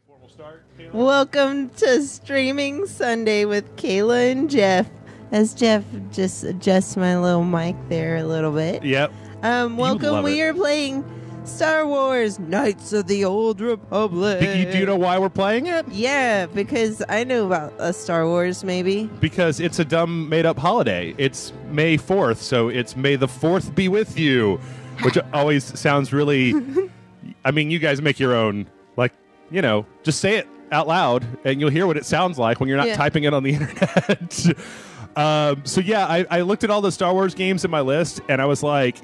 Formal start, Kayla? Welcome to Streaming Sunday with Kayla and Jeff. As Jeff just adjusts my little mic there a little bit. Yep. Welcome. We are playing Star Wars Knights of the Old Republic. Do you know why we're playing it? Yeah, because I know about Star Wars, maybe. Because it's a dumb, made-up holiday. It's May 4th, so it's May the 4th be with you, which always sounds really... I mean, you guys make your own, just say it out loud, and you'll hear what it sounds like when you're not typing it on the internet. I looked at all the Star Wars games in my list, and I was like,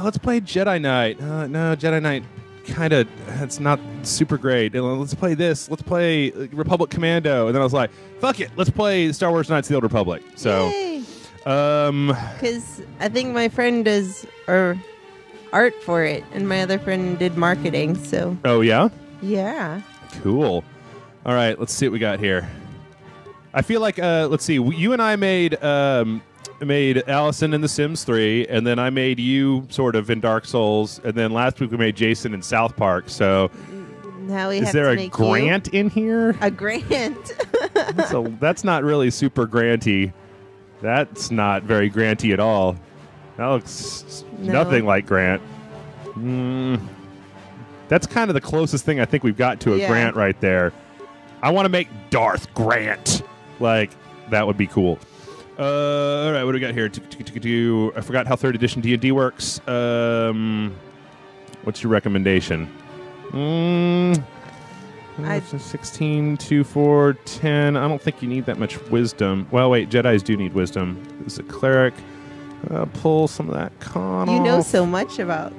let's play Jedi Knight. No, Jedi Knight it's not super great. Let's play this. Let's play Republic Commando. And then I was like, fuck it. Let's play Star Wars Knights of the Old Republic. So, because I think my friend does art for it, and my other friend did marketing. So. Oh yeah. Yeah. Cool. All right. Let's see what we got here. I feel like let's see. You and I made Allison in The Sims 3, and then I made you sort of in Dark Souls, and then last week we made Jason in South Park. So now is there a Grant in here? A Grant. That's not really super Granty. That's not very Granty at all. That looks nothing like Grant. That's kind of the closest thing I think we've got to a Grant right there. I want to make Darth Grant. That would be cool. All right, what do we got here? I forgot how 3rd edition D&D works. What's your recommendation? 16, 2, 4, 10. I don't think you need that much wisdom. Well, wait, Jedis do need wisdom. This is a cleric. Pull some of that con off. You know so much about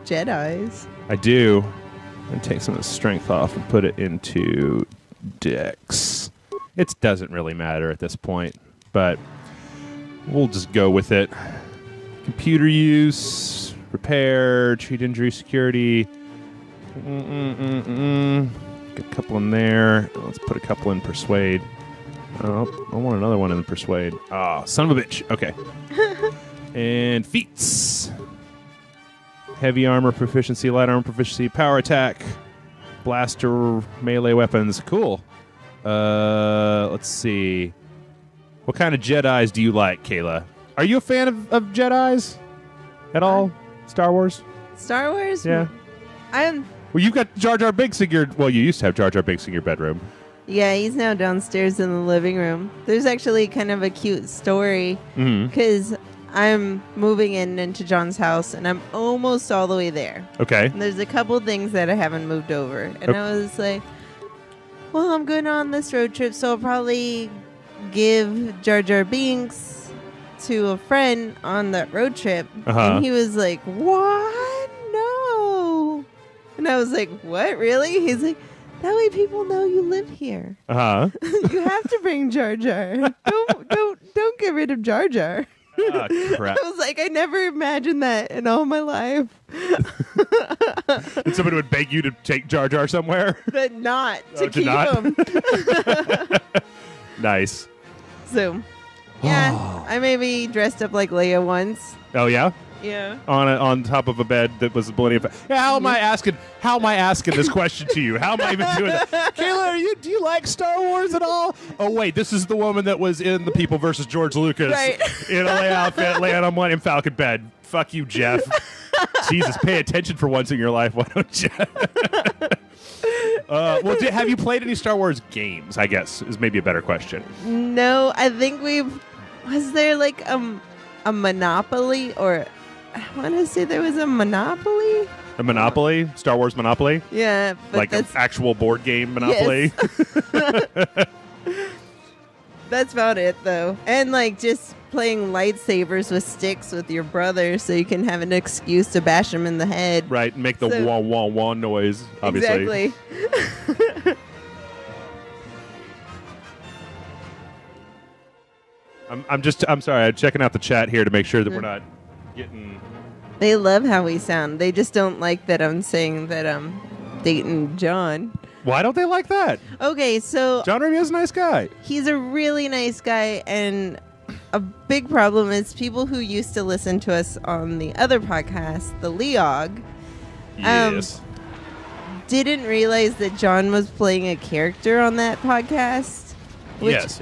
Jedis. I do. And take some of the strength off and put it into Dex. It doesn't really matter at this point, but we'll just go with it. Computer use, repair, treat injury, security. Get a couple in there. Let's put a couple in persuade. Oh, I want another one in persuade. Ah, son of a bitch. Okay. And feats. Heavy armor proficiency, light armor proficiency, power attack, blaster, melee weapons. Cool. Let's see. What kind of Jedis do you like, Kayla? Are you a fan of Jedis at all? Star Wars? Star Wars? Yeah. Well, you've got Jar Jar Binks in your... Well, you used to have Jar Jar Binks in your bedroom. Yeah, he's now downstairs in the living room. There's actually kind of a cute story because I'm moving into John's house, and I'm almost all the way there. Okay. And there's a couple things that I haven't moved over. And I was like, well, I'm going on this road trip, so I'll probably give Jar Jar Binks to a friend on that road trip. And he was like, what? No. And I was like, what, really? He's like, that way people know you live here. You have to bring Jar Jar. Don't get rid of Jar Jar. Oh, crap. I was like, I never imagined that in all my life. And somebody would beg you to take Jar Jar somewhere? But not to keep him. Nice. So, yeah, I maybe dressed up like Leia once. Oh, yeah? Yeah. On top of a bed that was a millennium. Yeah, how am I asking this question to you? How am I even doing that? Kayla, do you like Star Wars at all? Oh wait, this is the woman that was in The People versus George Lucas in a Leia outfit, laying on one in Falcon bed. Fuck you, Jeff. Jesus, pay attention for once in your life, why don't you? Have you played any Star Wars games? I guess is maybe a better question. No, I think was there like a Monopoly or. I want to say there was a Monopoly. A Monopoly? Star Wars Monopoly? Yeah. But like an actual board game Monopoly? Yes. That's about it, though. And, just playing lightsabers with sticks with your brother so you can have an excuse to bash him in the head. Right, and make the wah, wah, wah noise, obviously. Exactly. I'm sorry, I'm checking out the chat here to make sure that we're not getting... They love how we sound. They just don't like that I'm saying that I'm dating John. Why don't they like that? Okay, so... John Ramey is a nice guy. He's a really nice guy, and a big problem is people who used to listen to us on the other podcast, the Leog, yes, didn't realize that John was playing a character on that podcast.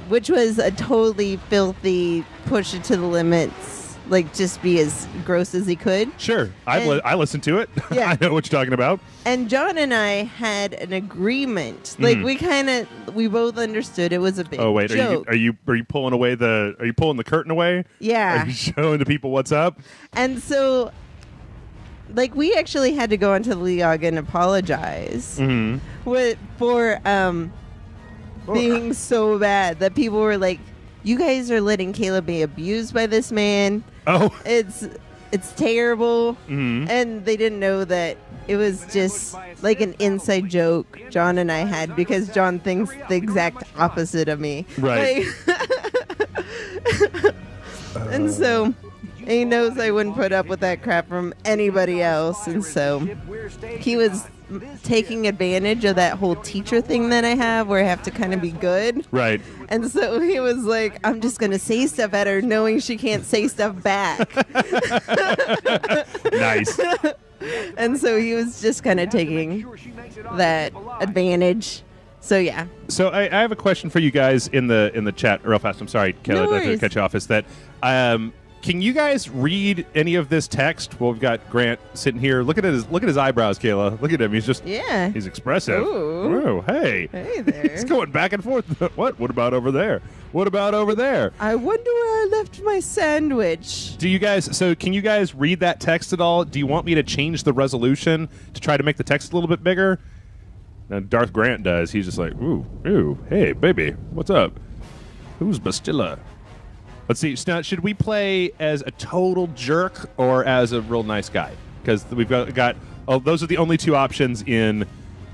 Which was a totally filthy push it to the limits, like just be as gross as he could. Sure. I listened to it. Yeah. I know what you're talking about. And John and I had an agreement. Like we both understood it was a big joke. Are you pulling the curtain away? Yeah. Are you showing the people what's up? And so like we actually had to go onto the Leog and apologize for being so bad that people were like, you guys are letting Caleb be abused by this man. Oh. It's terrible. And they didn't know that it was just like an inside joke John and I had because John thinks the exact opposite of me. Right. And so he knows I wouldn't put up with that crap from anybody else. And so he was taking advantage of that whole teacher thing that I have where I have to kind of be good. Right. And so he was like, I'm just going to say stuff at her knowing she can't say stuff back. Nice. And so he was just kind of taking that advantage. So yeah. So I have a question for you guys in the chat real fast. I'm sorry, Kayla, to cut you off. Is that can you guys read any of this text? Well, we've got Grant sitting here. Look at his eyebrows, Kayla. Look at him. He's just he's expressive. Ooh. Oh, hey. Hey there. He's going back and forth. What? What about over there? What about over there? I wonder where I left my sandwich. Can you guys read that text at all? Do you want me to change the resolution to try to make the text a little bit bigger? Now, Darth Grant does. He's just like, ooh, hey, baby, what's up? Who's Bastilla? Let's see. Now, should we play as a total jerk or as a real nice guy? Because we've got those are the only two options in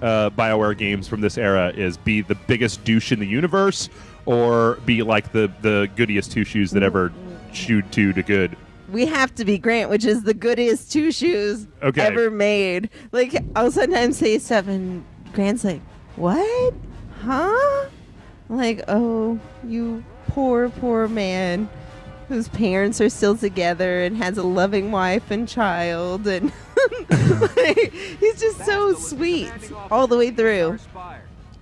BioWare games from this era: is be the biggest douche in the universe, or be like the goodiest two shoes that ever chewed two to good. We have to be Grant, which is the goodiest two shoes ever made. Like, I'll sometimes say stuff, and Grant's like, "What? Huh?" I'm like, "Oh, you poor man whose parents are still together and has a loving wife and child." And like, he's just so sweet all the way through.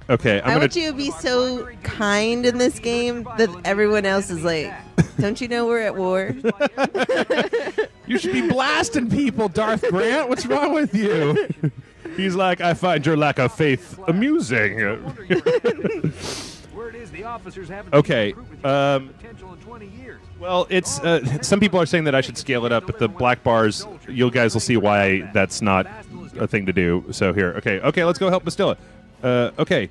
Okay, I want you to be so kind in this game that everyone else is like, don't you know we're at war? You should be blasting people, Darth Grant. What's wrong with you? He's like, I find your lack of faith amusing. Okay. Well, it's some people are saying that I should scale it up, but the black bars, you guys will see why that's not a thing to do. So here, okay, let's go help Bastilla. Okay,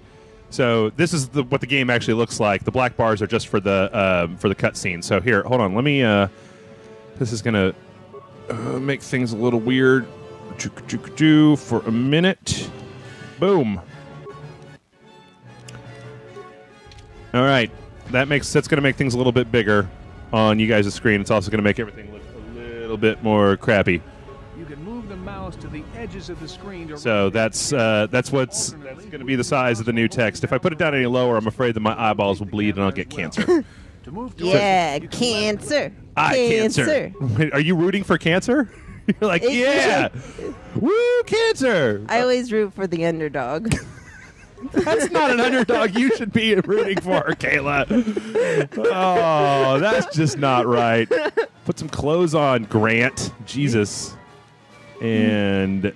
so this is what the game actually looks like. The black bars are just for the cutscene. So here, hold on, let me. This is gonna make things a little weird. For a minute. Boom. All right, that's going to make things a little bit bigger on you guys' screen. It's also going to make everything look a little bit more crappy. You can move the mouse to the edges of the screen. So that's going to be the size of the new text. If I put it down any lower, I'm afraid that my eyeballs will bleed and I'll get cancer. Yeah, cancer. Cancer. Wait, are you rooting for cancer? You're like, yeah, woo, cancer. I always root for the underdog. That's not an underdog you should be rooting for, Kayla. Oh, that's just not right. Put some clothes on, Grant. Jesus. And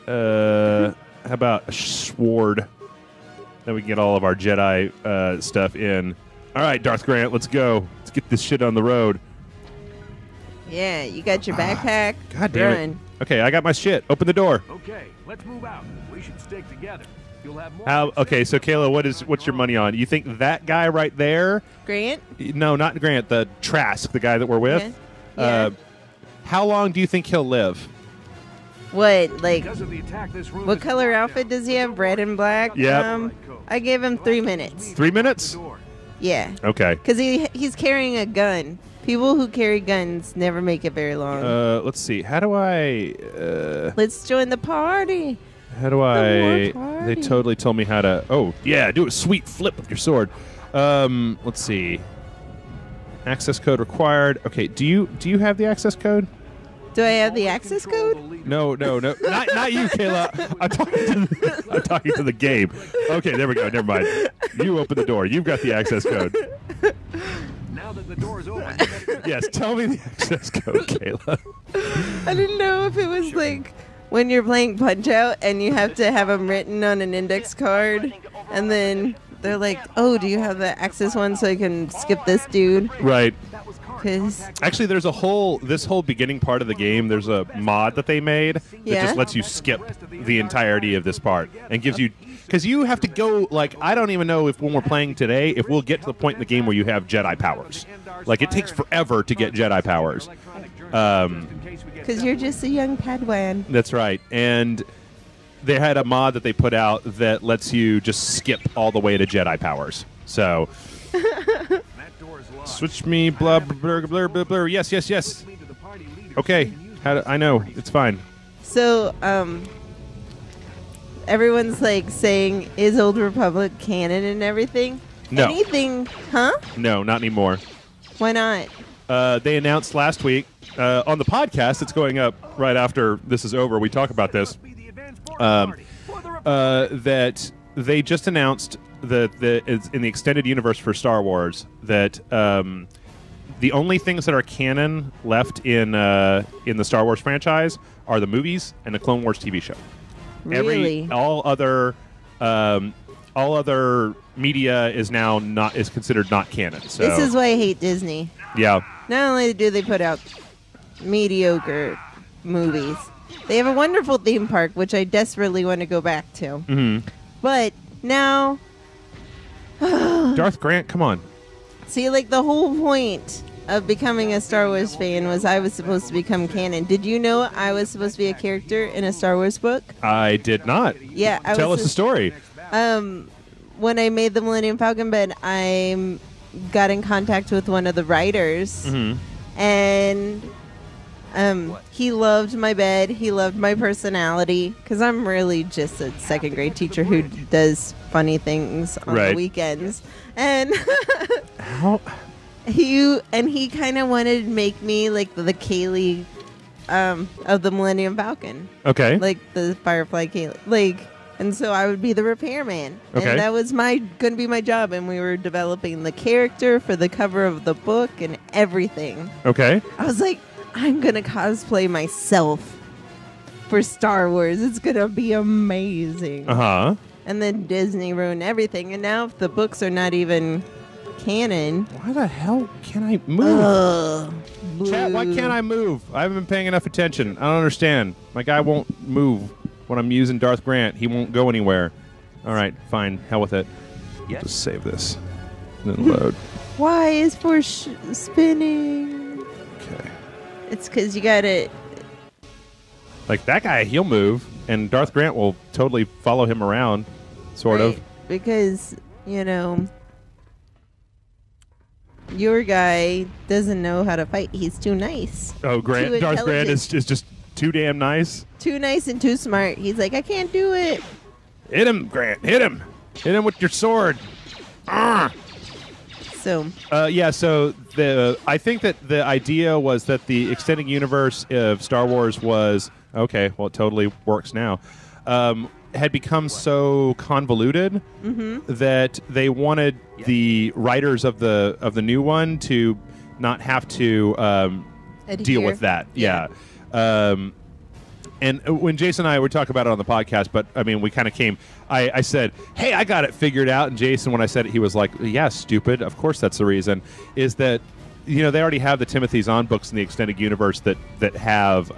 how about a sword? Then we can get all of our Jedi stuff in. All right, Darth Grant, let's go. Let's get this shit on the road. Yeah, you got your backpack. God damn it. Okay, I got my shit. Open the door. Okay, let's move out. We should stick together. You'll have more. Okay, so Kayla, what's your money on? You think that guy right there? Grant? No, not Grant. The Trask, the guy that we're with. Yeah. How long do you think he'll live? What, like, Because of the attack, this room what is color locked outfit down. does he have? Red and black? Yep. I gave him 3 minutes. 3 minutes? Yeah. Okay. Because he's carrying a gun. People who carry guns never make it very long. Let's see. How do I... Let's join the party. How do I... party. They totally told me how to... Oh, yeah, do a sweet flip with your sword. Let's see. Access code required. Okay, do you have the access code? Do I have the access code? No, not you, Kayla. I'm talking to the game. Okay, there we go. Never mind. You open the door. You've got the access code. Now that the door's open, Yes, tell me the access code, Kayla. I didn't know if it was like when you're playing Punch-Out and you have to have them written on an index card, and then they're like, "Oh, do you have the access one so I can skip this dude?" Right. 'Cause Actually, there's this whole beginning part of the game. There's a mod that they made that Yeah? just lets you skip the entirety of this part and gives you, because you have to go, like, I don't even know if when we're playing today, if we'll get to the point in the game where you have Jedi powers. Like, it takes forever to get Jedi powers. because you're just a young Padawan. That's right. And they had a mod that they put out that lets you just skip all the way to Jedi powers. So, that door's locked. switch me, blah, blah, blah, blah, blah. Yes. Okay. I know. It's fine. So, everyone's like saying, "Is Old Republic canon and everything?" No. Anything? Huh? No, not anymore. Why not? They announced last week on the podcast that's going up right after this is over. We talk about this. Be the advanced party. That they just announced that it's in the extended universe for Star Wars that the only things that are canon left in the Star Wars franchise are the movies and the Clone Wars TV show. Really? All other media is now is considered not canon. So This is why I hate Disney. yeah. Not only do they put out mediocre movies, they have a wonderful theme park, which I desperately want to go back to. Mm-hmm. But now, Darth Grant, come on. see, like the whole point of becoming a Star Wars fan was I was supposed to become canon. Did you know I was supposed to be a character in a Star Wars book? I did not. Yeah, I Tell was us the story. when I made the Millennium Falcon bed, I got in contact with one of the writers, and he loved my bed. He loved my personality, because I'm really just a second grade teacher who does funny things on Right. the weekends. And How? he kind of wanted to make me like the Kaylee of the Millennium Falcon. Okay. Like the Firefly Kaylee. Like, and so I would be the repairman. Okay. And that was going to be my job. And we were developing the character for the cover of the book and everything. Okay. I was like, I'm going to cosplay myself for Star Wars. It's going to be amazing. Uh-huh. And then Disney ruined everything. And now if the books are not even canon. Why the hell can't I move? Chat, why boo. can't I move? I haven't been paying enough attention. I don't understand. My guy won't move when I'm using Darth Grant. He won't go anywhere. All right, fine. Hell with it. Yes. Just save this. Then load. Why is for spinning? Okay. It's because you got to... Like, that guy, he'll move, and Darth Grant will totally follow him around, sort of. Because, you know, your guy doesn't know how to fight. He's too nice. Oh, Too Darth Grant is intelligent. just too damn nice. Too nice and too smart. He's like, I can't do it. Hit him, Grant. Hit him. Hit him with your sword. So, Yeah, so I think that the idea was that the extended universe of Star Wars was, okay, well, it totally works now, had become so convoluted that they wanted the writers of the new one to not have to deal adhere. with that. Yeah. And when Jason and I would talk about it on the podcast, but I mean, we kind of came. I said, "Hey, I got it figured out." And Jason, when I said it, he was like, "Yeah, stupid. Of course, that's the reason." Is that they already have the Timothy Zahn books in the extended universe that have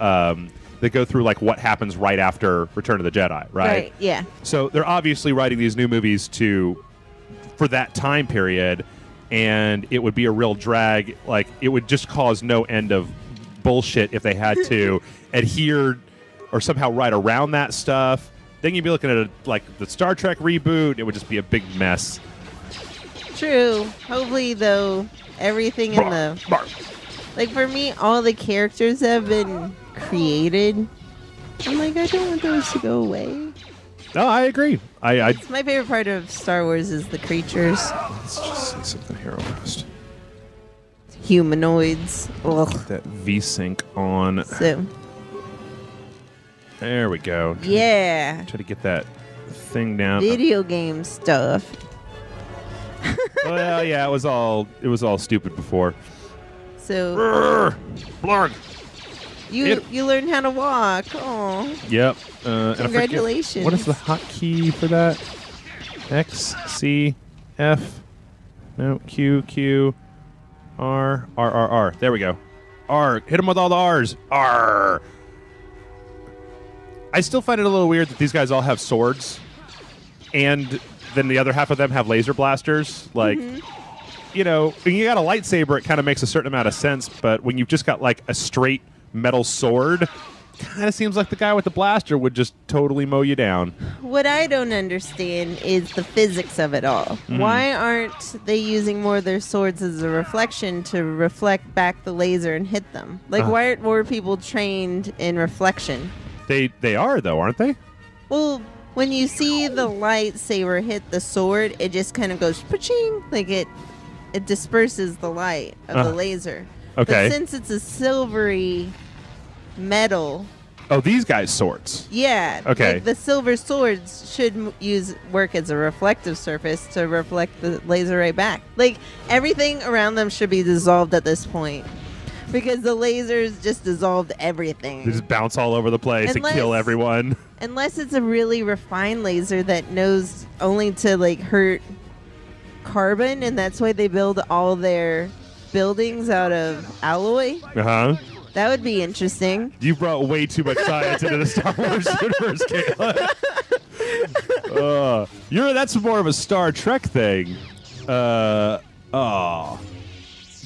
that go through like what happens right after Return of the Jedi, right? yeah. So they're obviously writing these new movies for that time period, and it would be a real drag. Like, it would just cause no end of bullshit if they had to adhere or somehow write around that stuff. Then you'd be looking at the Star Trek reboot. It would just be a big mess. True. Hopefully, though, everything in the... Like, for me, all the characters have been created. I'm like, I don't want those to go away. No, I agree. I It's my favorite part of Star Wars is the creatures. let's just see something here almost. humanoids. Ugh. That V-Sync on. So, There we go. yeah. Try to get that thing down. Video game stuff. Well, yeah, it was all stupid before. So, Blarg. you learned how to walk. Oh, Yep. And I forget- congratulations. what is the hotkey for that? X, C, F. No, Q, Q, R, R, R, R. There we go. R. Hit him with all the R's. R. I still find it a little weird that these guys all have swords, and then the other half of them have laser blasters. Like, you know, when you got a lightsaber, it kind of makes a certain amount of sense, but when you've just got, like, a straight metal sword, kind of seems like the guy with the blaster would just totally mow you down. What I don't understand is the physics of it all. Why aren't they using more of their swords as a reflection to reflect back the laser and hit them? Like, why aren't more people trained in reflection? They are, though, aren't they? Well, when you see the lightsaber hit the sword, it just kind of goes pa-ching, like it disperses the light of the laser. Okay. But since it's a silvery metal, Oh, these guys' swords. yeah, Okay. like the silver swords should work as a reflective surface to reflect the laser ray back. Like, everything around them should be dissolved at this point. Because the lasers just dissolved everything. They just bounce all over the place and kill everyone. Unless it's a really refined laser that knows only to, like, hurt carbon, and that's why they build all their buildings out of alloy. Uh-huh. That would be interesting. You brought way too much science into the Star Wars universe, Kayla. That's more of a Star Trek thing.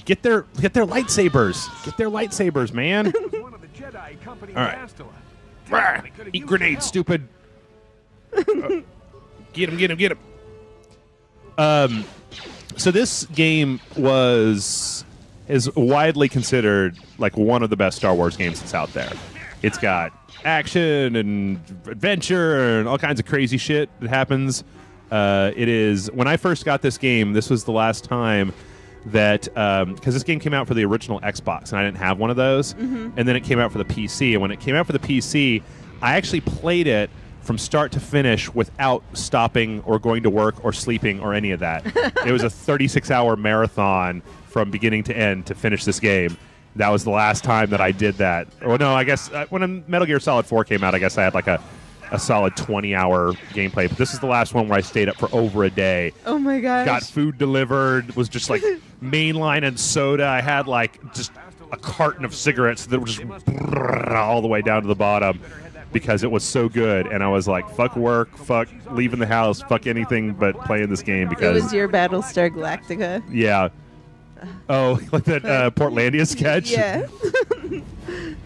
Get their lightsabers. Get their lightsabers, man. One of the Jedi accompanying All right. Bastila. Rah, They could've eat used grenades, help. stupid. Get him. So this game is widely considered like one of the best Star Wars games that's out there. It's got action and adventure and all kinds of crazy shit that happens. It is, when I first got this game, this was the last time that, because this game came out for the original Xbox, and I didn't have one of those, and then it came out for the PC, and when it came out for the PC, I actually played it from start to finish without stopping or going to work or sleeping or any of that. It was a 36-hour marathon from beginning to end to finish this game. That was the last time that I did that. Or no, I guess when Metal Gear Solid 4 came out, I guess I had like a solid 20-hour gameplay. But this is the last one where I stayed up for over a day. Oh my gosh. Got food delivered, was just like mainline and soda. I had like just a carton of cigarettes that were just all the way down to the bottom because it was so good. And I was like, fuck work, fuck leaving the house, fuck anything but playing this game It because... was your Battlestar Galactica. Yeah. Oh, like that Portlandia sketch? Yeah.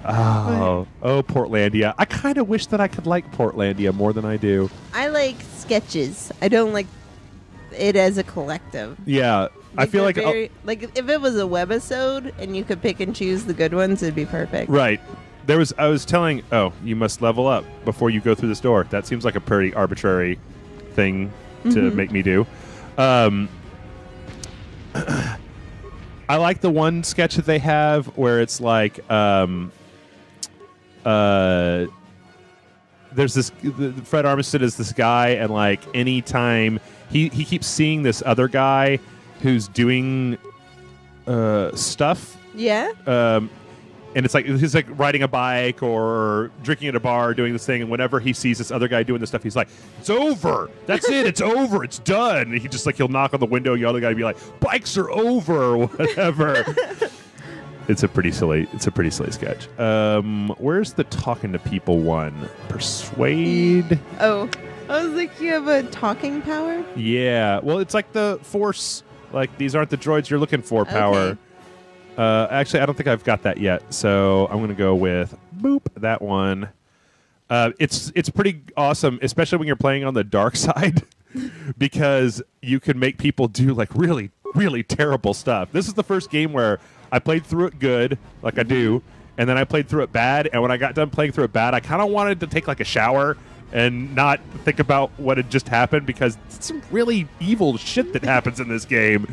Oh, Portlandia. I kind of wish that I could like Portlandia more than I do. I like sketches. I don't like it as a collective. Yeah. I feel like... they're like if it was a webisode and you could pick and choose the good ones, it'd be perfect. Right. I was telling... Oh, you must level up before you go through this door. That seems like a pretty arbitrary thing to make me do. I like the one sketch that they have where it's like... there's this Fred Armisen is this guy, and like anytime he keeps seeing this other guy who's doing stuff, and it's like he's like riding a bike or drinking at a bar, doing this thing, and whenever he sees this other guy doing this stuff, he's like, "It's over. That's it. It's over. It's done." And he just like he'll knock on the window, and the other guy will be like, "Bikes are over," or whatever. It's a pretty silly sketch. Where's the talking to people one? Persuade? Oh, I was like, you have a talking power? Yeah. Well, it's like the Force. Like, these aren't the droids you're looking for power. Okay. Actually, I don't think I've got that yet. So I'm going to go with, boop, that one. It's pretty awesome, especially when you're playing on the dark side, because you can make people do, like, really, really terrible stuff. This is the first game where I played through it good, like I do, and then I played through it bad, and when I got done playing through it bad, I kind of wanted to take like a shower and not think about what had just happened, because it's some really evil shit that happens in this game.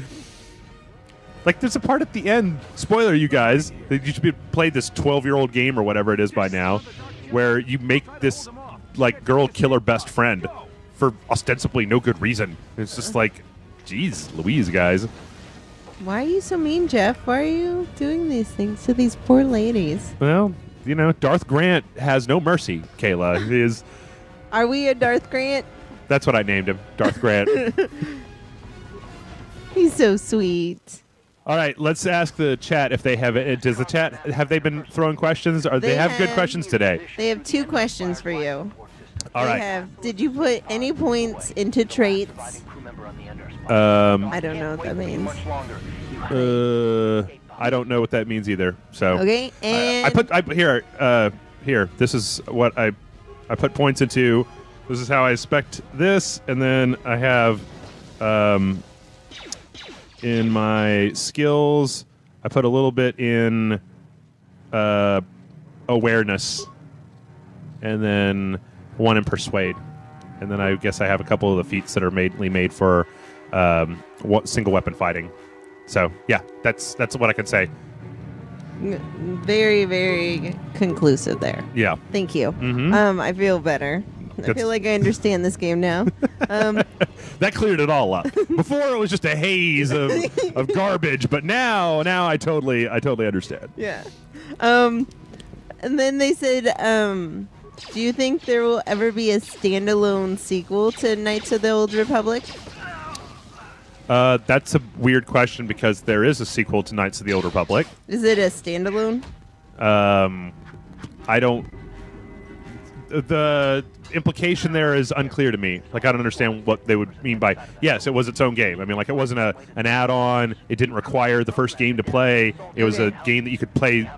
Like, there's a part at the end, spoiler, you guys, that you should be played this 12-year-old game or whatever it is by now, where you make this, like, girl kill her best friend for ostensibly no good reason. It's just like, geez, Louise, guys. Why are you so mean, Jeff? Why are you doing these things to these poor ladies? Well, you know, Darth Grant has no mercy, Kayla. He is. Are we a Darth Grant? That's what I named him, Darth Grant. He's so sweet. All right, let's ask the chat if they have it. Does the chat, have they been throwing questions? Or they have good questions today? They have 2 questions for you. All right. Did you put any points into traits? I don't know what that means. I don't know what that means either. So Okay, and here. This is what I put points into. This is how I spec this, and then I have in my skills, I put a little bit in awareness, and then 1 in persuade, and then I guess I have a couple of the feats that are mainly made for single weapon fighting. So yeah, that's what I can say. very, very conclusive there. Yeah. Thank you. Mm-hmm. I feel better. I feel like I understand this game now. That cleared it all up. Before it was just a haze of garbage, but now I totally understand. Yeah. And then they said, do you think there will ever be a standalone sequel to Knights of the Old Republic? That's a weird question because there is a sequel to Knights of the Old Republic. Is it a standalone? I don't. The implication there is unclear to me. Like, I don't understand what they would mean by, yes, it was its own game. I mean, like, it wasn't an add-on. It didn't require the first game to play. It was a game that you could play,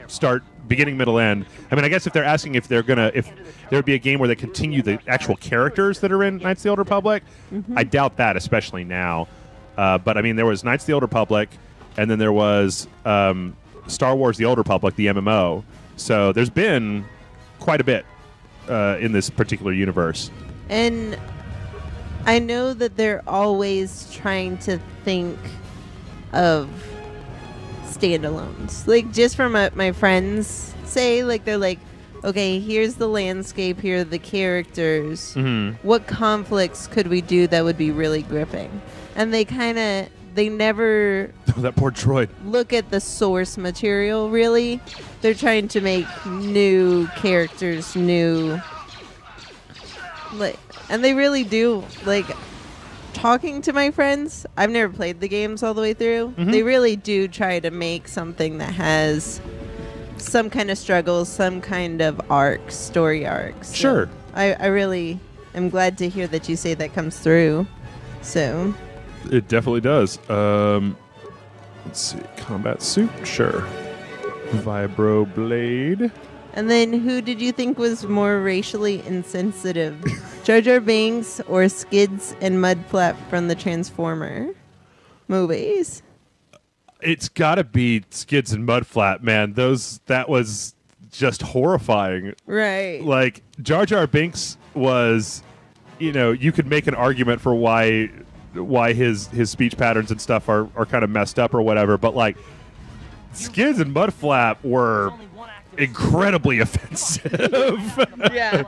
start, beginning, middle, end. I mean, I guess if they're asking if there would be a game where they continue the actual characters that are in Knights of the Old Republic, I doubt that, especially now. But, I mean, there was Knights of the Old Republic, and then there was Star Wars The Old Republic, the MMO. So there's been quite a bit in this particular universe. And I know that they're always trying to think of standalones. Like, just from my friends say, like, they're like, okay, here's the landscape, here are the characters. Mm-hmm. What conflicts could we do that would be really gripping? And they never That poor droid. look at the source material, really. They're trying to make new characters, and they really do. Like, talking to my friends, I've never played the games all the way through. Mm-hmm. They really do try to make something that has some kind of struggles, some kind of story arcs. So Sure. I really am glad to hear that you say that comes through. So It definitely does. Let's see. Combat suit? Sure. Vibro blade. And then who did you think was more racially insensitive? Jar Jar Binks or Skids and Mudflap from the Transformer movies? It's got to be Skids and Mudflap, man. That was just horrifying. Right. Like, Jar Jar Binks was, you could make an argument for why his speech patterns and stuff are kind of messed up or whatever, but like Skids and Mudflap were incredibly offensive. Yeah.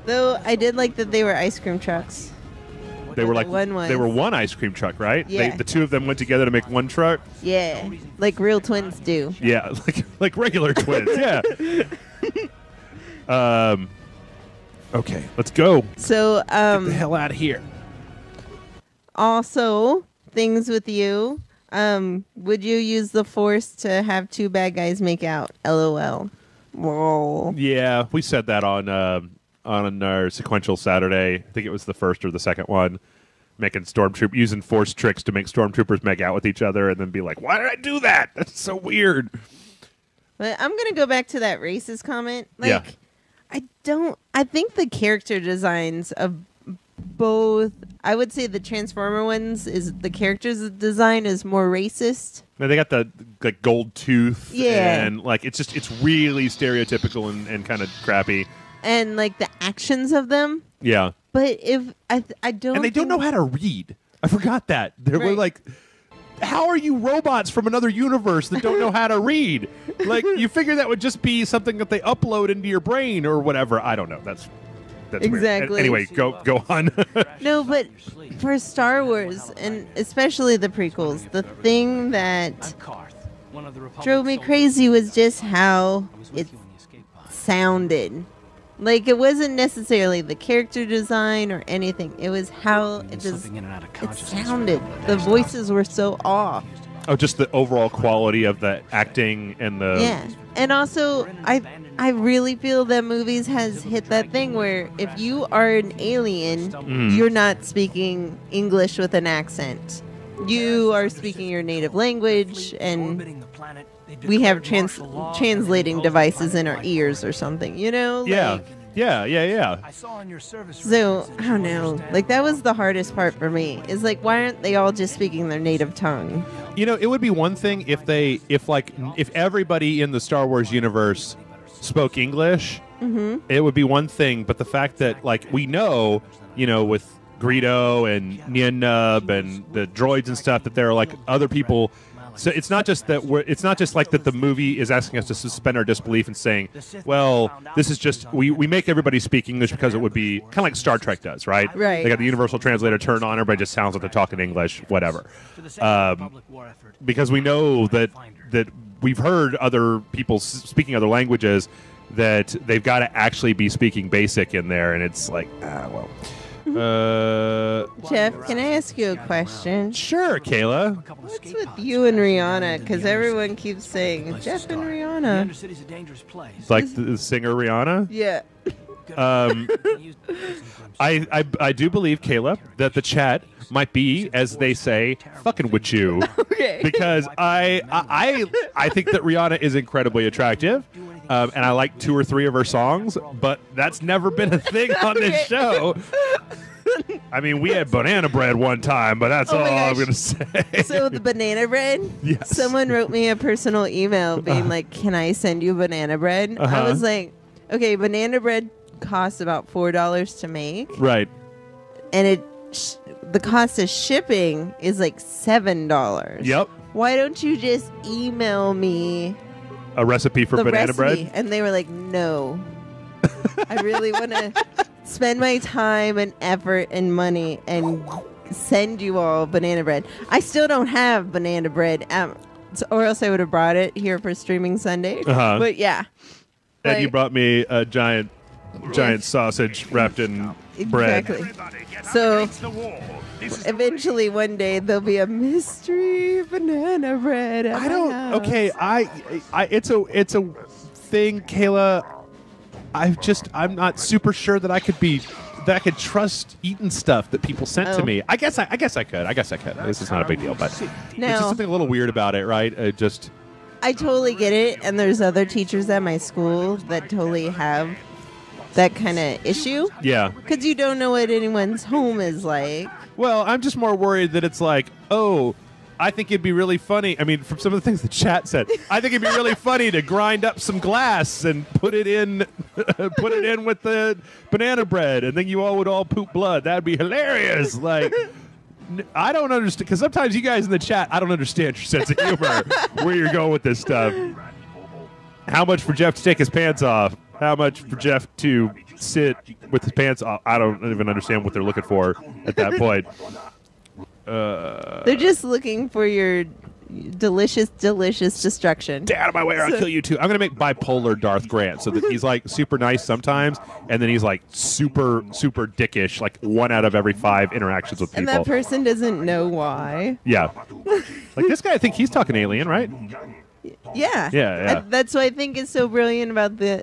Though I did like that they were ice cream trucks. They were like One was. they were one ice cream truck, right? Yeah. The two of them went together to make one truck. Yeah. Like real twins do. Yeah, like regular twins. Yeah. Okay, let's go. So Get the hell out of here. also things with you. Would you use the Force to have 2 bad guys make out? LOL. Whoa. Yeah, we said that on our sequential Saturday. I think it was the first or the second one. Using Force tricks to make stormtroopers make out with each other, and then be like, "Why did I do that? That's so weird." But I'm gonna go back to that racist comment. Like, Yeah. I think the character designs of both, I would say the Transformer ones, is the characters design is more racist. Now, they got the like gold tooth, Yeah. and like it's really stereotypical and kind of crappy. And like the actions of them. Yeah, But if I don't, and they don't know how to read. I forgot that. They were like, how are you robots from another universe that don't know how to read? Like, you figure that would just be something that they upload into your brain or whatever. I don't know. That's exactly. weird. Anyway, go on. No, but for Star Wars, and especially the prequels, the thing that drove me crazy was just how it sounded. Like, it wasn't necessarily the character design or anything. It was how it sounded. The voices were so off. Oh, just the overall quality of the acting and the... Yeah. And also, I really feel that movies has hit that thing where if you are an alien, you're not speaking English with an accent. You are speaking your native language, and we have translating devices in our ears or something, you know? Yeah. Yeah. So, I don't know. Like, that was the hardest part for me. Is like, why aren't they all just speaking their native tongue? You know, it would be one thing if everybody in the Star Wars universe spoke English. It would be one thing, but the fact that, like, we know, you know, with Greedo and Nien Nub and the droids and stuff, that there are like other people. So it's not just that it's not just like that the movie is asking us to suspend our disbelief and saying, well, this is just we make everybody speak English because it would be kind of like Star Trek does, right? Right. They got the universal translator turned on, everybody just sounds like they're talking English, whatever. Because we know that we've heard other people speaking other languages, that they've got to actually be speaking basic in there, and it's like, well. Jeff, can I ask you a question? Sure, Kayla. What's with you and Rihanna? Because everyone keeps saying Jeff and Rihanna. It's like the singer Rihanna? Yeah. I do believe, Kayla, that the chat might be, as they say, fucking with you. Okay. Because I think that Rihanna is incredibly attractive. And I like 2 or 3 of her songs, but that's never been a thing on this show. I mean, we had banana bread one time, but that's all I'm going to say. So the banana bread? Yes. Someone wrote me a personal email being like, can I send you banana bread? I was like, okay, banana bread costs about $4 to make. Right. And the cost of shipping is like $7. Yep. Why don't you just email me a recipe for banana bread? And they were like, no. I really want to spend my time and effort and money and send you all banana bread. I still don't have banana bread, or else I would have brought it here for Streaming Sunday. But yeah. And you brought me a giant sausage wrapped in bread. Exactly. So eventually one day there'll be a mystery banana bread at my house. Okay, it's a thing, Kayla. I'm not super sure that I could trust eating stuff that people sent to me. I guess I could. This is not a big deal, but there's just something a little weird about it, right? I totally get it, and there's other teachers at my school that totally have that kind of issue. Yeah. Because you don't know what anyone's home is like. Well, I'm just more worried that it's like, oh, I think it'd be really funny. I mean, from some of the things the chat said, I think it'd be really funny to grind up some glass and put it in with the banana bread, and then you all would all poop blood. That'd be hilarious. Like, I don't understand, because sometimes you guys in the chat, I don't understand your sense of humor, where you're going with this stuff. How much for Jeff to take his pants off? How much for Jeff to sit with his pants off? I don't even understand what they're looking for at that point. They're just looking for your delicious destruction. Stay out of my way or I'll kill you too. I'm going to make bipolar Darth Grant so that he's like super nice sometimes, and then he's like super dickish like 1 out of every 5 interactions with people. And that person doesn't know why. Yeah. Like this guy, I think he's talking alien, right? Yeah. Yeah. That's what I think is so brilliant about the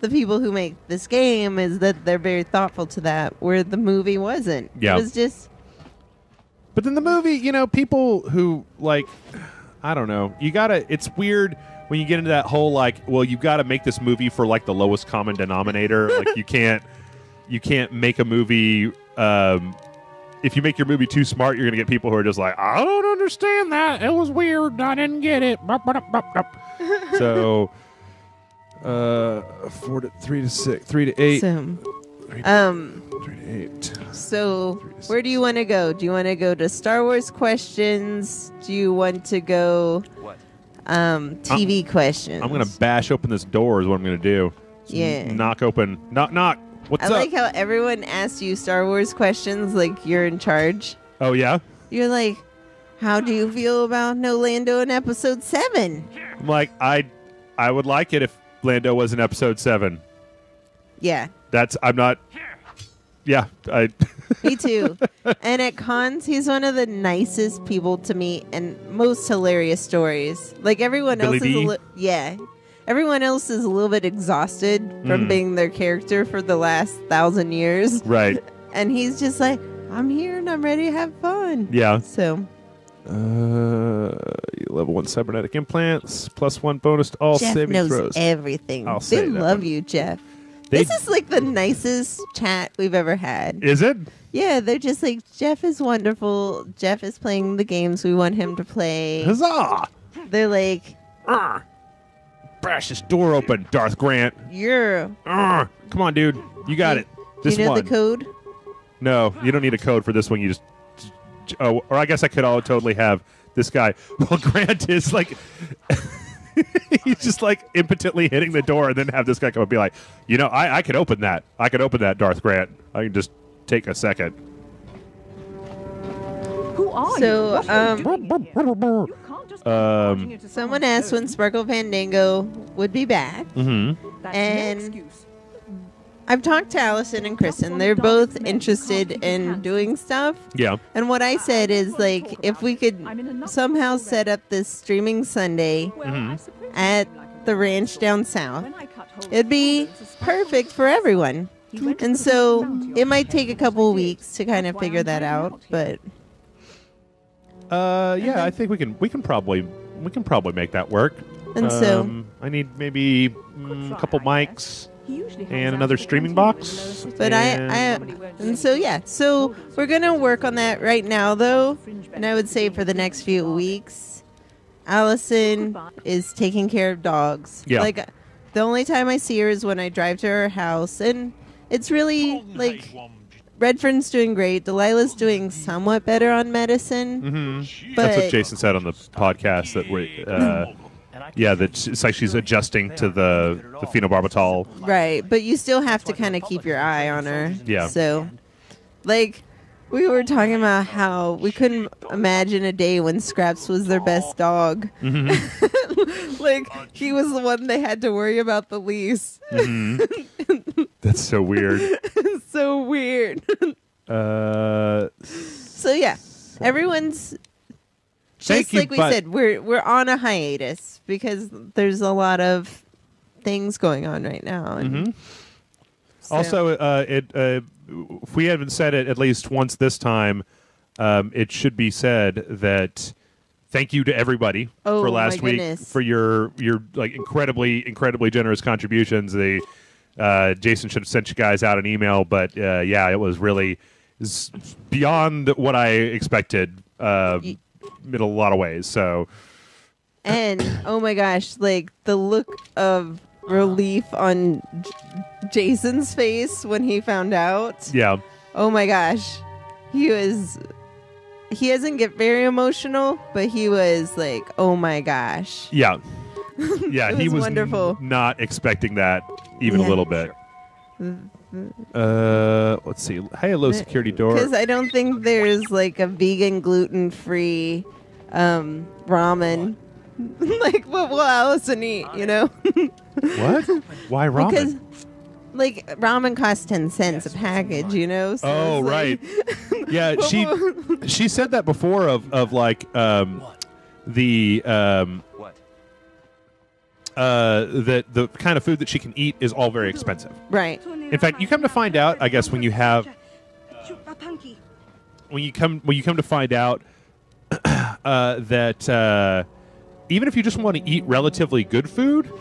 people who make this game, is that they're very thoughtful to that, where the movie wasn't. Yeah. It was just... But then the movie, you know, people who, like, I don't know, it's weird when you get into that whole, like, well, you got to make this movie for, like, the lowest common denominator. Like, you can't make a movie, if you make your movie too smart, you're going to get people who are just like, I don't understand that. It was weird. I didn't get it. So, 3 to 6, 3 to 8. So, 3 to 8. 8. So, where do you want to go? Do you want to go to Star Wars questions? Do you want to go What? TV questions? I'm going to bash open this door is what I'm going to do. Just Yeah. Knock open. Knock, knock. What's I up? like how everyone asks you Star Wars questions like you're in charge. Oh, yeah? You're like, how do you feel about no Lando in Episode 7? I'm like, I would like it if Lando was in Episode 7. Yeah, I'm not... Yeah, me too. And at cons, he's one of the nicest people to meet and most hilarious stories. Like everyone Billy else D? everyone else is a little bit exhausted from being their character for the last 1,000 years. Right. And he's just like, I'm here and I'm ready to have fun. Yeah. So, level 1 cybernetic implants, +1 bonus to all Jeff saving knows throws. everything. I'll say They that love one. you, Jeff. They- This is like the nicest chat we've ever had. Is it? Yeah, they're just like, Jeff is wonderful. Jeff is playing the games we want him to play. Huzzah! They're like, Bash this door open, Darth Grant. you're. Come on, dude. You got it. This Do you know one. the code? No, you don't need a code for this one. You just... Oh, or I guess I could totally have this guy. Well, Grant is like... He's just like impotently hitting the door and then have this guy come up and be like, I could open that. I could open that, Darth Grant. I can just take a second. Who are So, you? What are you doing here? You can't just come barging into Someone someone's asked when home. Sparkle Fandango would be back. Mm-hmm. That's and- no excuse. I've talked to Allison and Kristen. They're both interested in doing stuff. Yeah. And what I said is, like, if we could somehow set up this streaming Sunday Well, I suppose you at seem like a the good ranch boy. down south, When I cut holes it'd be in the sparkle perfect for everyone. he went to And put so around your it might head. take a Of course couple I did. weeks to kind of That's why figure I'm that hanging out, here. but Yeah, I think we can probably make that work. And so- I need maybe Could a try, couple I guess. mics He usually hangs and out another at the streaming canteen box. with the lowest but and so yeah, so we're gonna work on that right now though, and I would say for the next few weeks, Allison is taking care of dogs. Yeah. Like the only time I see her is when I drive to her house, and it's really like Redfern's doing great. Delilah's doing somewhat better on medicine. Mm-hmm. But That's what Jason said on the podcast that we. That it's like she's adjusting to the phenobarbital. right, but you still have to kind of keep your eye on her. Yeah. So, like, we were talking about how we couldn't imagine a day when Scraps was their best dog. Mm-hmm. Like, he was the one they had to worry about the least. That's so weird. So weird. So yeah, everyone's Thank just you, like we but- said. We're on a hiatus because there's a lot of things going on right now. And so- Also, if we haven't said it at least once this time, it should be said that thank you to everybody Oh, for last my week goodness. for your like incredibly generous contributions. Jason should have sent you guys out an email, but yeah, it was really beyond what I expected in a lot of ways. So. and oh my gosh, like the look of relief on Jason's face when he found out. Yeah. Oh my gosh. He doesn't get very emotional, but he was like, oh my gosh. Yeah. Yeah, It he was was wonderful. not expecting that even a Yeah. little bit. Let's see. Hey, hello, security door. Because I don't think there's like a vegan, gluten-free ramen. Like, what will Allison eat, you know? What? Why ramen? Because, like, ramen costs 10 cents a package, you know? So Oh, it's right. like- Yeah, she said that before of like the What? that the kind of food that she can eat is all very expensive. Right. In fact, you come to find out, I guess, when you come to find out that even if you just want to eat relatively good food,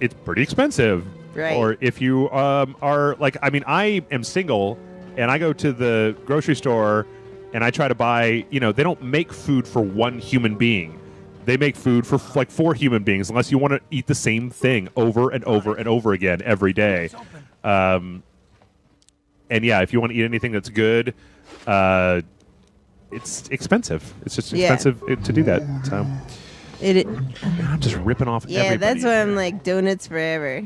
it's pretty expensive. Right. Or if you are like, I mean, I am single and I go to the grocery store and I try to buy, they don't make food for one human being. They make food for like 4 human beings, unless you want to eat the same thing over and over and over again every day. And yeah, if you want to eat anything that's good, it's expensive. It's just expensive to do that. So I'm just ripping off. Yeah, that's why I'm like donuts forever.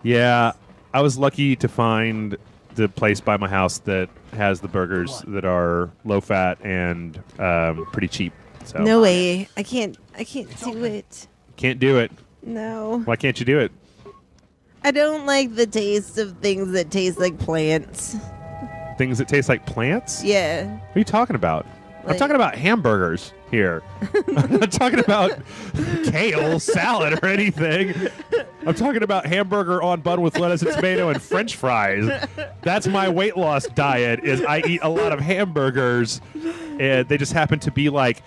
Yeah, I was lucky to find the place by my house that has the burgers that are low fat and pretty cheap. So No way. I can't do it. can't do it. No. Why can't you do it? I don't like the taste of things that taste like plants. Things that taste like plants? Yeah. What are you talking about? I'm Like- talking about hamburgers here. I'm not talking about kale salad or anything. I'm talking about hamburger on bun with lettuce and tomato and French fries. That's my weight loss diet. Is I eat a lot of hamburgers, and they just happen to be like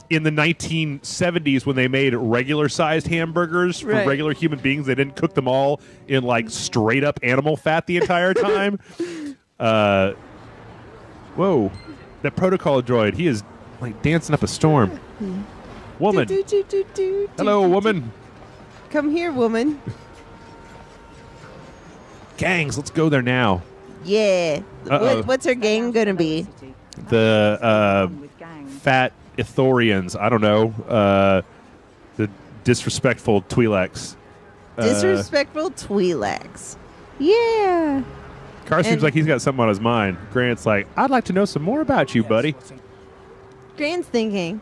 in the 1970s when they made regular sized hamburgers for Right. regular human beings. They didn't cook them all in like straight up animal fat the entire time. Whoa. That protocol droid, he is like dancing up a storm. Woman. Hello, woman. Come here, woman. Gangs, let's go there now. Yeah. Uh-oh. What's her gang gonna be? The fat Ithorians, I don't know. The disrespectful Twi'leks. Disrespectful Twi'leks. Yeah. Car seems And- like he's got something on his mind. Grant's like, I'd like to know some more about you, buddy. Grant's thinking,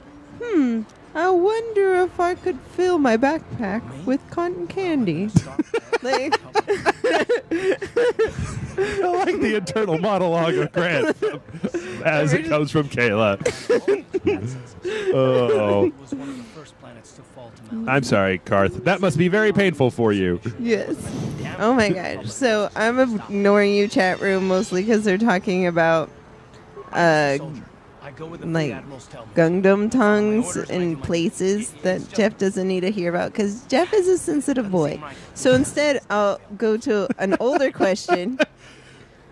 I wonder if I could fill my backpack with cotton candy. Like, I like the internal monologue of Grant as it comes from Kayla. Oh. I'm sorry, Karth. That must be very painful for you. yes. Oh my gosh. So I'm ignoring you, chat room, mostly because they're talking about like Gundam tongues and places that Jeff doesn't need to hear about because Jeff is a sensitive boy. So instead, I'll go to an older question,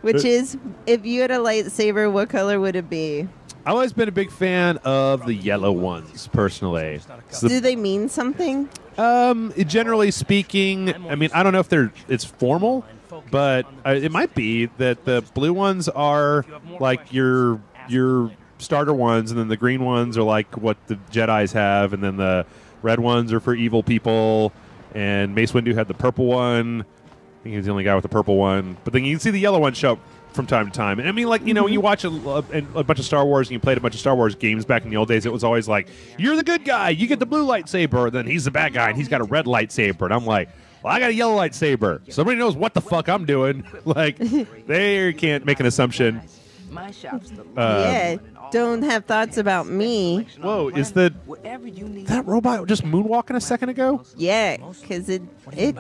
which is, if you had a lightsaber, what color would it be? I've always been a big fan of the yellow ones, personally. So Do they mean something? generally speaking, I mean, I don't know if it's formal, but it might be that the blue ones are like your starter ones, and then the green ones are like what the Jedis have, and then the red ones are for evil people. And Mace Windu had the purple one. I think he was the only guy with the purple one. But then you can see the yellow one show up from time to time. And I mean, like, you know, when you watch a bunch of Star Wars and you played a bunch of Star Wars games back in the old days, it was always like, you're the good guy, you get the blue lightsaber, and then he's the bad guy, and he's got a red lightsaber. And I'm like, well, I got a yellow lightsaber. Somebody knows what the fuck I'm doing. Like, they can't make an assumption. My shop's the Yeah. Don't have thoughts about me. Whoa, is that robot just moonwalking a second ago? Yeah, because it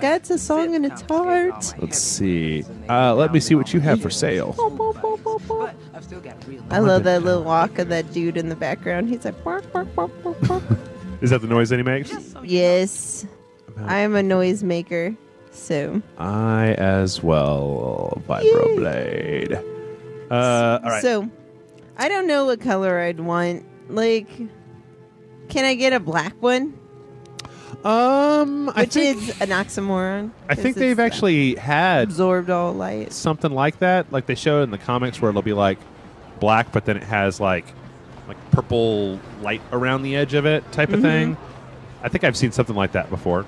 got a song in its heart. Let's see. Let me see what you have for sale. I've still got real I love that little walk of that dude in the background. He's like, bark, bark, bark, bark, bark. Is that the noise that he makes? Yes, I am a noisemaker. So, I as well. Vibroblade. All right. So, I don't know what color I'd want. Like, can I get a black one? I Which is an oxymoron. I 'cause think they've it's actually had absorbed all light. something like that. Like they show in the comics where it'll be like black, but then it has like purple light around the edge of it type of thing. I think I've seen something like that before.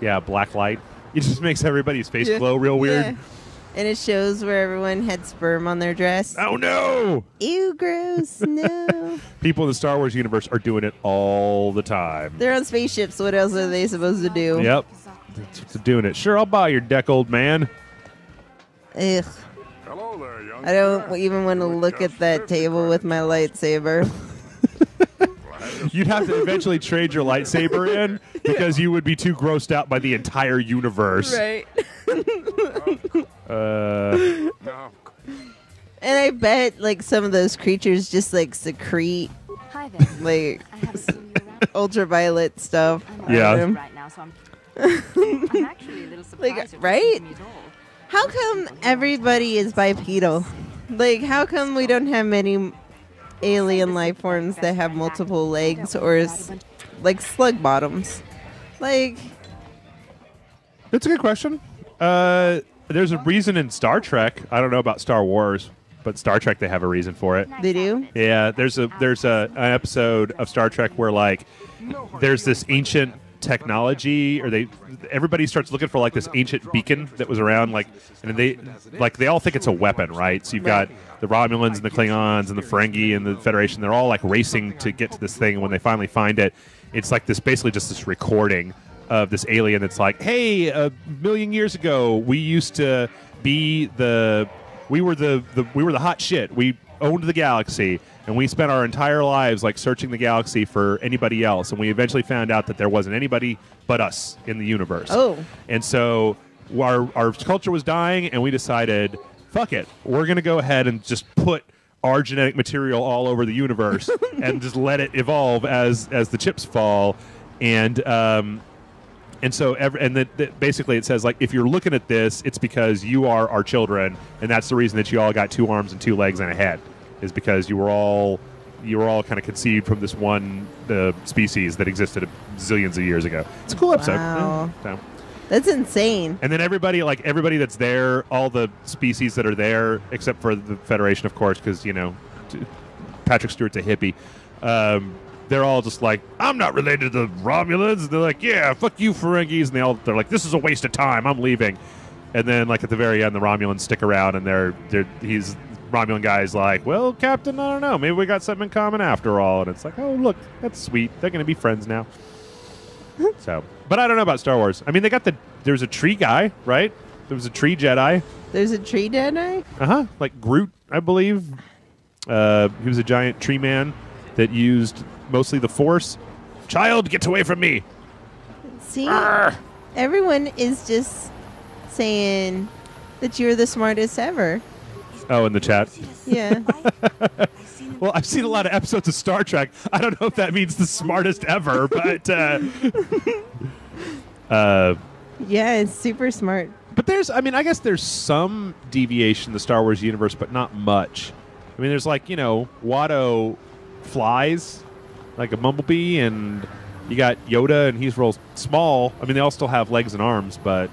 Yeah, black light. It just makes everybody's face glow real weird. Yeah. And it shows where everyone had sperm on their dress. Oh no! Ew, gross. No. People in the Star Wars universe are doing it all the time. They're on spaceships. What else are they supposed to do? Yep. That's what they're doing it. Sure, I'll buy your deck, old man. Ugh. Hello there, young. I don't even want to look at that table with my lightsaber. You'd have to eventually trade your lightsaber in because you would be too grossed out by the entire universe. Right. No. And I bet like some of those creatures just like secrete Hi there. like I haven't seen you around. ultraviolet stuff. Yeah. out of them. Right now, so I'm actually a little surprised. Like, it wasn't right? me at all. How come everybody is bipedal? Like, how come we don't have many alien life forms that have multiple legs or like slug bottoms? Like, That's a good question. There's a reason in Star Trek. I don't know about Star Wars, but Star Trek they have a reason for it. They do? Yeah, there's an episode of Star Trek where like there's this ancient technology, or everybody starts looking for like this ancient beacon that was around, like, and they all think it's a weapon, right? So you've got the Romulans and the Klingons and the Ferengi and the Federation. They're all like racing to get to this thing, and when they finally find it, it's like this basically just this recording of this alien that's like, hey, a million years ago we used to be we were the hot shit. We owned the galaxy, and we spent our entire lives like searching the galaxy for anybody else, and we eventually found out that there wasn't anybody but us in the universe. Oh. And so our culture was dying, and we decided, fuck it, we're going to go ahead and just put our genetic material all over the universe and just let it evolve as the chips fall. And so, basically, it says like, if you're looking at this, it's because you are our children, and that's the reason that you all got 2 arms and 2 legs and a head, is because you were all kind of conceived from this one species that existed zillions of years ago. It's a cool episode. Wow. So. That's insane. And then everybody that's there, all the species that are there, except for the Federation, of course, because Patrick Stewart's a hippie. They're all just like, I'm not related to the Romulans. And they're like, yeah, fuck you, Ferengis. And they're like, this is a waste of time. I'm leaving. And then, like, at the very end, the Romulans stick around, and Romulan guy's like, well, Captain, I don't know. Maybe we got something in common after all. And it's like, oh, look, that's sweet. They're going to be friends now. So, but I don't know about Star Wars. I mean, there's a tree guy, right? There was a tree Jedi. There's a tree Jedi? Uh-huh. Like Groot, I believe. He was a giant tree man that used mostly the Force. Child, get away from me. See? Everyone is just saying that you're the smartest ever. Oh, in the chat. Yeah. Well, I've seen a lot of episodes of Star Trek. I don't know if that means the smartest ever, but yeah, it's super smart. But I guess there's some deviation in the Star Wars universe, but not much. I mean, there's like, Watto flies like a bumblebee, and you got Yoda, and he's real small. I mean, they all still have legs and arms, but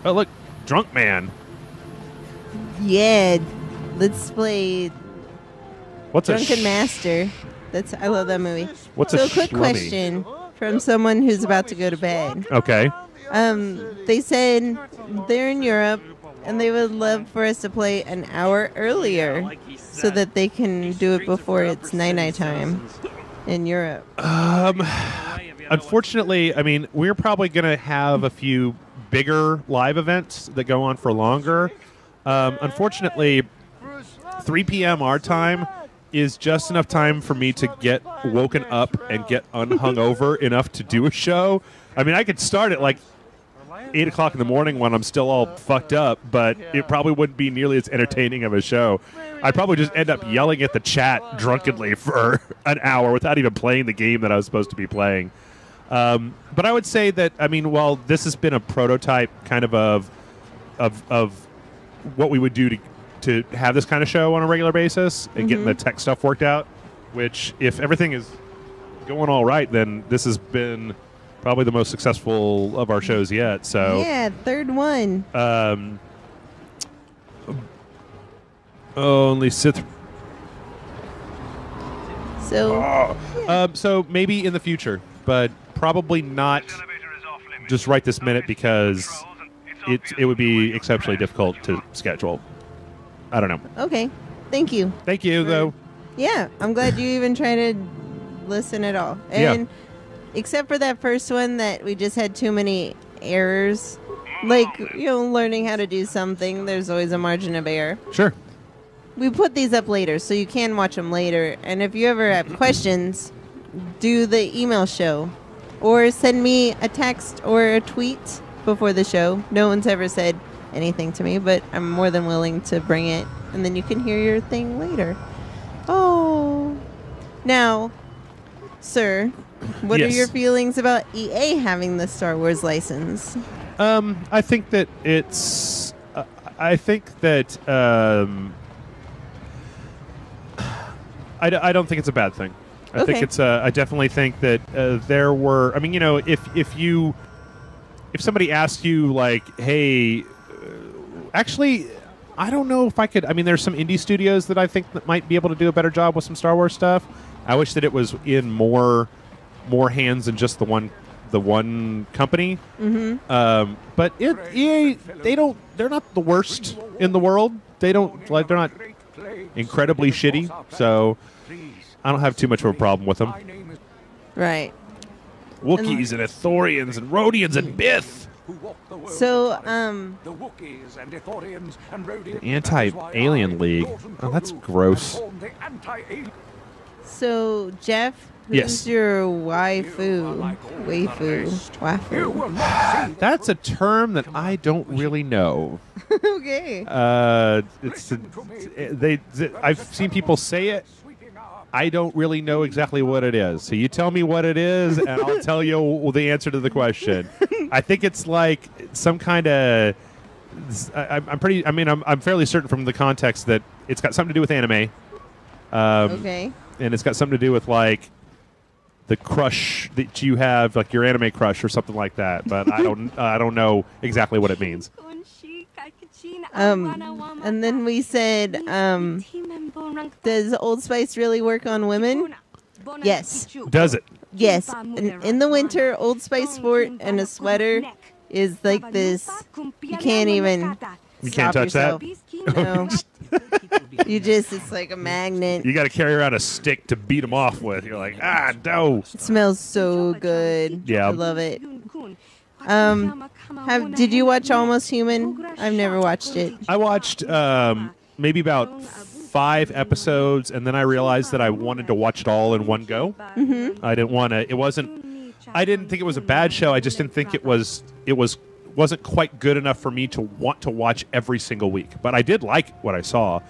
oh, look, Drunk Man. Yeah, let's play What's Drunken Master. I love that movie. What's so a quick schlummy? Question from someone who's about to go to bed. Okay. They said they're in Europe, and they would love for us to play an hour earlier so that they can do it before it's night time in Europe. Unfortunately, I mean, we're probably going to have a few bigger live events that go on for longer. Unfortunately, 3 p.m. our time is just enough time for me to get woken up and get unhungover enough to do a show. I mean, I could start at like 8 o'clock in the morning when I'm still all fucked up, but it probably wouldn't be nearly as entertaining of a show. I'd probably just end up yelling at the chat drunkenly for an hour without even playing the game that I was supposed to be playing. But I would say that, I mean, while this has been a prototype kind of what we would do to have this kind of show on a regular basis and getting the tech stuff worked out, which if everything is going all right, then this has been probably the most successful of our shows yet. So yeah, third one. Only Sith. So so maybe in the future, but probably not just right this minute, because it would be exceptionally difficult to schedule. I don't know. Okay, thank you. Thank you, though. Yeah, I'm glad you even tried to listen at all. And except for that first one that we just had too many errors. Like, learning how to do something, there's always a margin of error. Sure. We put these up later, so you can watch them later. And if you ever have questions, do the email show. Or send me a text or a tweet before the show. No one's ever said anything to me, but I'm more than willing to bring it. And then you can hear your thing later. Oh. Now, sir, what are your feelings about EA having the Star Wars license? I think that it's... I think that... I don't think it's a bad thing. I think it's. I definitely think that there were. I mean, if you if somebody asks you like, hey, actually, I don't know if I could. I mean, there's some indie studios that I think that might be able to do a better job with some Star Wars stuff. I wish that it was in more hands than just the one company. Mm-hmm. But EA, they're not the worst in the world. They're not incredibly shitty. So I don't have too much of a problem with them. Right. Wookiees and Ithorians and Rhodians and Bith. So, the Wookiees and Ithorians and Rhodians, The Anti-Alien League. Oh, that's gross. the anti-alien. so Jeff, who's Yes. your waifu? You Waifu. will not see That's a term that I don't really know. Okay. I've seen people say it. I don't really know exactly what it is. So you tell me what it is, and I'll tell you the answer to the question. I think it's like some kind of. I'm fairly certain from the context that it's got something to do with anime. Okay. And it's got something to do with like the crush that you have, like your anime crush or something like that. But I don't know exactly what it means. And then we said, does Old Spice really work on women? Yes. Does it? Yes. In the winter, Old Spice Sport and a sweater is like this. You can't even. You can't stop touch that? yourself. No. It's like a magnet. You got to carry around a stick to beat them off with. You're like, no. It smells so good. Yeah. I love it. Did you watch Almost Human? I've never watched it. I watched maybe about 5 episodes, and then I realized that I wanted to watch it all in one go. Mm-hmm. I didn't want to. It wasn't. I didn't think it was a bad show. I just didn't think it wasn't quite good enough for me to want to watch every single week. But I did like what I saw.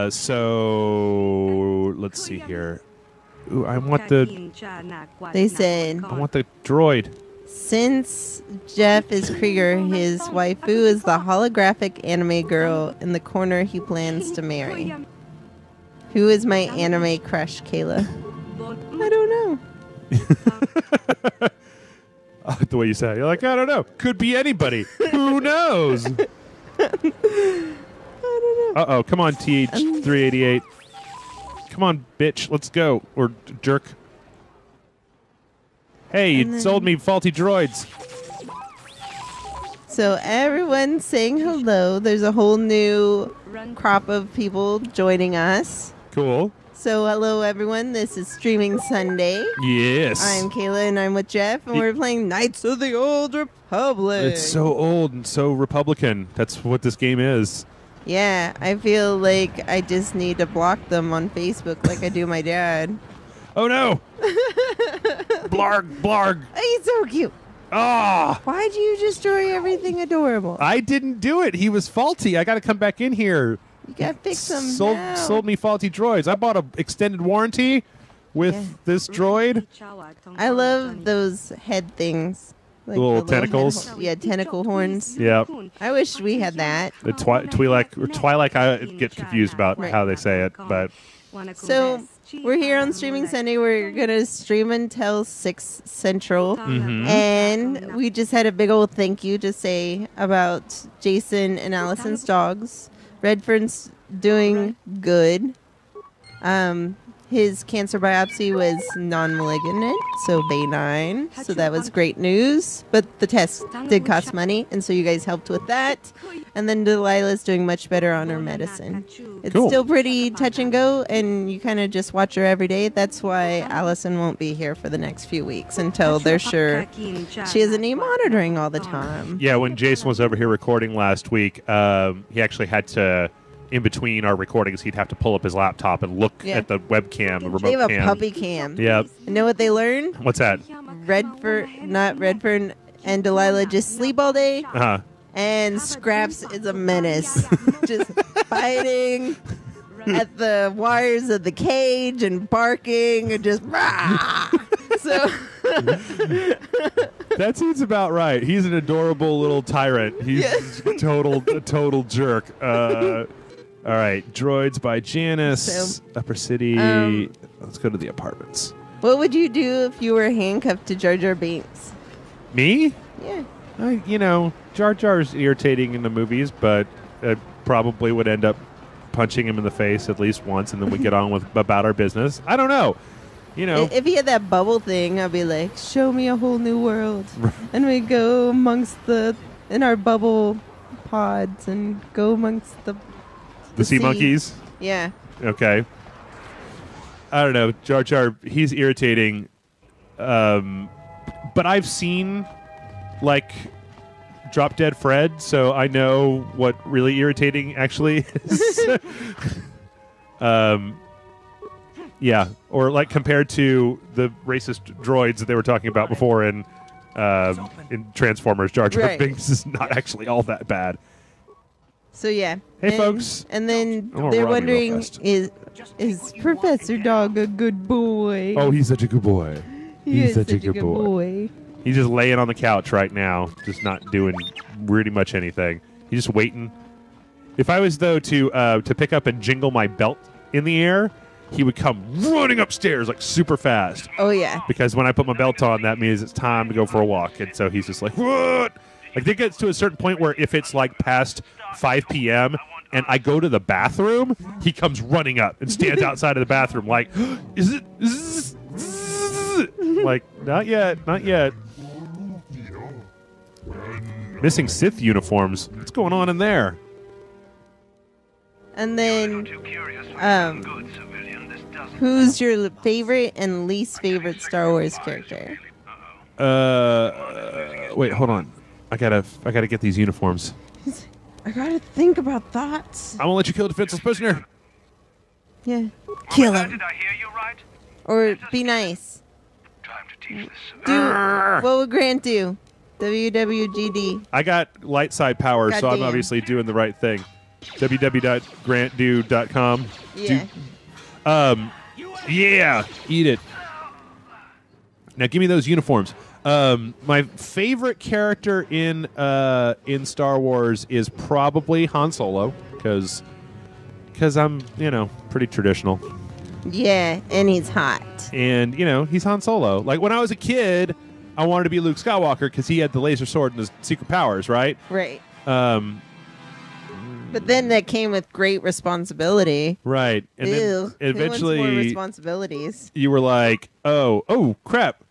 So let's see here. Ooh, I want the They said, droid. since Jeff is Krieger, his waifu is the holographic anime girl in the corner he plans to marry. Who is my anime crush, Kayla? I don't know. The way you say it, you're like, I don't know. Could be anybody. Who knows? Uh-oh. Come on, TH388. Come on, bitch. Let's go. Or jerk. Hey, you sold me faulty droids. So everyone's saying hello. There's a whole new crop of people joining us. Cool. So hello, everyone. This is Streaming Sunday. Yes. I'm Kayla, and I'm with Jeff, and we're playing Knights of the Old Republic. It's so old and so Republican. That's what this game is. Yeah, I feel like I just need to block them on Facebook like I do my dad. Oh, no. Blarg, blarg. He's so cute. Ah. Why'd you destroy everything adorable? I didn't do it. He was faulty. I got to come back in here. You gotta fix them now. Sold me faulty droids. I bought an extended warranty with this droid. I love those head things. Like Little the tentacles? Tentacle horns. Yeah. I wish we had that. The Twi'lek, I get confused about Right. how they say it, but So we're here on Streaming Sunday. We're gonna stream until 6 Central, and we just had a big old thank you to say about Jason and Allison's dogs. Redfern's doing good. His cancer biopsy was non-malignant, so benign. So that was great news. But the test did cost money, and so you guys helped with that. And then Delilah's doing much better on her medicine. It's Cool. still pretty touch and go, and you kind of just watch her every day. That's why Allison won't be here for the next few weeks until they're sure she doesn't need monitoring all the time. yeah, when Jason was over here recording last week, he actually had to, in between our recordings, he'd have to pull up his laptop and look Yeah. at the webcam, the remote They have a cam. puppy cam. Yeah. You know what they learned? What's that? Redfern and Delilah just sleep all day, Uh-huh. and Scraps is a menace. Just biting at the wires of the cage and barking and just rah! So That seems about right. He's an adorable little tyrant. He's a total jerk. All right, Droids by Janice, So, Upper City. Let's go to the apartments. What would you do if you were handcuffed to Jar Jar Binks? Me? Yeah. Jar Jar's irritating in the movies, but I probably would end up punching him in the face at least once, and then we get on with about our business. I don't know. If he had that bubble thing, I'd be like, show me a whole new world. And we go in our bubble pods and go amongst the sea monkeys? Yeah. Okay. I don't know. Jar Jar, he's irritating. But I've seen, like, Drop Dead Fred, so I know what really irritating actually is. Yeah, or like compared to the racist droids that they were talking about before in Transformers, Jar Jar Right. Binks is not actually all that bad. So yeah. Hey, folks. And then Oh, they're Robbie, real wondering, fast. is Professor Dog a good boy? Oh, he's such a good boy. He is such a good boy. He's just laying on the couch right now, just not doing really much anything. He's just waiting. If I was, though, to pick up and jingle my belt in the air, he would come running upstairs like super fast. Oh yeah. Because when I put my belt on, that means it's time to go for a walk. And so he's just like, what? Like, it gets to a certain point where if it's like past 5 p.m. and I go to the bathroom, he comes running up and stands outside of the bathroom like, is it? Like, not yet, not yet. Missing Sith uniforms. What's going on in there? And then, who's your favorite and least favorite Star Wars character? Wait, hold on. I gotta get these uniforms. I gotta think about thoughts. I won't let you kill a defenseless prisoner. Yeah. Kill him. Did I hear you right? Or be nice. Time to teach this. What would Grant do? WWGD. I got light side power, so I'm Goddamn. obviously doing the right thing. www.grantdo.com. Yeah. Yeah, eat it. Now give me those uniforms. My favorite character in Star Wars is probably Han Solo, because I'm pretty traditional, Yeah, and he's hot. and he's Han Solo. Like when I was a kid, I wanted to be Luke Skywalker because he had the laser sword and his secret powers, right? Right. But But then that came with great responsibility. right, and Ew. then Who wants more eventually responsibilities. you were like, oh crap,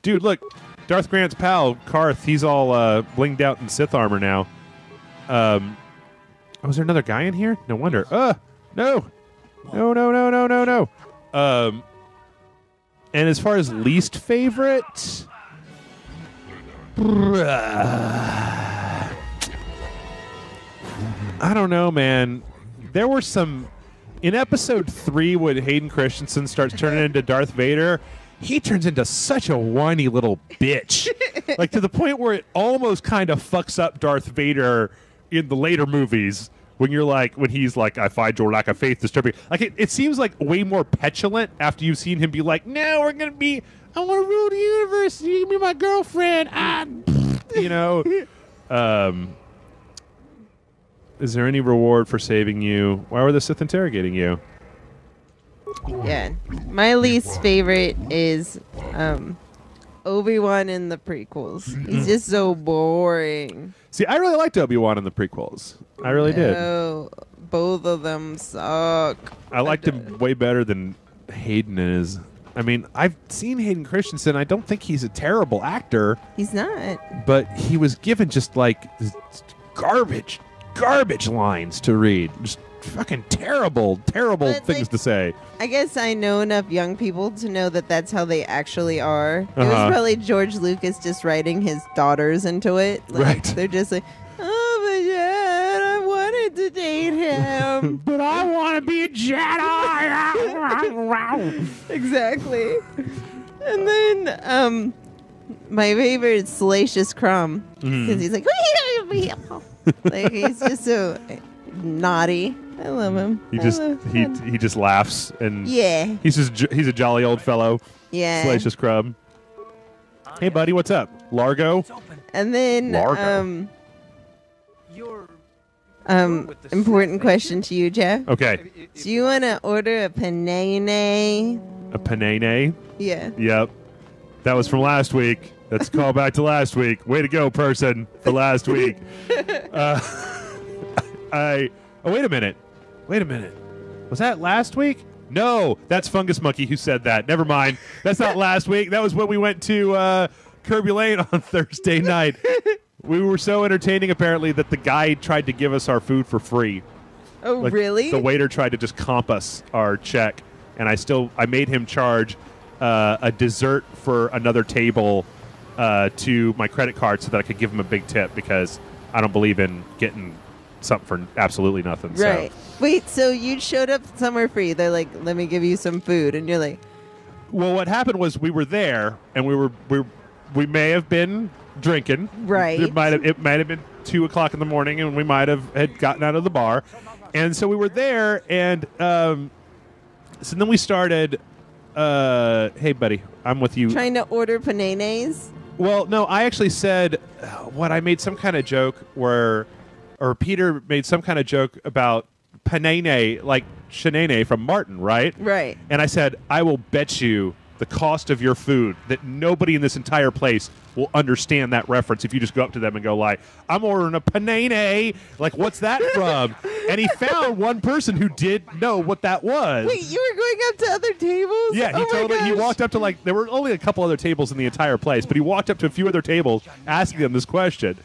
dude, look, Darth Grant's pal Karth, he's all blinged out in Sith armor now. Was there another guy in here? No wonder. No. And as far as least favorite, I don't know, man. There were some in episode 3 when Hayden Christensen starts turning into Darth Vader. He turns into such a whiny little bitch, like to the point where it almost kind of fucks up Darth Vader in the later movies. When he's like, I find your lack of faith disturbing. Like it seems like way more petulant after you've seen him be like, no, I want to rule the universe. You can be my girlfriend. Is there any reward for saving you? Why were the Sith interrogating you? Yeah. My least favorite is Obi-Wan in the prequels. He's just so boring. See, I really liked Obi-Wan in the prequels. I really did. Oh, both of them suck. I liked him way better than Hayden is. I mean, I've seen Hayden Christensen. I don't think he's a terrible actor, He's not. but he was given just like garbage lines to read. Just fucking terrible But, things like, to say. I guess I know enough young people to know that that's how they actually are. It was Uh-huh. probably George Lucas just writing his daughters into it. Like, Right. They're just like, oh, but Dad, I wanted to date him. But I want to be a Jedi. Exactly. And then my favorite is Salacious Crumb because he's like, like he's just so naughty. I love him. He just laughs and Yeah. he's a jolly old fellow. Yeah. Salacious Crumb. Hey buddy, what's up? Largo? And then Largo. important question to you, Jeff. Okay. Do you want to order a panini A panene. Yeah. Yep. That was from last week. Let's call back to last week. Way to go, person, for last week. Oh, wait a minute. Wait a minute. Was that last week? No, that's Fungus Monkey who said that. Never mind. That's not last week. That was when we went to Kirby Lane on Thursday night. We were so entertaining, apparently, that the guy tried to give us our food for free. Oh, Like, really? The waiter tried to just comp us our check, and I made him charge a dessert for another table to my credit card so that I could give him a big tip because I don't believe in getting something for absolutely nothing. Right. So. Wait, so you showed up somewhere free. They're like, let me give you some food. And you're like, Well, what happened was we were there, and we may have been drinking. Right. It might have been 2 o'clock in the morning, and we might have had gotten out of the bar, and so we were there, and so then we started. Hey, buddy, I'm with you. trying to order panenes. Well, no, I actually said I made some kind of joke or Peter made some kind of joke about panene, like Shanae from Martin, right? Right. And I said, I will bet you the cost of your food that nobody in this entire place will understand that reference if you just go up to them and go like, I'm ordering a panene. Like, what's that from? And he found one person who did know what that was. Wait, you were going up to other tables? Yeah, he walked up to there were only a couple other tables in the entire place, but he walked up to a few other tables asking them this question.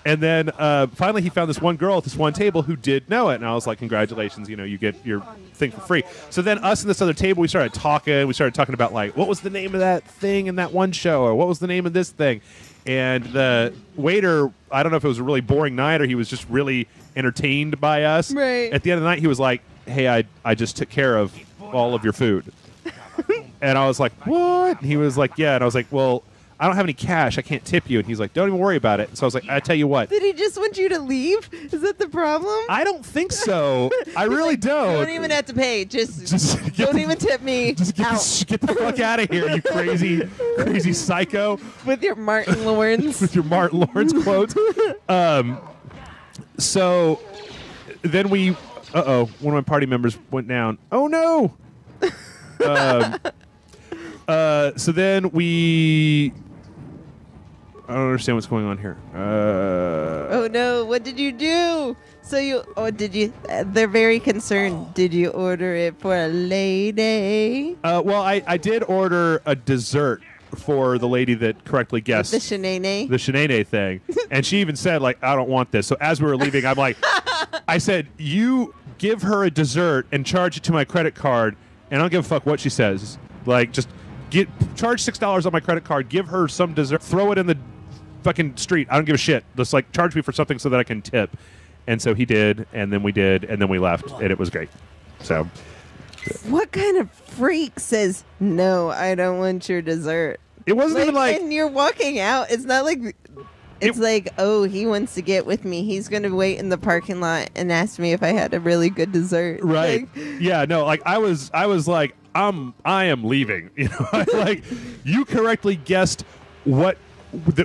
And then finally he found this one girl at this one table who did know it. And I was like, congratulations, you get your thing for free. So then us and this other table, we started talking. We started talking about, like, what was the name of that thing in that one show? Or what was the name of this thing? And the waiter, I don't know if it was a really boring night or he was just really entertained by us. Right. At the end of the night, he was like, hey, I just took care of all of your food. And I was like, what? And he was like, yeah. And I was like, well, I don't have any cash. I can't tip you. And he's like, don't even worry about it. So I was like, I tell you what. Did he just want you to leave? Is that the problem? I don't think so. I really don't. You don't even have to pay. Just get don't the- even tip me. Just get the fuck out of here, you crazy psycho. With your Martin Lawrence. With your Martin Lawrence quote. So then one of my party members went down. Oh, no. So then I don't understand what's going on here. Oh no! What did you do? Did you? They're very concerned. Did you order it for a lady? Well, I did order a dessert for the lady that correctly guessed The shenane. the Shanae thing, and she even said, like, I don't want this. So as we were leaving, I'm like, I said, you give her a dessert and charge it to my credit card, and I don't give a fuck what she says. Like, just charge $6 on my credit card, give her some dessert, throw it in the fucking street. I don't give a shit. Just like charge me for something so that I can tip. And so he did, and then we did, and then we left, and it was great. So, What kind of freak says no? I don't want your dessert. it wasn't even like and you're walking out. It's not like. It's like, oh, he wants to get with me. He's going to wait in the parking lot and ask me if I had a really good dessert. right. Like, Yeah, no, like I was like, I am leaving. Like you correctly guessed that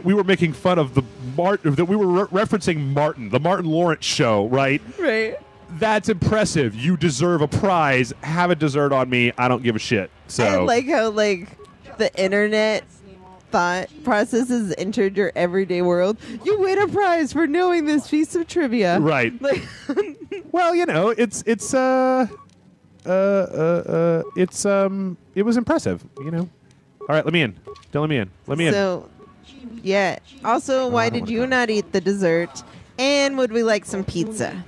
we were making fun of that we were referencing Martin, the Martin Lawrence show, right? right. That's impressive. You deserve a prize. Have a dessert on me. I don't give a shit. So I like how the internet thought processes entered your everyday world. You win a prize for knowing this piece of trivia. right. Like, Well, it was impressive, All right, let me in. Don't let me in. Let me in. so, yeah. Also, why did you not eat the dessert? And would we like some pizza?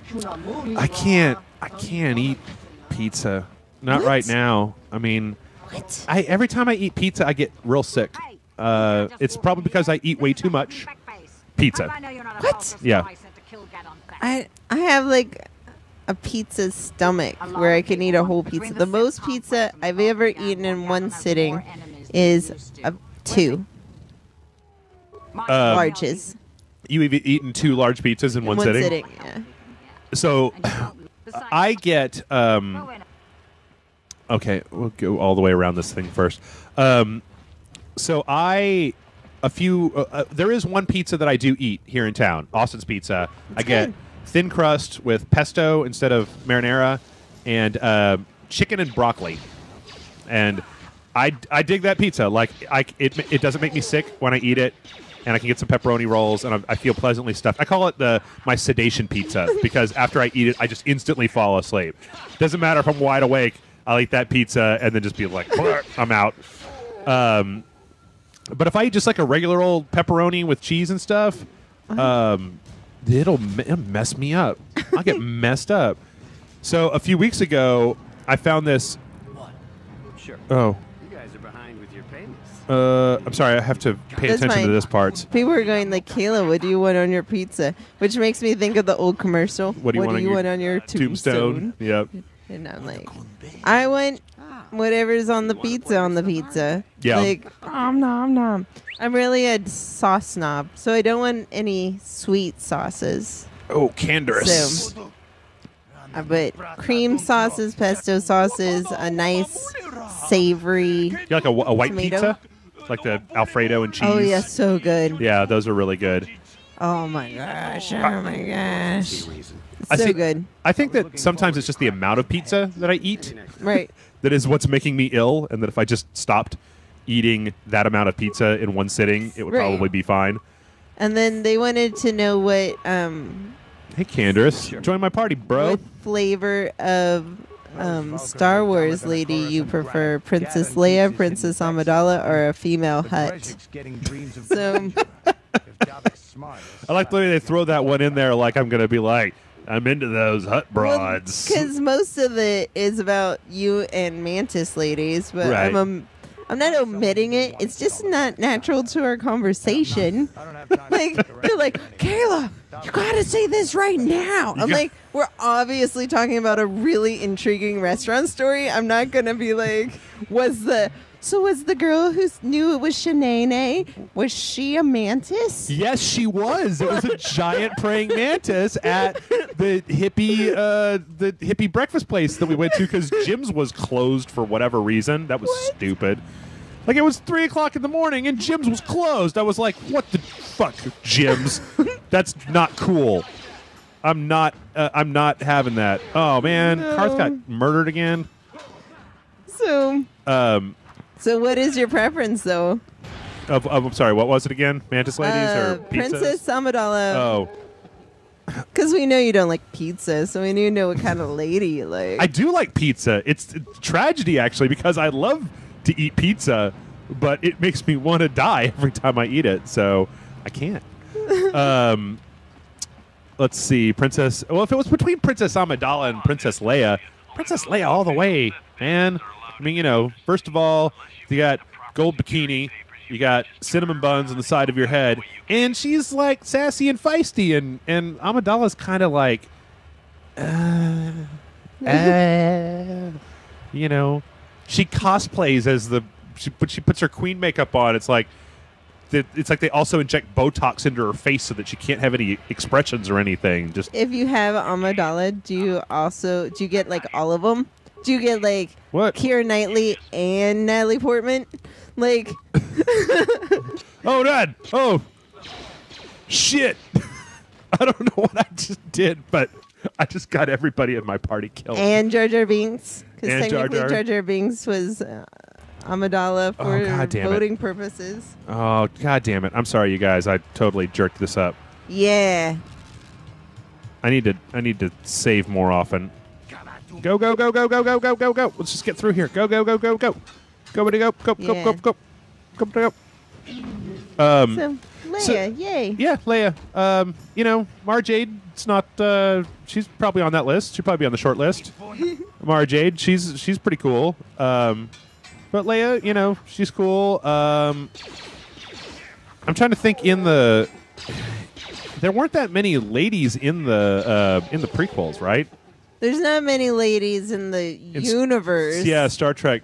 I can't eat pizza. Not What? right now. I mean, What? every time I eat pizza, I get real sick. It's probably because I eat way too much pizza. What? Yeah. I have like a pizza stomach where I can eat a whole pizza. The most pizza I've ever eaten in one sitting is 2 larges. You've eaten 2 large pizzas in one sitting? Yeah. So I get okay, we'll go all the way around this thing first. So there is one pizza that I do eat here in town, Austin's Pizza. I get thin crust with pesto instead of marinara, and chicken and broccoli. And I dig that pizza. Like it doesn't make me sick when I eat it, and I can get some pepperoni rolls, and I feel pleasantly stuffed. I call it my sedation pizza because after I eat it, I just instantly fall asleep. Doesn't matter if I'm wide awake. I'll eat that pizza and then just be like, I'm out. But if I eat just like a regular old pepperoni with cheese and stuff, it'll mess me up. I'll get messed up. So a few weeks ago, I found this. What? Sure. Oh. You guys are behind with your payments. I'm sorry. I have to pay That's attention to fine. this part. People are going like, Kayla, what do you want on your pizza? Which makes me think of the old commercial. What do you want on your tombstone? Yep. And I'm like, I want whatever's on the pizza. Yeah. Like, nom nom. I'm really a sauce snob, so I don't want any sweet sauces. Oh, Canderous. So, but cream sauces, pesto sauces, a nice savory. You like a white tomato? pizza? Like the Alfredo and cheese? Oh yeah, so good. Yeah, those are really good. Oh my gosh. Oh my gosh. I So see- good. I think that sometimes it's just the amount of pizza that I eat Right. that is what's making me ill, and that if I just stopped eating that amount of pizza in one sitting, it would Right. probably be fine. And then they wanted to know what Hey, Canderous, join my party, bro. what flavor of Star Wars lady you prefer, Princess Leia, Princess Amidala, or a female Hutt? So I like the way they throw that one in there like I'm going to be like, I'm into those Hut broads. because most of it is about you and Mantis ladies, but Right. I'm not omitting it. It's just not natural to our conversation. Like they're like, Kayla, you gotta say this right now. I'm like, we're obviously talking about a really intriguing restaurant story. I'm not gonna be like, was the girl who knew it was Shanae, was she a mantis? Yes, she was. It was a giant praying mantis at the hippie breakfast place that we went to because Jim's was closed for whatever reason. That was stupid. Like, it was 3 o'clock in the morning and Jim's was closed. I was like, what the fuck, Jim's? That's not cool. I'm not having that. Oh man, No. Karth got murdered again. So what is your preference though? I'm sorry, what was it again? Mantis ladies or pizzas? Princess Amidala. Oh. Because we know you don't like pizza, so we need to know what kind of lady you like. I do like pizza. It's tragedy, actually, because I love to eat pizza, but it makes me want to die every time I eat it, so I can't. Let's see. Well, if it was between Princess Amidala and Princess Leia all the way, man. I mean, first of all, you got gold bikini, you got cinnamon buns on the side of your head, and she's like sassy and feisty, and Amidala's kind of like, she cosplays as she puts her queen makeup on. It's like they also inject Botox into her face so that she can't have any expressions or anything. Just If you have Amidala, do you get like all of them? Do you get like What? Keira Knightley and Natalie Portman? Like, oh, Dad! Oh, shit! I don't know what I just did, but I just got everybody in my party killed. and Jar Jar Binks, because And Jar technically Jar. Jar Jar Binks was Amidala for God damn it. voting purposes. Oh, god damn it! I'm sorry, you guys. I totally jerked this up. Yeah. I need to save more often. Go go go go go go go go go! Let's just get through here. Go go go go go! Go buddy go go go Yeah. go go go go! So Leia, yay. Yeah, Leia. Mara Jade. It's not. She's probably on that list. She'll probably be on the short list. Mara Jade. She's pretty cool. But Leia, she's cool. I'm trying to think. There weren't that many ladies in the prequels, right? There's not many ladies in the universe. Yeah, Star Trek.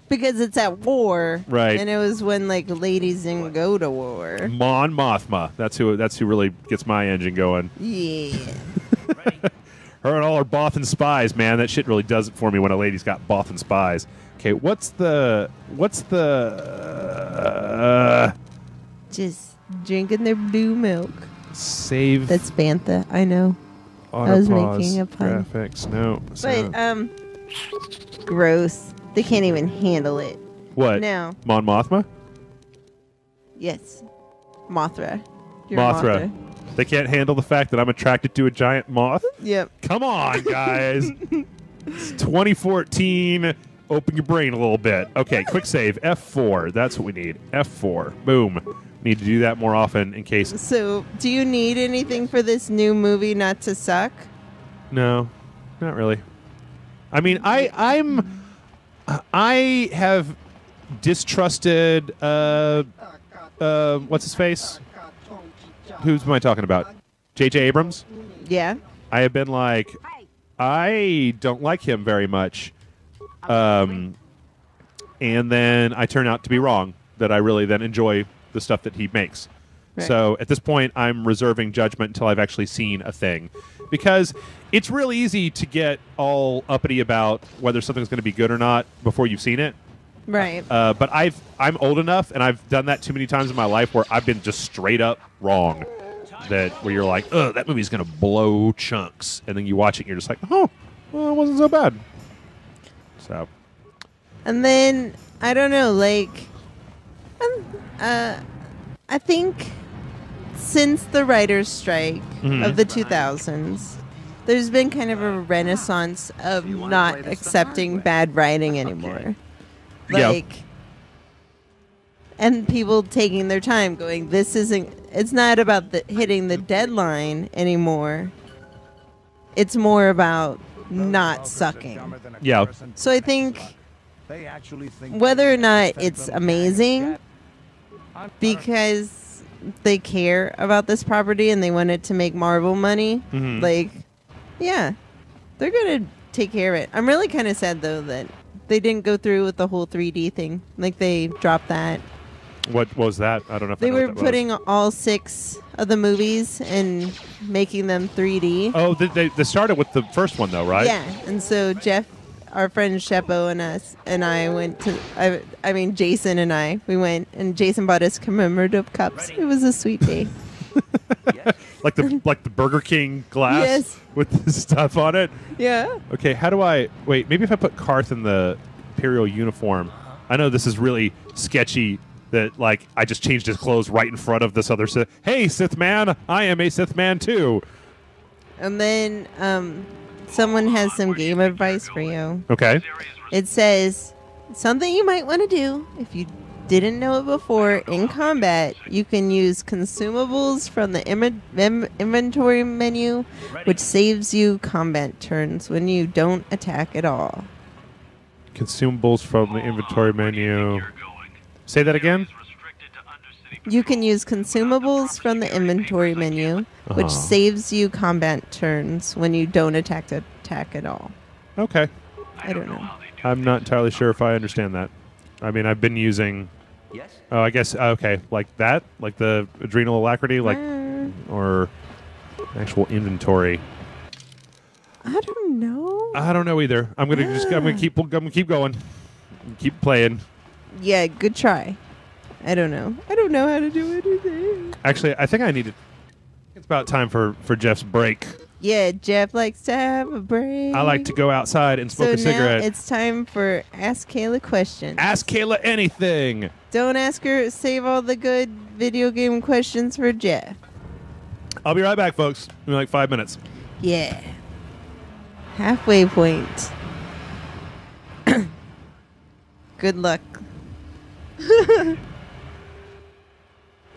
Because it's at war. Right. And it was when like ladies didn't go to war. Mon Mothma. That's who really gets my engine going. Yeah. Her and all her Bothan spies, man. That shit really does it for me when a lady's got Bothan spies. Okay, what's the Just drinking their blue milk. save? That's Bantha, I know. Auto I was pause, making a pun. Graphics, no. But gross. They can't even handle it. What? No. Mon Mothma? Yes. Mothra. You're Mothra. They can't handle the fact that I'm attracted to a giant moth? Yep. Come on, guys. It's 2014. Open your brain a little bit. Okay, quick save. F4. That's what we need. F4. Boom. Need to do that more often in case. So, do you need anything for this new movie not to suck? No, not really. I mean, I have distrusted. What's his face? Who's am I talking about? J.J. Abrams. Yeah. I have been like, I don't like him very much. And then I turn out to be wrong. That I really then enjoy the stuff that he makes. Right. So at this point, I'm reserving judgment until I've actually seen a thing, because it's real easy to get all uppity about whether something's going to be good or not before you've seen it. Right. But I'm old enough, and I've done that too many times in my life where I've been just straight up wrong. Where you're like, oh, that movie's going to blow chunks, and then you watch it, and you're just like, oh, well, it wasn't so bad. So. And then I don't know, like, I think since the writer's strike of the 2000s, there's been kind of a renaissance of not accepting bad writing anymore. Like, and people taking their time, going, "This isn't. It's not about hitting the deadline anymore. It's more about not sucking." Yeah. So I think whether or not it's amazing, because they care about this property and they want it to make Marvel money, like, yeah, they're going to take care of it. I'm really kind of sad, though, that they didn't go through with the whole 3D thing. Like, they dropped that. What was that? I don't know if they I know were what that putting was. all 6 of the movies and making them 3D. Oh, they started with the first one, though, right? Yeah, and so Jeff, our friend Sheppo and I went to, I mean Jason and I, we went, and Jason bought us commemorative cups. It was a sweet day. like the Burger King glass Yes. with the stuff on it. Yeah. Okay, how do I wait? Maybe if I put Karth in the Imperial uniform. I know this is really sketchy. That like I just changed his clothes right in front of this other Sith. Hey, Sith man, I am a Sith man too. And then someone has some game advice for you. Okay. It says something you might want to do if you didn't know it before. In combat, you can use consumables from the inventory menu, which saves you combat turns when you don't attack at all. Consumables from the inventory menu. Say that again. You can use consumables from the inventory menu, which saves you combat turns when you don't attack at all. Okay. I don't know. I'm not entirely sure if I understand that. I mean, I've been using. Yes? Oh, I guess okay, like that, like the adrenal alacrity, like or actual inventory. I don't know. I don't know either. I'm gonna keep going, keep playing. Yeah, good try. I don't know. I don't know how to do anything. Actually, I think I need to. It's about time for Jeff's break. Yeah, Jeff likes to have a break. I like to go outside and smoke a cigarette. Now it's time for Ask Kayla questions. Ask Kayla anything. Don't ask her. Save all the good video game questions for Jeff. I'll be right back, folks. In like 5 minutes. Yeah. Halfway point. Good luck.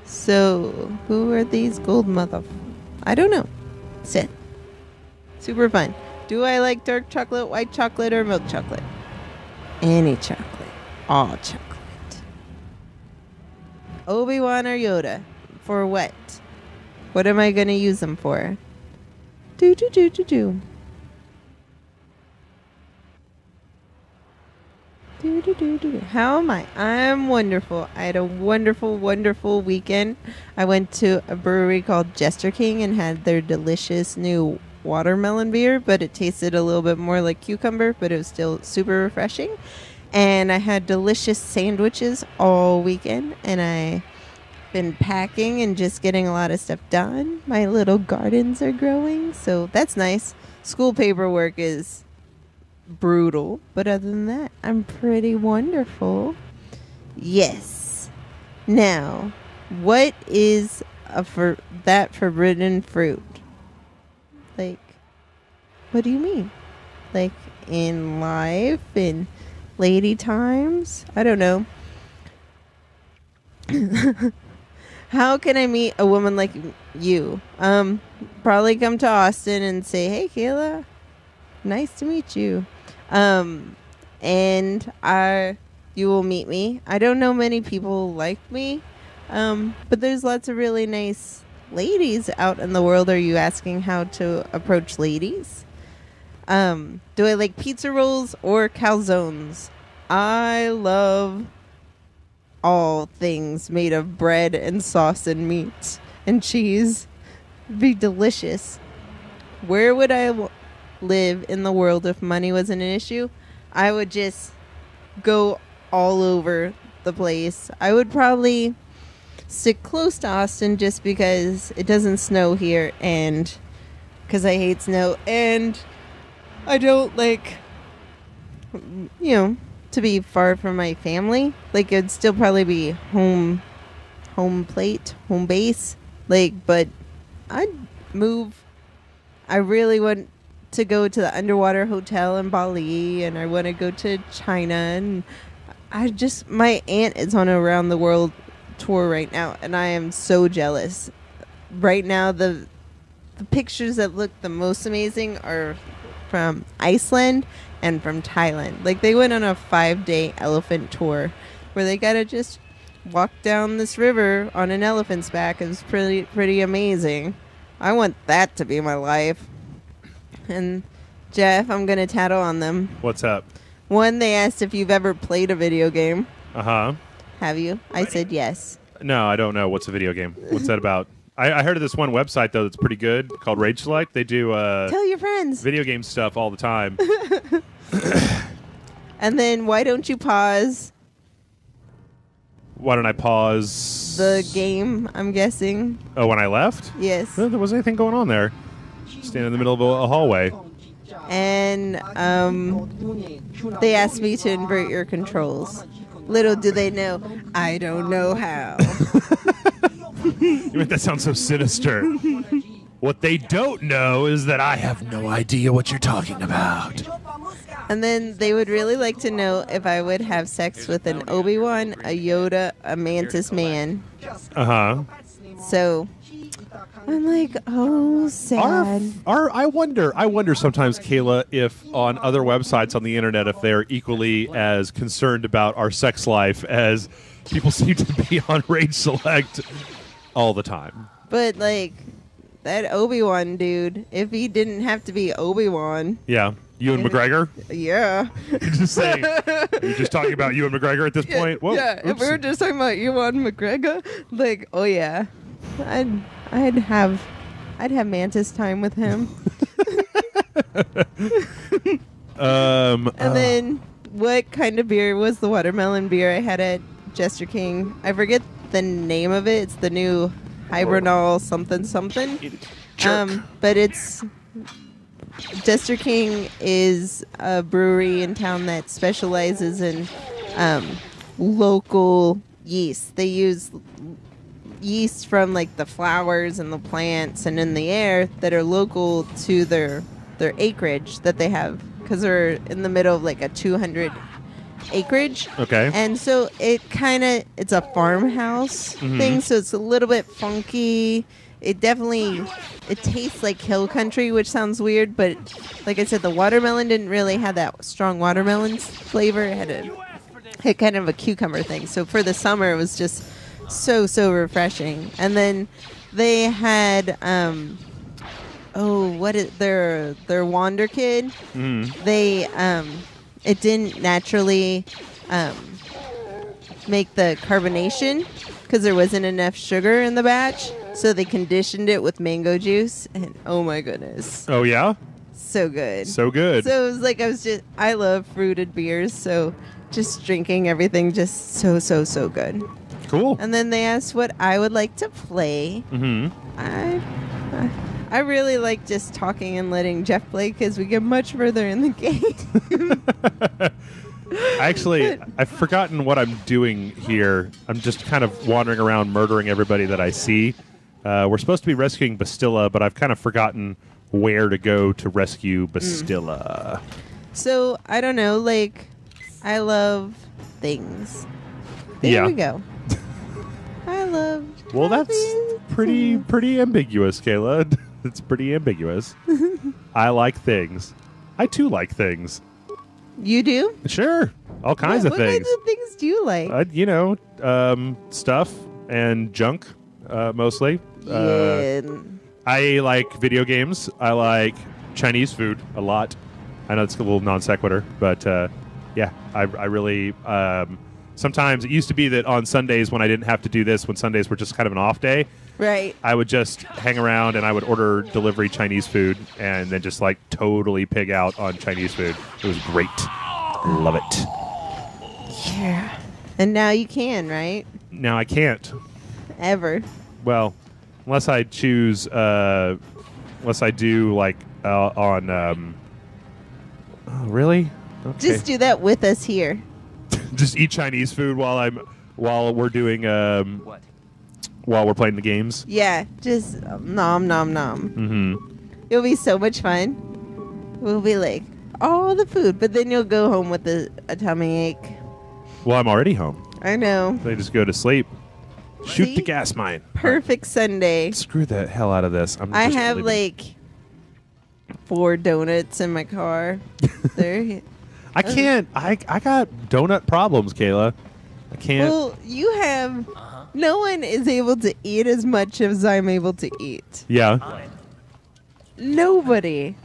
So, who are these gold I don't know. Sith. Super fun. Do I like dark chocolate, white chocolate, or milk chocolate? Any chocolate. All chocolate. Obi-Wan or Yoda? For what? What am I going to use them for? Do. How am I? I'm wonderful. I had a wonderful, wonderful weekend. I went to a brewery called Jester King and had their delicious new watermelon beer, but it tasted a little bit more like cucumber, but it was still super refreshing. And I had delicious sandwiches all weekend, and I've been packing and just getting a lot of stuff done. My little gardens are growing, so that's nice. School paperwork is brutal, but other than that, I'm pretty wonderful. Yes. Now, what is that forbidden fruit? Like, what do you mean? Like, in life, in lady times? I don't know. How can I meet a woman like you? Probably come to Austin and say, "Hey, Kayla, nice to meet you." And you will meet me. I don't know many people like me, but there's lots of really nice ladies out in the world. Are you asking how to approach ladies? Do I like pizza rolls or calzones? I love all things made of bread and sauce and meat and cheese. It'd be delicious. Where would I live in the world if money wasn't an issue? I would just go all over the place. I would probably stick close to Austin just because it doesn't snow here and because I hate snow and I don't like, to be far from my family. Like, it'd still probably be home base. Like, but I'd move. I really want to go to the underwater hotel in Bali, and I want to go to China, and my aunt is on a around the world tour right now, and I am so jealous. Right now, the pictures that look the most amazing are from Iceland and from Thailand. Like, they went on a 5-day elephant tour where they gotta just walk down this river on an elephant's back. It was pretty amazing. I want that to be my life. And Jeff, I'm gonna tattle on them. What's up? One, they asked if you've ever played a video game. Uh-huh. Have you? I said yes. No, I don't know. What's a video game? What's that about? I heard of this one website, though, that's pretty good called Rage Select. They do tell your friends video game stuff all the time. And then why don't you pause Why don't I pause the game, I'm guessing? Oh, when I left? Yes. There wasn't anything going on there. Standing in the middle of a hallway. And they asked me to invert your controls. Little do they know, I don't know how. You make that sound so sinister. What they don't know is that I have no idea what you're talking about. And then they would really like to know if I would have sex with an Obi-Wan, a Yoda, a Mantis Man. Uh-huh. So I'm like, oh, sad. I wonder sometimes, Kayla, if on other websites on the internet, if they're equally as concerned about our sex life as people seem to be on Rage Select all the time. But, like, that Obi-Wan dude, if he didn't have to be Obi-Wan. Yeah. Ewan McGregor? Yeah. You're just saying. You're just talking about Ewan McGregor at this point? Whoa, yeah, if we were just talking about Ewan McGregor, like, oh, yeah. I'd have Mantis time with him. And then, what kind of beer was the watermelon beer I had at Jester King? I forget the name of it. It's the new Hibernal something. But it's Jester King is a brewery in town that specializes in local yeast. They use yeast from like the flowers and the plants and in the air that are local to their acreage that they have, because they're in the middle of like a 200 acreage. Okay. And so it's a farmhouse thing, so it's a little bit funky. It tastes like hill country, which sounds weird, but like I said, the watermelon didn't really have that strong watermelon flavor. It had kind of a cucumber thing. So for the summer, it was just so refreshing. And then they had their Wander Kid. They it didn't naturally make the carbonation because there wasn't enough sugar in the batch, so they conditioned it with mango juice, and oh my goodness, Oh, yeah? so good. So good. So it was like I love fruited beers, so just drinking everything just so good. Cool. And then they asked what I would like to play. I really like just talking and letting Jeff play because we get much further in the game. Actually, I've forgotten what I'm doing here. I'm just kind of wandering around murdering everybody that I see. We're supposed to be rescuing Bastilla, but I've kind of forgotten where to go to rescue Bastilla. So, I don't know, like, I love things. There we go. I love... Well, that's things. pretty ambiguous, Kayla. It's pretty ambiguous. I like things. I, too, like things. You do? Sure. All kinds of what things. What kinds of things do you like? Stuff and junk, mostly. Yeah. I like video games. I like Chinese food a lot. I know it's a little non sequitur, but yeah, I really. Sometimes it used to be that on Sundays when I didn't have to do this, when Sundays were just kind of an off day, Right. I would just hang around and I would order delivery Chinese food and then just like totally pig out on Chinese food. It was great. Love it. Yeah. And now you can, right? Now I can't. Ever. Well, unless I choose, unless I do like on. Oh, really? Okay. Just do that with us here. Just eat Chinese food while we're doing What? while we're playing the games. Yeah. Just nom nom nom. Mm-hmm. It'll be so much fun. We'll be like, all the food, but then you'll go home with a tummy ache. Well, I'm already home. I know. They just go to sleep. Shoot See? the gas mine. Perfect Sunday. Screw the hell out of this. I have like 4 donuts in my car. They're I can't. I got donut problems, Kayla. I can't. well, you have. No one is able to eat as much as I'm able to eat. Yeah. Nobody.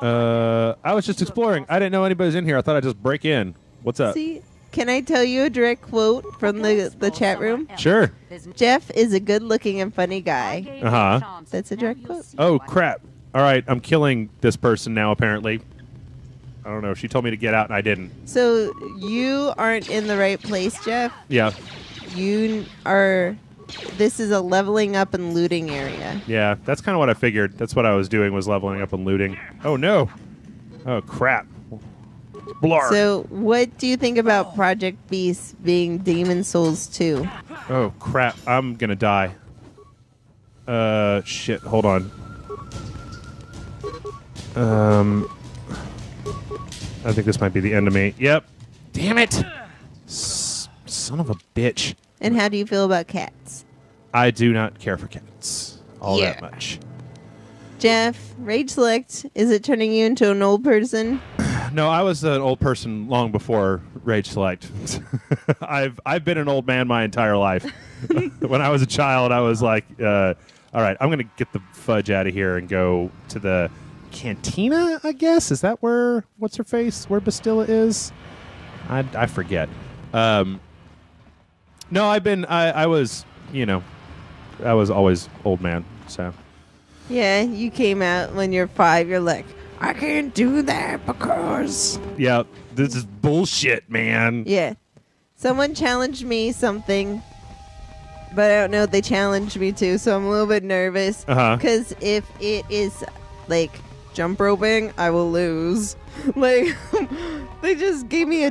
I was just exploring. I didn't know anybody's in here. I thought I'd just break in. What's up? See, can I tell you a direct quote from the chat room? Sure. Jeff is a good-looking and funny guy. Uh-huh. That's a direct quote. Oh, crap. All right. I'm killing this person now, apparently. I don't know. She told me to get out, and I didn't. So you aren't in the right place, Jeff. Yeah. You are. This is a leveling up and looting area. Yeah. That's kind of what I figured. That's what I was doing, was leveling up and looting. Oh, no. Oh, crap. Blar. So what do you think about Project Beast being Demon Souls 2? Oh, crap. I'm going to die. Shit. Hold on. I think this might be the end of me. Yep. Damn it. Son of a bitch. And how do you feel about cats? I do not care for cats all Yeah. that much. Jeff, Rage Select, is it turning you into an old person? No, I was an old person long before Rage Select. I've been an old man my entire life. When I was a child, I was like, all right, I'm going to get the fudge out of here and go to the cantina, I guess. Is that where, what's her face, where Bastilla is? I forget. No, I was, I was always old man, so. Yeah, you came out when you're 5. You're like, I can't do that because... Yeah, this is bullshit, man. Yeah. Someone challenged me something, but I don't know what they challenged me to, so I'm a little bit nervous. Uh-huh. Because if it is, like, jump roping, I will lose. Like, they just gave me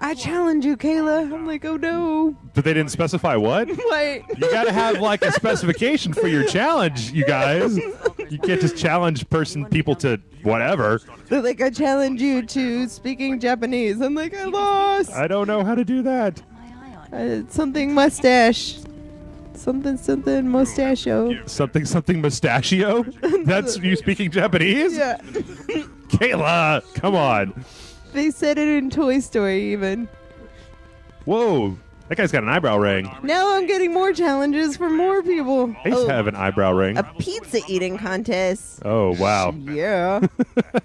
I challenge you, Kayla. I'm like, oh no. But they didn't specify what? Like, You gotta have like a specification for your challenge, you guys. You can't just challenge people to whatever. they're like, I challenge you to speaking Japanese. I'm like, I lost. I don't know how to do that. Something mustache. Something mustachio. Something mustachio? That's you speaking Japanese? Yeah. Kayla, come on. They said it in Toy Story even. Whoa, that guy's got an eyebrow ring. Now I'm getting more challenges from more people. I used to have an eyebrow ring. A pizza eating contest. Oh, wow. Yeah.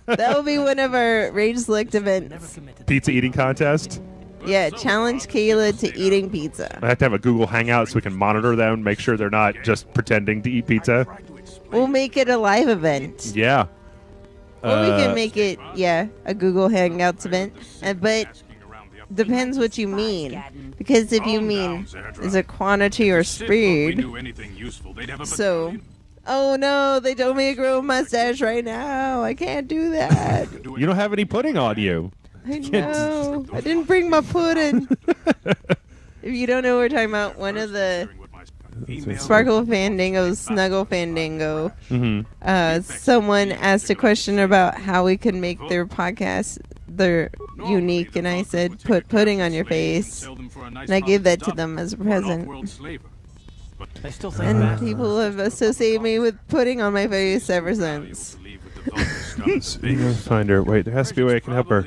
That will be one of our Rage Select events. Pizza eating contest? Yeah, challenge Kayla to eating pizza. I have to have a Google Hangout so we can monitor them, make sure they're not just pretending to eat pizza. We'll make it a live event. Yeah. Or we can make it, a Google Hangouts event. But depends what you mean. Because if you mean, is it quantity or speed? So, oh no, they told me to grow a mustache right now. I can't do that. You don't have any pudding on you. I know. I didn't bring my pudding. If you don't know what we're talking about, one of the Sparkle Fandango, Snuggle Fandango, someone asked a question about how we could make their podcast unique, and I said, put pudding on your face. And I gave that to them as a present. And people have associated me with pudding on my face ever since. Find her. Wait, there has to be a way I can help her.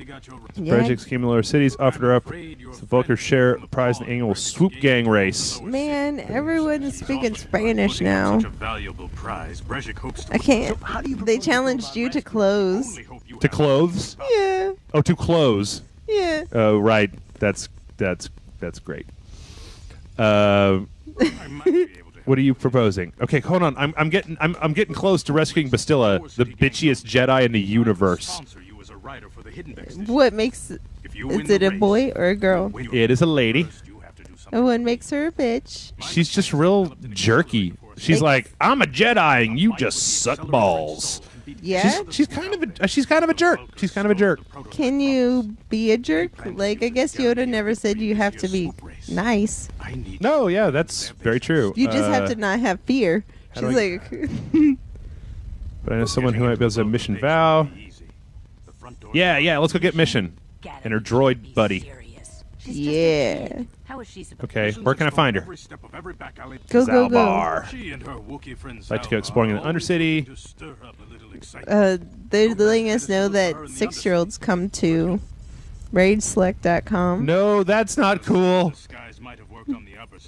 Projects Cumular Cities offered her up the Vulcan share prize in the annual Swoop Gang race. Man, everyone's speaking Spanish now. I can't. They challenged you to close. To clothes? Yeah. Oh, to close. Yeah. Oh, right. That's great. What are you proposing? Okay, hold on. I'm getting close to rescuing Bastilla, the bitchiest Jedi in the universe. What makes is it a boy or a girl? It is a lady. And what makes her a bitch? She's just real jerky. She's like, I'm a Jedi and you just suck balls. Yeah. She's kind of a jerk. She's kind of a jerk. Can you be a jerk? Like, I guess Yoda never said you have to be nice. No, yeah, that's very true. You just have to not have fear. She's like. But I know someone who might be able to mission vow. Yeah, let's go get mission. And her droid buddy. Yeah. Okay, where can I find her? Go. Zalbar. Like to go exploring in the Undercity. They're letting us know that 6-year-olds come to rageselect.com. No, that's not cool.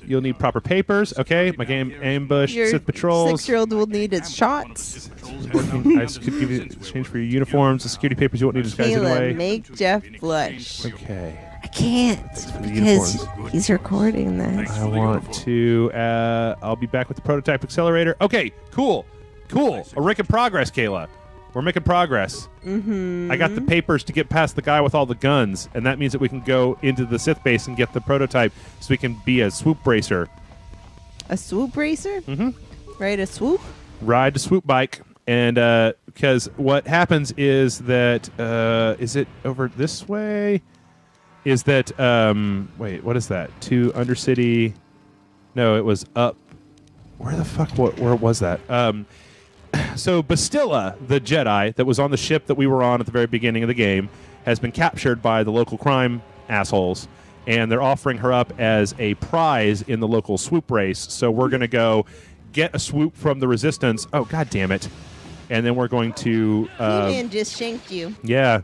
You'll need proper papers. Okay, my game ambush, Your Sith patrols. 6-year-old will need its shots. I could give you exchange for your uniforms, the security papers you won't need to disguise Kayla, anyway. make Jeff blush. Okay. I can't because he's recording this. I want to. I'll be back with the prototype accelerator. Okay, cool. A work in progress, Kayla. We're making progress. Mm-hmm. I got the papers to get past the guy with all the guns, and that means that we can go into the Sith base and get the prototype so we can be a swoop racer. A swoop racer? Mm-hmm. Right, a swoop? Ride the swoop bike. And because what happens is that, is it over this way? Is that, wait, what is that? To Undercity. No, it was up. Where the fuck, where was that? So Bastilla, the Jedi that was on the ship that we were on at the very beginning of the game, has been captured by the local crime assholes, and they're offering her up as a prize in the local swoop race. So we're going to go get a swoop from the Resistance. Oh, God damn it. And then we're going to... He-Man just shanked you. Yeah.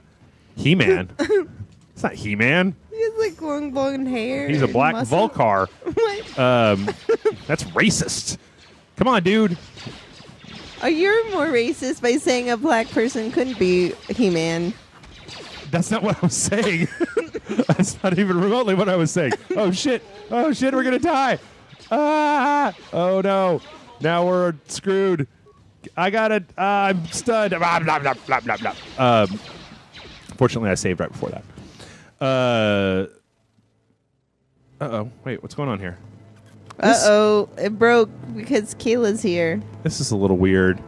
He-Man. It's not He-Man. He has like long blonde hair. He's a black muscle. Vulcar. That's racist. Come on, dude. Oh, you're more racist by saying a black person couldn't be He-Man. That's not what I was saying. That's not even remotely what I was saying. Oh, shit, we're going to die. Ah! Oh, no. Now we're screwed. I got it. I'm stunned. Blah, blah, blah, blah, blah, blah. Fortunately, I saved right before that. Uh-oh. Wait, what's going on here? Uh-oh. It broke because Kayla's here. This is a little weird.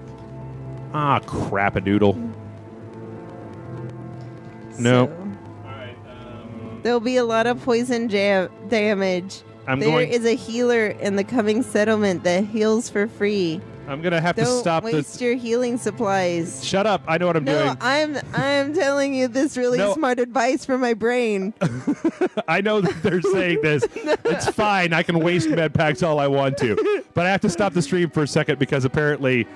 Ah, crap-a-doodle. No. There'll be a lot of poison damage. There is a healer in the coming settlement that heals for free. I'm gonna have to stop this. Don't waste your healing supplies. Shut up! I know what I'm doing. No, I'm telling you this really smart advice from my brain. I know that they're saying this. It's fine. I can waste med packs all I want to, but I have to stop the stream for a second because apparently.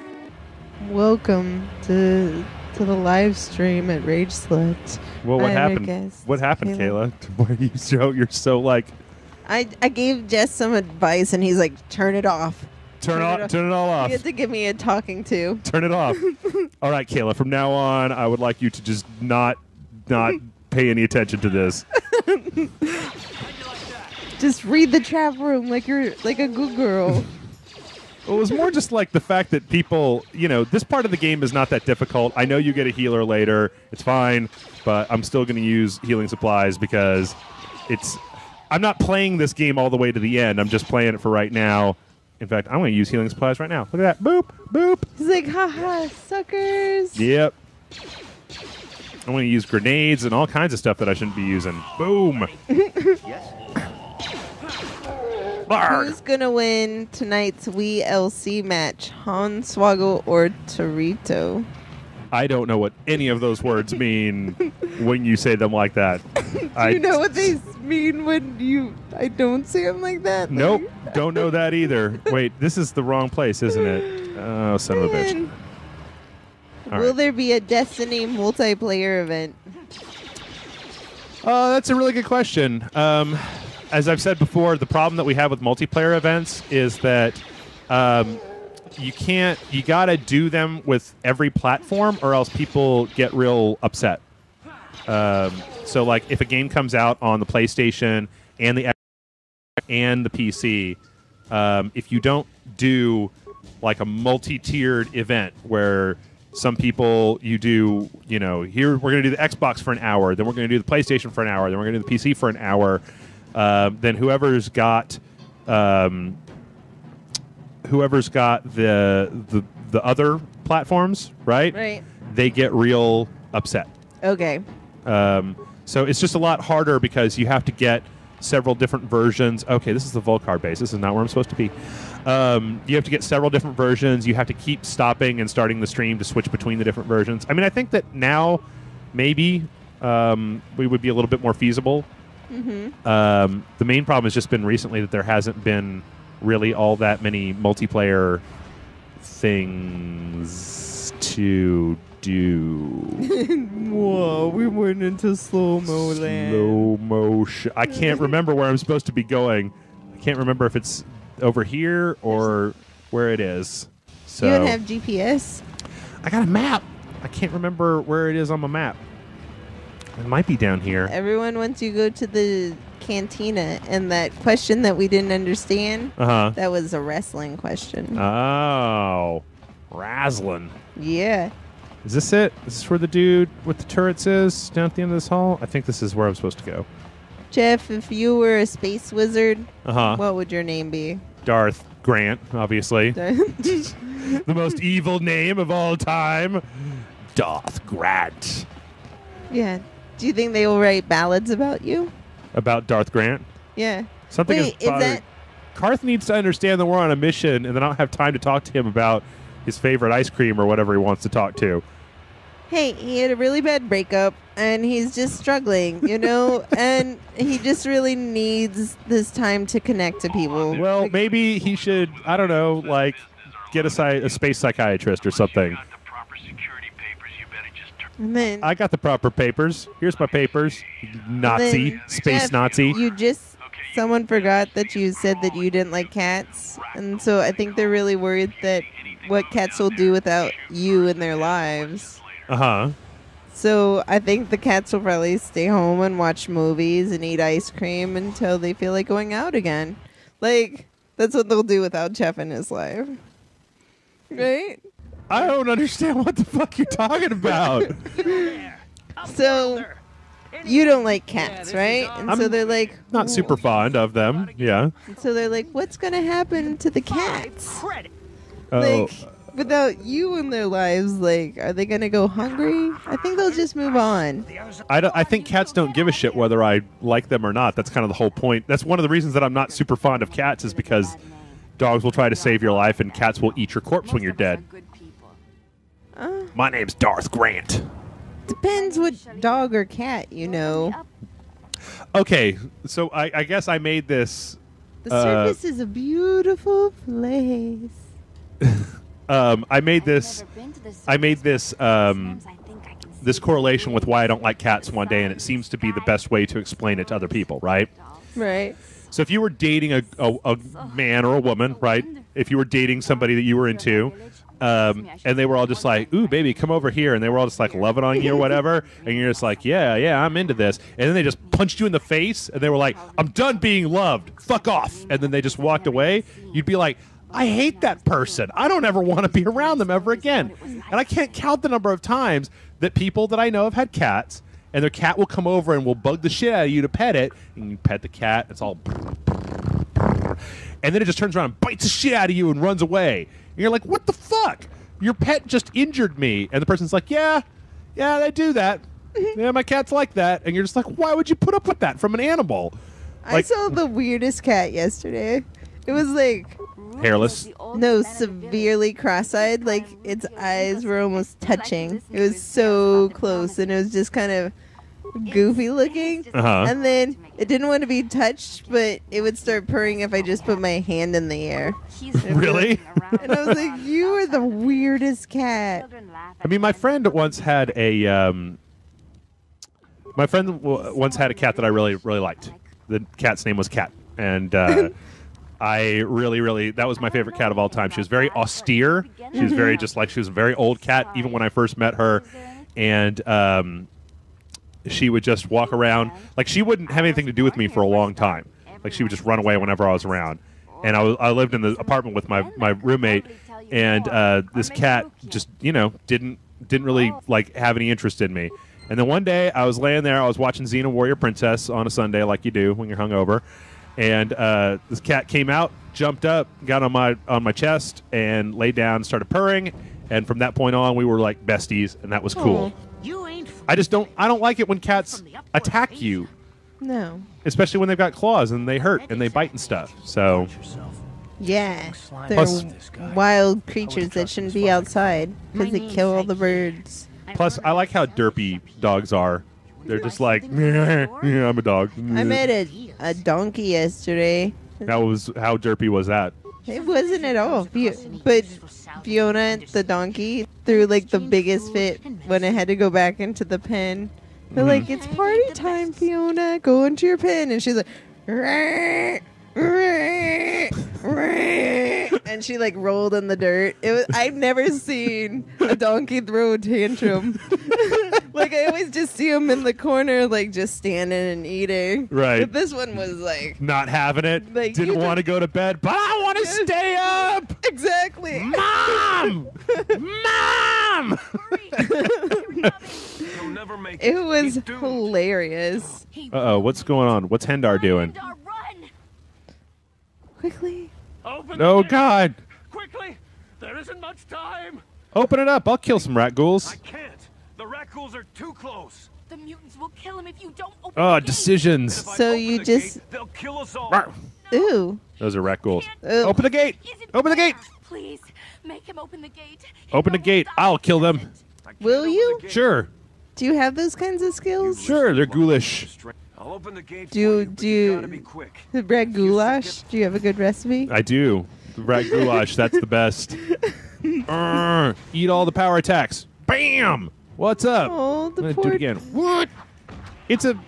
Welcome to the live stream at Rage Select. Well, what happened? What happened, Kayla? Where you're so like. I gave Jess some advice and he's like, turn it off. Turn it all off. You have to give me a talking to. Turn it off. All right, Kayla. From now on, I would like you to just not pay any attention to this. Just read the chat room like you're like a good girl. Well, it was more just like the fact that people, this part of the game is not that difficult. I know you get a healer later. It's fine, but I'm still going to use healing supplies because I'm not playing this game all the way to the end. I'm just playing it for right now. In fact, I'm going to use healing supplies right now. Look at that. Boop, boop. He's like, haha, suckers. Yep. I'm going to use grenades and all kinds of stuff that I shouldn't be using. Boom. Barg. Who's gonna win tonight's Wii LC match? Han, Swaggle, or Torito? I don't know what any of those words mean when you say them like that. Do you know what they mean when I don't say them like that? Nope. Don't know that either. Wait, this is the wrong place, isn't it? Oh, son of a bitch. All Will right. there be a Destiny multiplayer event? That's a really good question. As I've said before, the problem that we have with multiplayer events is that you gotta do them with every platform or else people get real upset. So like if a game comes out on the PlayStation and the Xbox and the PC, if you don't do like a multi-tiered event where some people here we're going to do the Xbox for an hour, then we're going to do the PlayStation for an hour, then we're going to do the PC for an hour, then whoever's got the other platforms, right? Right. They get real upset. Okay. So it's just a lot harder because you have to get several different versions. Okay, this is the Volcar base. This is not where I'm supposed to be. You have to get several different versions. You have to keep stopping and starting the stream to switch between the different versions. I mean, I think that now maybe we would be a little bit more feasible. Mm-hmm. The main problem has just been recently that there hasn't been really all that many multiplayer things to do. Whoa, we went into slow-mo land. Slow motion. I can't remember where I'm supposed to be going. I can't remember if it's over here or where it is. So You don't have GPS? I got a map. I can't remember where it is on my map. It might be down here. Everyone, once you go to the cantina and that question that we didn't understand, that was a wrestling question. Oh. Razzling. Yeah. Is this it? Is this where the dude with the turrets is? Down at the end of this hall? I think this is where I'm supposed to go. Jeff, if you were a space wizard, Uh-huh. what would your name be? Darth Grant, obviously. The most evil name of all time. Darth Grant. Yeah. Do you think they will write ballads about you? About Darth Grant? Yeah. Something Wait, is that... Karth needs to understand that we're on a mission and then I don't have time to talk to him about his favorite ice cream or whatever he wants to talk to. Hey, he had a really bad breakup and he's just struggling, and he just really needs this time to connect to people. Well, maybe he should, I don't know, like get a space psychiatrist or something. And then, I got the proper papers. Here's my papers. Nazi. then, Space Jeff, Nazi. someone forgot that you said that you didn't like cats. And so I think they're really worried that what cats will do without you in their lives. Uh-huh. So I think the cats will probably stay home and watch movies and eat ice cream until they feel like going out again. Like, that's what they'll do without Jeff in his life. Right? I don't understand what the fuck you're talking about. So you don't like cats, right? And so they're like... Not super fond of them, yeah. And so they're like, what's going to happen to the cats? Oh, Like, without you in their lives, like, are they going to go hungry? I think they'll just move on. I think cats don't give a shit whether I like them or not. That's kind of the whole point. That's one of the reasons that I'm not super fond of cats is because dogs will try to save your life and cats will eat your corpse when you're dead. My name's Darth Grant. Depends what dog or cat, Okay, so I guess I made this. The surface is a beautiful place. I made this. This correlation with why I don't like cats one day, and it seems to be the best way to explain it to other people, right? Right. So if you were dating a man or a woman, right? If you were dating somebody that you were into, and they were all just like, "Ooh, baby, come over here," and they were all just like loving on you or whatever, and you're just like, "Yeah, I'm into this," and then they just punched you in the face, and they were like, "I'm done being loved. Fuck off," and then they just walked away. You'd be like, I hate that person. I don't ever want to be around them ever again. And I can't count the number of times that people that I know have had cats, and their cat will come over and will bug the shit out of you to pet it, and you pet the cat, it's all... And then it just turns around and bites the shit out of you and runs away. And you're like, what the fuck? Your pet just injured me. And the person's like, yeah, they do that. Yeah, my cat's like that. And you're just like, why would you put up with that from an animal? I saw the weirdest cat yesterday. It was like Hairless. no, severely cross-eyed. Like its eyes were almost touching. It was so close, and it was just kind of goofy looking. Uh-huh. And then it didn't want to be touched, but it would start purring if I just put my hand in the air. Really? And I was like, "You are the weirdest cat." I mean, my friend once had a once had a cat that I really liked. The cat's name was Cat, and I really that was my favorite cat of all time. She was very austere. She was very she was a very old cat even when I first met her, and she would just walk around like she wouldn't have anything to do with me for a long time. Like she would just run away whenever I was around. And I lived in the apartment with my roommate, and this cat just didn't really like have any interest in me. And then one day I was laying there, I was watching Xena Warrior Princess on a Sunday, like you do when you're hungover, and this cat came out, jumped up, got on my chest, and laid down, started purring. And from that point on, we were like besties, and that was cool. I don't like it when cats attack you. No. Especially when they've got claws and they hurt and they bite and stuff. So, yeah, they're Plus- wild creatures that shouldn't be outside because they kill all the birds. plus, I like how derpy dogs are. They're just like, yeah, I'm a dog. I met a donkey yesterday. How derpy was that? It wasn't at all. But Fiona, the donkey, threw like the biggest fit when it had to go back into the pen. They're like, it's party time, Fiona. Go into your pen. And she's like, "Rah, rah, rah," and she like rolled in the dirt. I've never seen a donkey throw a tantrum. Like I always just see them in the corner, like just standing and eating. Right. But this one was like, Not having it. Like, Didn't you want to go to bed, but I want to stay up. exactly. Mom! Mom! You'll never make It was He's doomed. hilarious. Uh-oh, what's going on? What's Hendar doing? Quickly. Open Oh, the gate. God. Quickly! There isn't much time. Open it up. I'll kill some rat ghouls. I can't. The rat ghouls are too close. The mutants will kill him if you don't open Oh, the gate. decisions. If I So open you the just- gate, they'll kill us all. Rawr. Ooh. Those are rat ghouls. Ugh. Open the gate. Is it Open the gate. Please, make him open the gate. Open the gate. I'll kill them. I can't Will open you? the gate. Sure. Do you have those kinds of skills? Sure, they're ghoulish. I'll open the gate Do you- for you, but do you you- gotta be quick. The bread goulash? Do you have a good recipe? I do. The rat goulash, that's the best. Eat all the power attacks. Bam! What's up? Oh, the I'm gonna poor do it again. What? It's a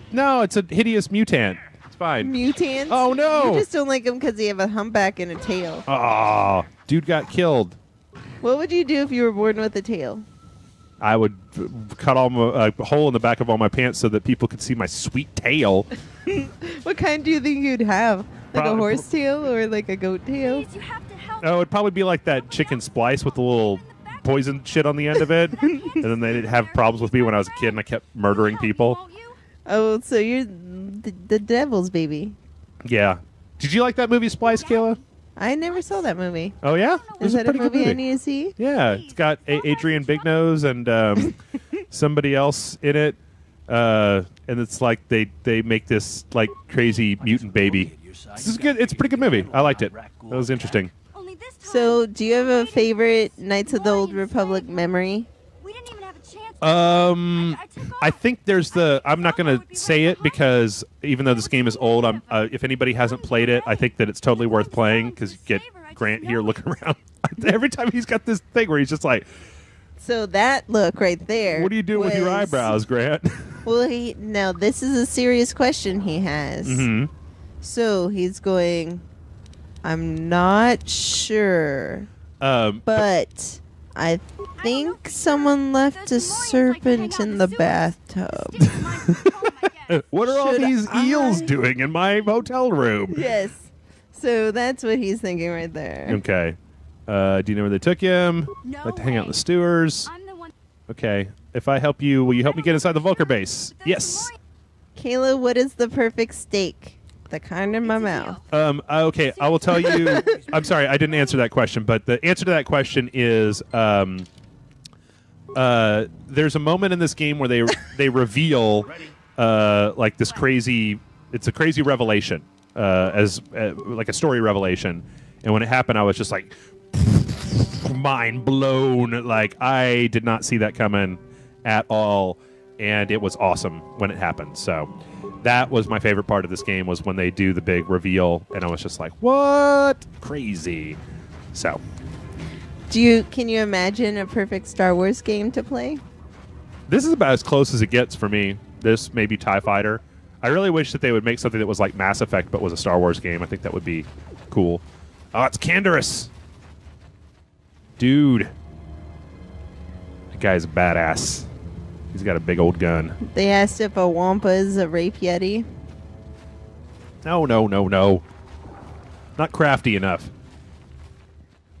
hideous mutant. It's fine. mutants. Oh, no. You just don't like them because they have a humpback and a tail. Oh, dude got killed. What would you do if you were born with a tail? I would cut a hole in the back of all my pants so that people could see my sweet tail. What kind do you think you'd have? Like a Probably- horse tail or like a goat tail? Please, you have to help. Oh, it'd probably be like that chicken splice with the little poison shit on the end of it. And then they'd have problems with me when I was a kid and I kept murdering people. Won't you? Oh, so you're the devil's baby. Yeah. Did you like that movie Splice, Kayla? I never saw that movie. Oh, yeah? It was Is that a pretty good movie I need to see? Yeah, it's got Adrian Bignose and somebody else in it, and it's like they make this like crazy mutant baby. This is good. It's a pretty good movie. I liked it. That was interesting. Only this time. So, do you have a favorite Knights of the Old Republic memory? We didn't even have a chance. I took off. think there's the. I'm not going to say it because even though this game is old, if anybody hasn't played it, I think that it's totally worth playing because you get Grant here looking around every time he's got this thing where he's just like, So that look right there. "What do you do with your was- eyebrows, Grant?" Well, now this is a serious question he has. hmm So he's going, I'm not sure, but I think someone left a serpent in the bathtub. What are all Should these eels I- doing in my hotel room? Yes. So that's what he's thinking right there. Okay. Do you know where they took him? No Like to hang out in the way. sewers. I'm the one. Okay. If I help you, will you help me get inside the Volker base? Yes. Kayla, what is the perfect steak? The kind in my mouth. Okay, I will tell you. I'm sorry, I didn't answer that question, but the answer to that question is there's a moment in this game where they reveal like this crazy. It's a crazy revelation, as like a story revelation. And when it happened, I was just like mind blown. Like I did not see that coming at all, and it was awesome when it happened. So that was my favorite part of this game, was when they do the big reveal, and I was just like, what? Crazy. So Can you imagine a perfect Star Wars game to play? this is about as close as it gets for me. This, maybe TIE Fighter. I really wish that they would make something that was like Mass Effect but was a Star Wars game. I think that would be cool. Oh, it's Canderous. Dude. That guy's badass. He's got a big old gun. They asked if a Wampa is a rape yeti. No. Not crafty enough.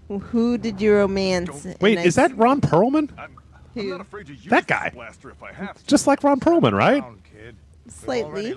Who did you romance? Wait, And is that Ron Perlman? Who? not afraid to use That this guy. blaster if I have to. Just like Ron Perlman, right? Slightly.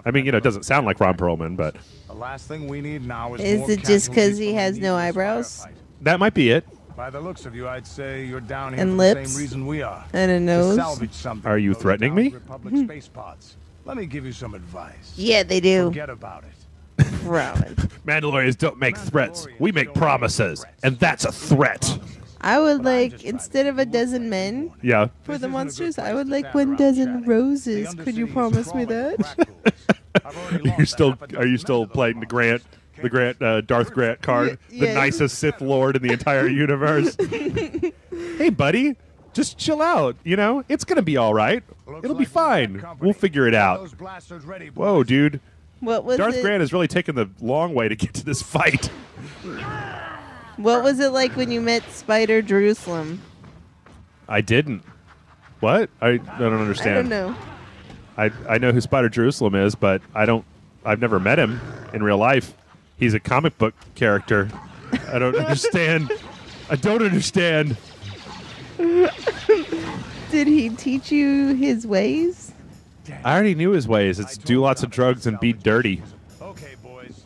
I mean, it doesn't sound like Ron Perlman, but The last thing we need now is Is more it just 'cause casualties he from has a no needless eyebrows? firefight. that might be it. By the looks of you, I'd say you're down here And for lips? the same reason we are. And a To nose? salvage something Are you from those threatening downed me? Republic space pods. Let me give you some advice. Yeah, they do. Forget about it. Promise. Mandalorians don't make threats. We make promises. And that's a threat. I would like, instead of a dozen men Yeah. for This the isn't a good monsters, place I would to like stand 1 around dozen chatting. roses. The Could you Undercity is promise me crawling that? with crack pools. I've already lost half a Are you dozen still men to playing the Grant Darth Grant card, the Yes. nicest Sith Lord in the entire universe? Hey, buddy, just chill out. You know, it's gonna be all right. Looks It'll like be we've got fine. company. We'll figure it Get out. those blasters ready, Whoa, boys. dude. What was Darth it? Grant has really taken the long way to get to this fight. What was it like when you met Spider Jerusalem? I didn't. What? I don't understand. I don't know. I know who Spider Jerusalem is, but I've never met him in real life. He's a comic book character. I don't understand. I don't understand. Did he teach you his ways? I already knew his ways. It's do lots of drugs and be dirty. Okay, boys.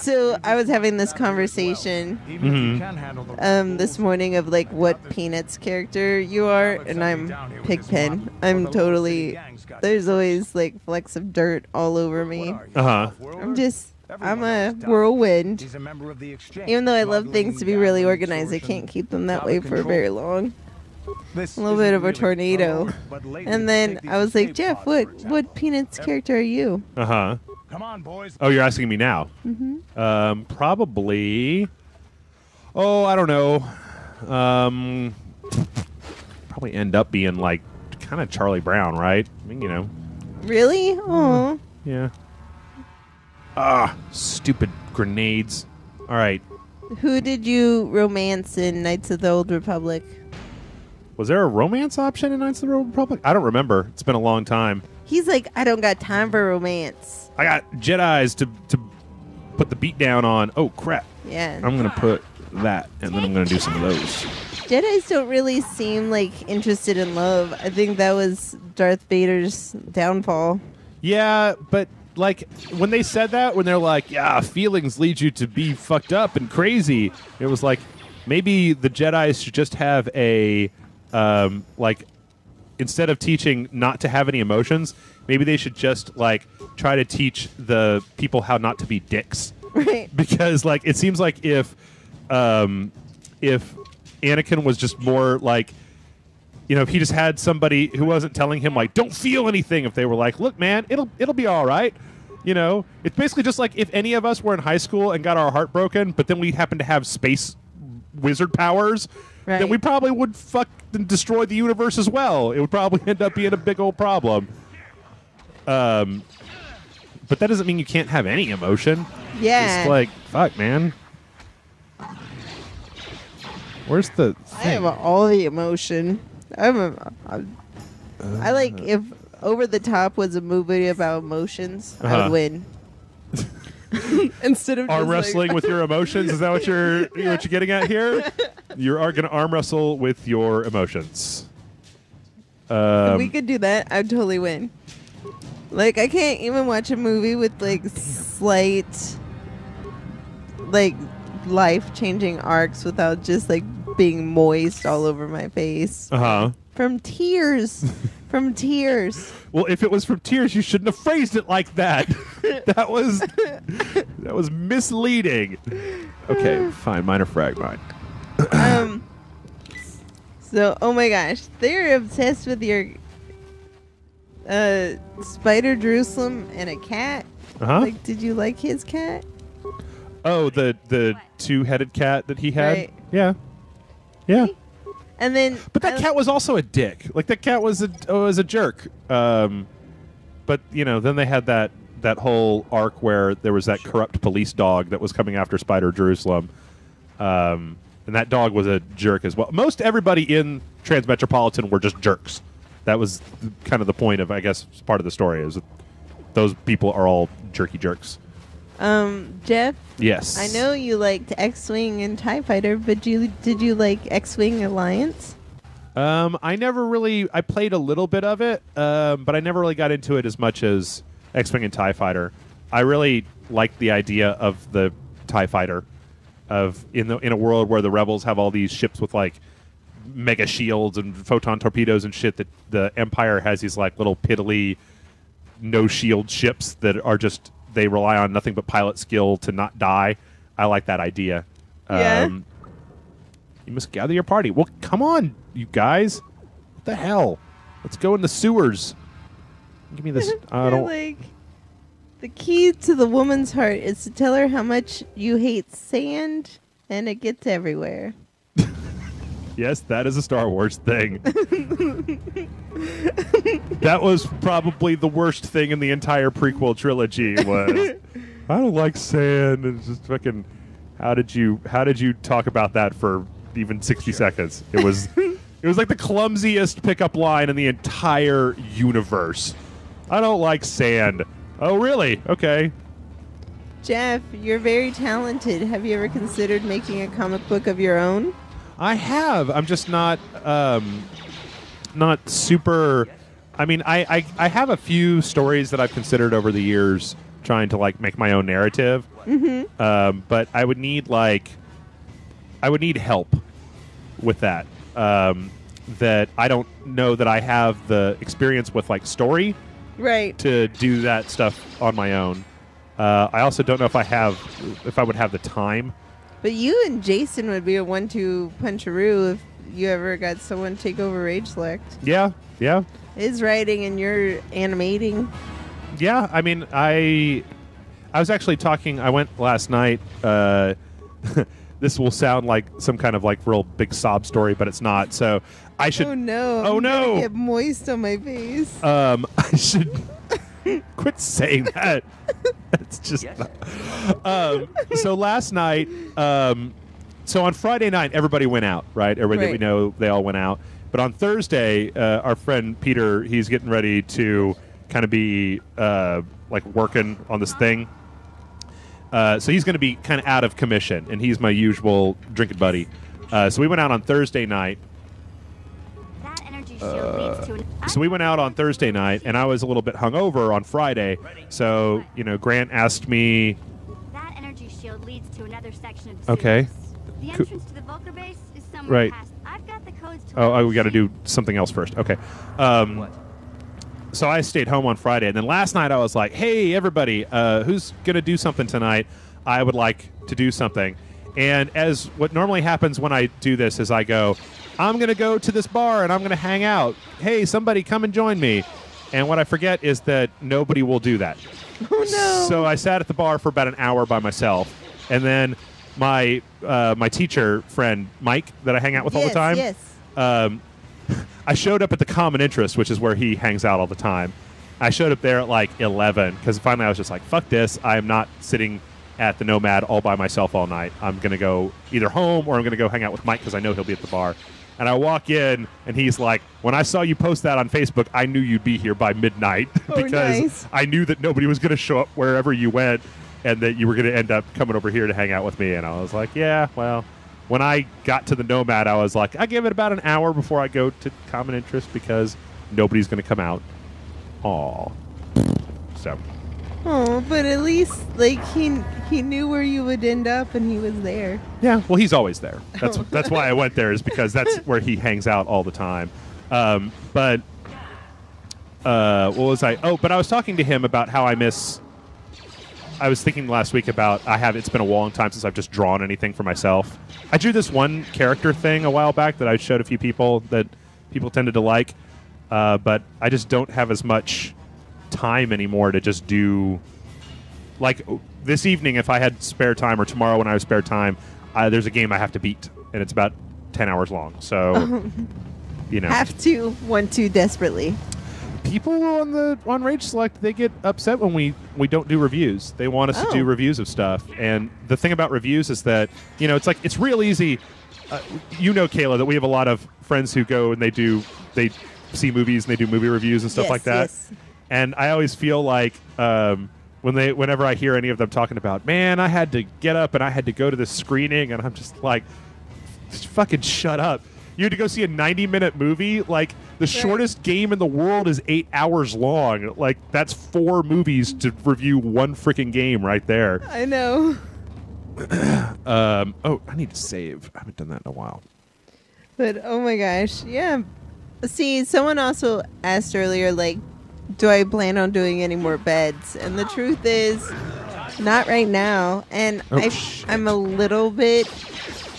So I was having this conversation Even if you can handle the this morning of like what Peanuts character you are, and I'm Pigpen. I'm totally. There's always like flecks of dirt all over me. Uh-huh. I'm a whirlwind. He's a member of the exchange. Even though I love things to be really organized, I can't keep them that way for very long. A little bit of a tornado. And then I was like, Jeff, what Peanuts character are you? Uh-huh. Come on, boys. Oh, you're asking me now? Mm-hmm. Probably. Oh, I don't know. Probably end up being like kind of Charlie Brown, right? I mean, you know. Really? Oh. Yeah. Ah, stupid grenades. All right. Who did you romance in Knights of the Old Republic? Was there a romance option in Knights of the Old Republic? I don't remember. It's been a long time. He's like, I don't got time for romance. I got Jedis to put the beat down on. Oh, crap. Yeah. I'm going to put that, and then I'm going to do some of those. Jedis don't really seem like interested in love. I think that was Darth Vader's downfall. Yeah, but like when they said that, when they're like, yeah, feelings lead you to be fucked up and crazy, it was like maybe the Jedi should just have a like instead of teaching not to have any emotions, maybe they should just like try to teach the people how not to be dicks. Right. Because like it seems like if Anakin was just more like, you know, if he just had somebody who wasn't telling him like, don't feel anything, if they were like, look, man, it'll be all right. You know, it's basically just like if any of us were in high school and got our heart broken, but then we happened to have space wizard powers, Right. then we probably would fuck and destroy the universe as well. It would probably end up being a big old problem. But that doesn't mean you can't have any emotion. Yeah. It's like, fuck, man. Where's the I thing? have all the emotion. I like if Over the Top was a movie about emotions, I Uh-huh. would win. Instead of Arm just, like- wrestling with your emotions? Is that what you're getting at here? You are going to arm wrestle with your emotions. If we could do that, I'd totally win. Like, I can't even watch a movie with like slight, like life-changing arcs without just like being moist all over my face. Uh-huh. From tears. From tears. Well, if it was from tears, you shouldn't have phrased it like that. that was misleading. Okay, fine. Minor frag mine. So, oh my gosh, they're obsessed with your Spider Jerusalem and a cat. Uh-huh. Like, did you like his cat? Oh, the two-headed cat that he had? Right. Yeah. Yeah. And then, But that cat was also a dick. Like, that cat was a jerk. But, you know, then they had that whole arc where there was that corrupt police dog that was coming after Spider Jerusalem. And that dog was a jerk as well. Most everybody in Transmetropolitan were just jerks. That was kind of the point of, I guess, part of the story, is that those people are all jerky jerks. Jeff? Yes. I know you liked X-Wing and TIE Fighter, but did you like X-Wing Alliance? I played a little bit of it, but I never really got into it as much as X-Wing and TIE Fighter. I really liked the idea of the TIE Fighter, in a world where the Rebels have all these ships with like mega shields and photon torpedoes and shit, that the Empire has these like little piddly no shield ships that are just, they rely on nothing but pilot skill to not die. I like that idea. Yeah. You must gather your party. Well, come on, you guys. What the hell? Let's go in the sewers. Give me this. I don't. Like, the key to the woman's heart is to tell her how much you hate sand, and it gets everywhere. Yes, that is a Star Wars thing. That was probably the worst thing in the entire prequel trilogy. Was I don't like sand, and it's just fucking. How did you talk about that for even 60 seconds? It was like the clumsiest pickup line in the entire universe. I don't like sand. Oh, really? Okay. Jeff, you're very talented. Have you ever considered making a comic book of your own? I have. I'm just not super. I mean, I have a few stories that I've considered over the years trying to like make my own narrative. Mm-hmm. But I would need help with that. That I don't know that I have the experience with like story. Right. To do that stuff on my own. I also don't know if I would have the time. But you and Jason would be a 1-2 puncheroo if you ever got someone to take over Rage Select. Yeah. His writing and your animating. Yeah, I mean, I was actually talking. I went last night. This will sound like some kind of like real big sob story, but it's not. So I should. Oh no! Oh I'm no! gonna get moist on my face. I should quit saying that. It's just. So last night. So on Friday night, everybody went out, right? Everybody that we know, they all went out. But on Thursday, our friend Peter, he's getting ready to kind of be like working on this thing. So he's going to be kind of out of commission, and he's my usual drinking buddy. So we went out on Thursday night. That energy shield leads to So we went out on Thursday night, and I was a little bit hungover on Friday. So, you know, Grant asked me... That energy shield leads to another section of the Okay. sewers. The entrance to the Vulcar base is somewhere Right. past. I've got the codes to Oh, we got to do something else first. Okay. So I stayed home on Friday, and then last night I was like, hey, everybody, who's going to do something tonight? I would like to do something. And as what normally happens when I do this is I go, I'm going to go to this bar, and I'm going to hang out. Hey, somebody come and join me. And what I forget is that nobody will do that. Oh, no. So I sat at the bar for about an hour by myself, and then my teacher friend, Mike, that I hang out with all the time, I showed up at the Common Interest, which is where he hangs out all the time. I showed up there at like 11 because finally I was just like, fuck this. I am not sitting at the Nomad all by myself all night. I'm going to go either home or I'm going to go hang out with Mike because I know he'll be at the bar. And I walk in and he's like, when I saw you post that on Facebook, I knew you'd be here by midnight because nice. I knew that nobody was going to show up wherever you went and that you were going to end up coming over here to hang out with me. And I was like, yeah, well... When I got to the Nomad, I was like, I give it about an hour before I go to Common Interest because nobody's going to come out. Aw. So, Oh, but at least like he knew where you would end up, and he was there. Yeah, well, he's always there. That's why I went there, is because that's where he hangs out all the time. But what was I? Oh, but I was talking to him about how I was thinking last week about it's been a long time since I've just drawn anything for myself. I drew this one character thing a while back that I showed a few people that people tended to like, but I just don't have as much time anymore to just do. Like this evening, if I had spare time, or tomorrow when I have spare time, there's a game I have to beat, and it's about 10 hours long. So, want to desperately. People on Rage Select, they get upset when we don't do reviews. They want us to do reviews of stuff, and the thing about reviews is that it's real easy. Kayla, that we have a lot of friends who go and they see movies and they do movie reviews and stuff like that. Yes. And I always feel like whenever I hear any of them talking about, man, I had to get up and I had to go to this screening, and I'm just like, just fucking shut up. You had to go see a 90-minute movie. Like, the shortest game in the world is 8 hours long. Like, that's 4 movies to review one freaking game right there. I know. I need to save. I haven't done that in a while. But, oh my gosh. Yeah. See, someone also asked earlier, like, do I plan on doing any more beds? And the truth is, not right now. And I'm a little bit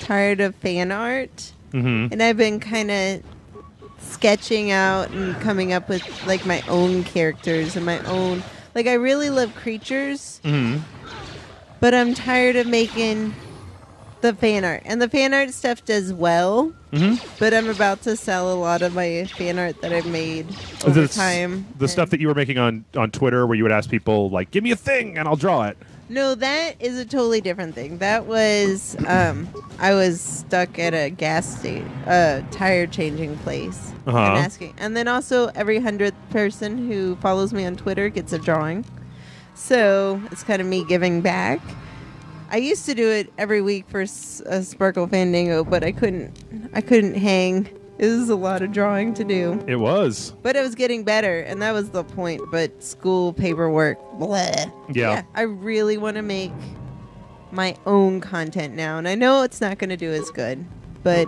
tired of fan art. Mm-hmm. And I've been kind of sketching out and coming up with like my own characters and my own. Like, I really love creatures, but I'm tired of making the fan art. And the fan art stuff does well, but I'm about to sell a lot of my fan art that I've made over time. The stuff that you were making on Twitter, where you would ask people like, "Give me a thing and I'll draw it." No, that is a totally different thing. That was, I was stuck at a gas station, tire changing place, and asking. And then also, every 100th person who follows me on Twitter gets a drawing. So it's kind of me giving back. I used to do it every week for a Sparkle Fandango, but I couldn't hang. It was a lot of drawing to do. It was. But it was getting better, and that was the point. But school, paperwork, bleh. Yeah. I really want to make my own content now. And I know it's not going to do as good, but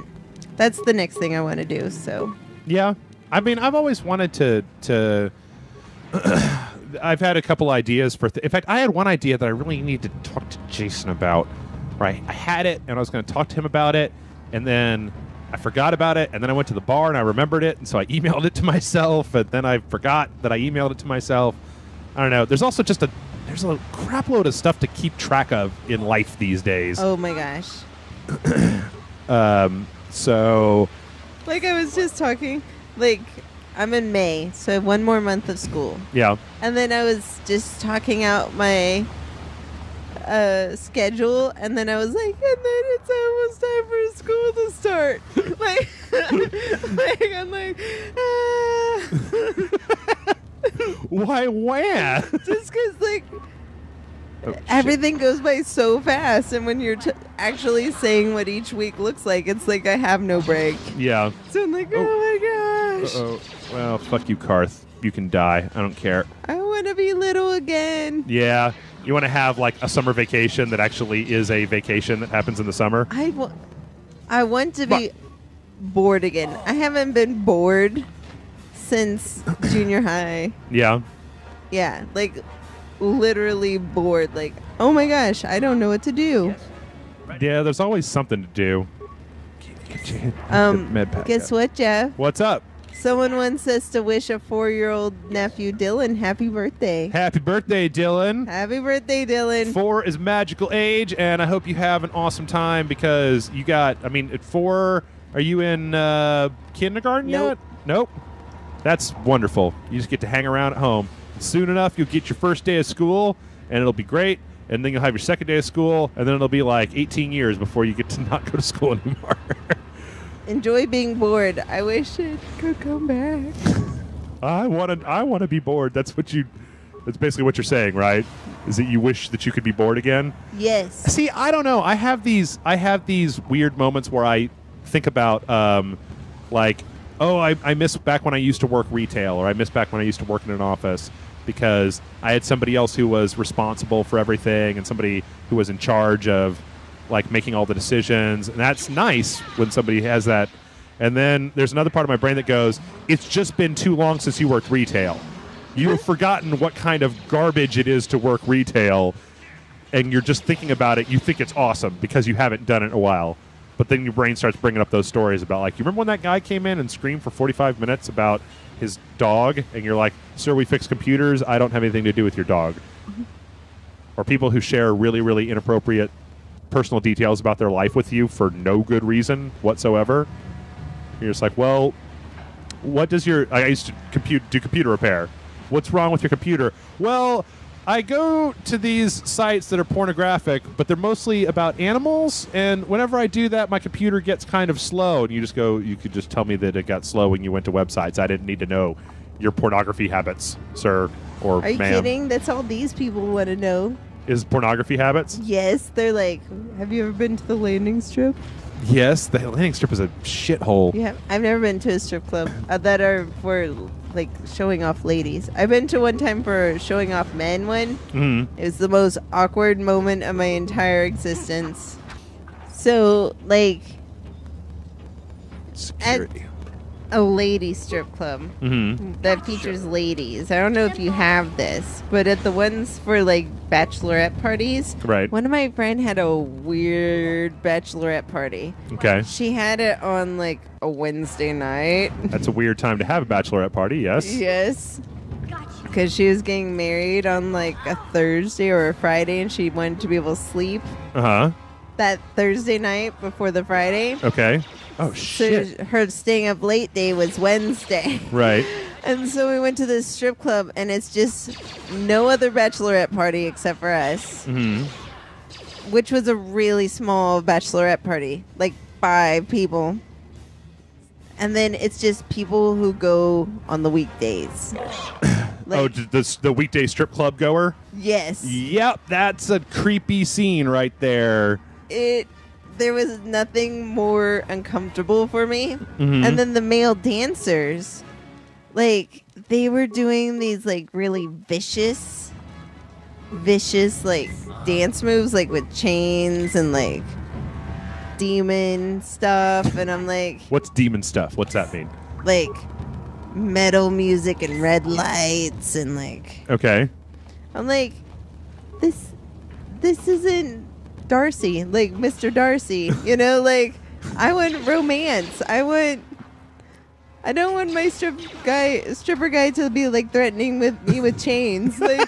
that's the next thing I want to do. So. Yeah. I mean, I've always wanted to I've had a couple ideas for... in fact, I had one idea that I really need to talk to Jason about. Right? I had it, and I was going to talk to him about it, and then I forgot about it, and then I went to the bar and I remembered it, and so I emailed it to myself, and then I forgot that I emailed it to myself. I don't know. There's also just there's a crap load of stuff to keep track of in life these days. Oh my gosh. So, like, I was just talking, like, I'm in May, so I have one more month of school. Yeah. And then I was just talking out my schedule, and then I was like, and then it's almost time for school to start. I'm like, why? Just because, like, everything goes by so fast, and when you're actually saying what each week looks like, it's like I have no break. Yeah. So I'm like, oh my gosh. Uh-oh. Well, fuck you, Karth. You can die. I don't care. I want to be little again. Yeah. You want to have, like, a summer vacation that actually is a vacation that happens in the summer? I want to be bored again. I haven't been bored since junior high. Yeah. Yeah, like, literally bored. Like, oh my gosh, I don't know what to do. Yeah, there's always something to do. Guess what, Jeff? What's up? Someone wants us to wish a 4-year-old nephew, Dylan, happy birthday. Happy birthday, Dylan. Happy birthday, Dylan. 4 is magical age, and I hope you have an awesome time because you got, I mean, at 4, are you in kindergarten yet? Nope. That's wonderful. You just get to hang around at home. Soon enough, you'll get your first day of school, and it'll be great. And then you'll have your second day of school, and then it'll be like 18 years before you get to not go to school anymore. Enjoy being bored. I wish it could come back. I want to be bored. That's basically what you're saying, right? Is that you wish that you could be bored again? Yes. See, I don't know. I have these weird moments where I think about like, oh, I miss back when I used to work retail, or I miss back when I used to work in an office, because I had somebody else who was responsible for everything and somebody who was in charge of like making all the decisions. And that's nice when somebody has that. And then there's another part of my brain that goes, it's just been too long since you worked retail. You have forgotten what kind of garbage it is to work retail, and you're just thinking about it. You think it's awesome because you haven't done it in a while. But then your brain starts bringing up those stories about, like, you remember when that guy came in and screamed for 45 minutes about his dog? And you're like, sir, we fix computers. I don't have anything to do with your dog. Or people who share really, really inappropriate personal details about their life with you for no good reason whatsoever. You're just like, well, what does your... I used to do computer repair. What's wrong with your computer? Well, I go to these sites that are pornographic, but they're mostly about animals, and whenever I do that, my computer gets kind of slow. And you just go, you could just tell me that it got slow when you went to websites. I didn't need to know your pornography habits, sir or Are you ma'am. kidding? That's all these people want to know. Is pornography habits? Yes, they're like, have you ever been to the landing strip? Yes, the landing strip is a shithole. Yeah, I've never been to a strip club that are for like showing off ladies. I've been to one time for showing off men one. Mm-hmm. It was the most awkward moment of my entire existence. So, like, Security. a lady strip club Mm-hmm. that features ladies. I don't know if you have this, but at the ones for like bachelorette parties, Right. one of my friend had a weird bachelorette party. Okay. She had it on like a Wednesday night. That's a weird time to have a bachelorette party, yes. Yes. Because she was getting married on like a Thursday or a Friday, and she wanted to be able to sleep Uh-huh. that Thursday night before the Friday. Okay. Oh, So shit. her staying up late day was Wednesday. Right. And so we went to this strip club, and it's just no other bachelorette party except for us, Mm-hmm. which was a really small bachelorette party, like 5 people. And then it's just people who go on the weekdays. Oh, the weekday strip club goer? Yes. Yep, that's a creepy scene right there. There was nothing more uncomfortable for me. Mhm. And then the male dancers, like, they were doing these like really vicious like dance moves, like with chains and like demon stuff. And I'm like, What's demon stuff? What's that mean? like metal music and red lights and like, Okay. I'm like, this isn't Darcy, like Mr. Darcy, you know, like I want romance. I don't want my stripper guy to be like threatening with me with chains. Like,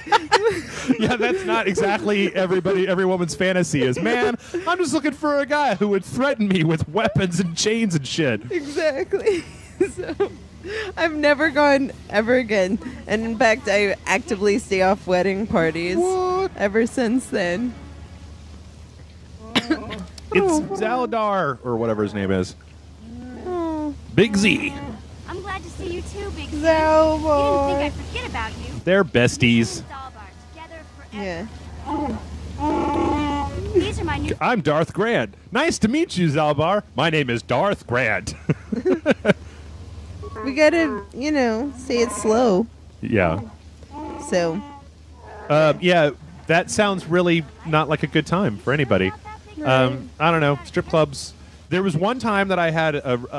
Yeah, that's not exactly every woman's fantasy is, man, I'm just looking for a guy who would threaten me with weapons and chains and shit. exactly. So I've never gone ever again, and in fact, I actively stay off wedding parties ever since then. It's Zaladar, or whatever his name is. Oh, Big Z. I'm glad to see you too, Big Sis. Zal You boy. didn't think I'd forget about you. They're besties. Zalbar, together forever. Yeah. These are my new I'm Darth Grant. Nice to meet you, Zalbar. My name is Darth Grant. We gotta, say it slow. Yeah. So, Yeah, that sounds really not like a good time for anybody. I don't know. Strip clubs. There was one time that I had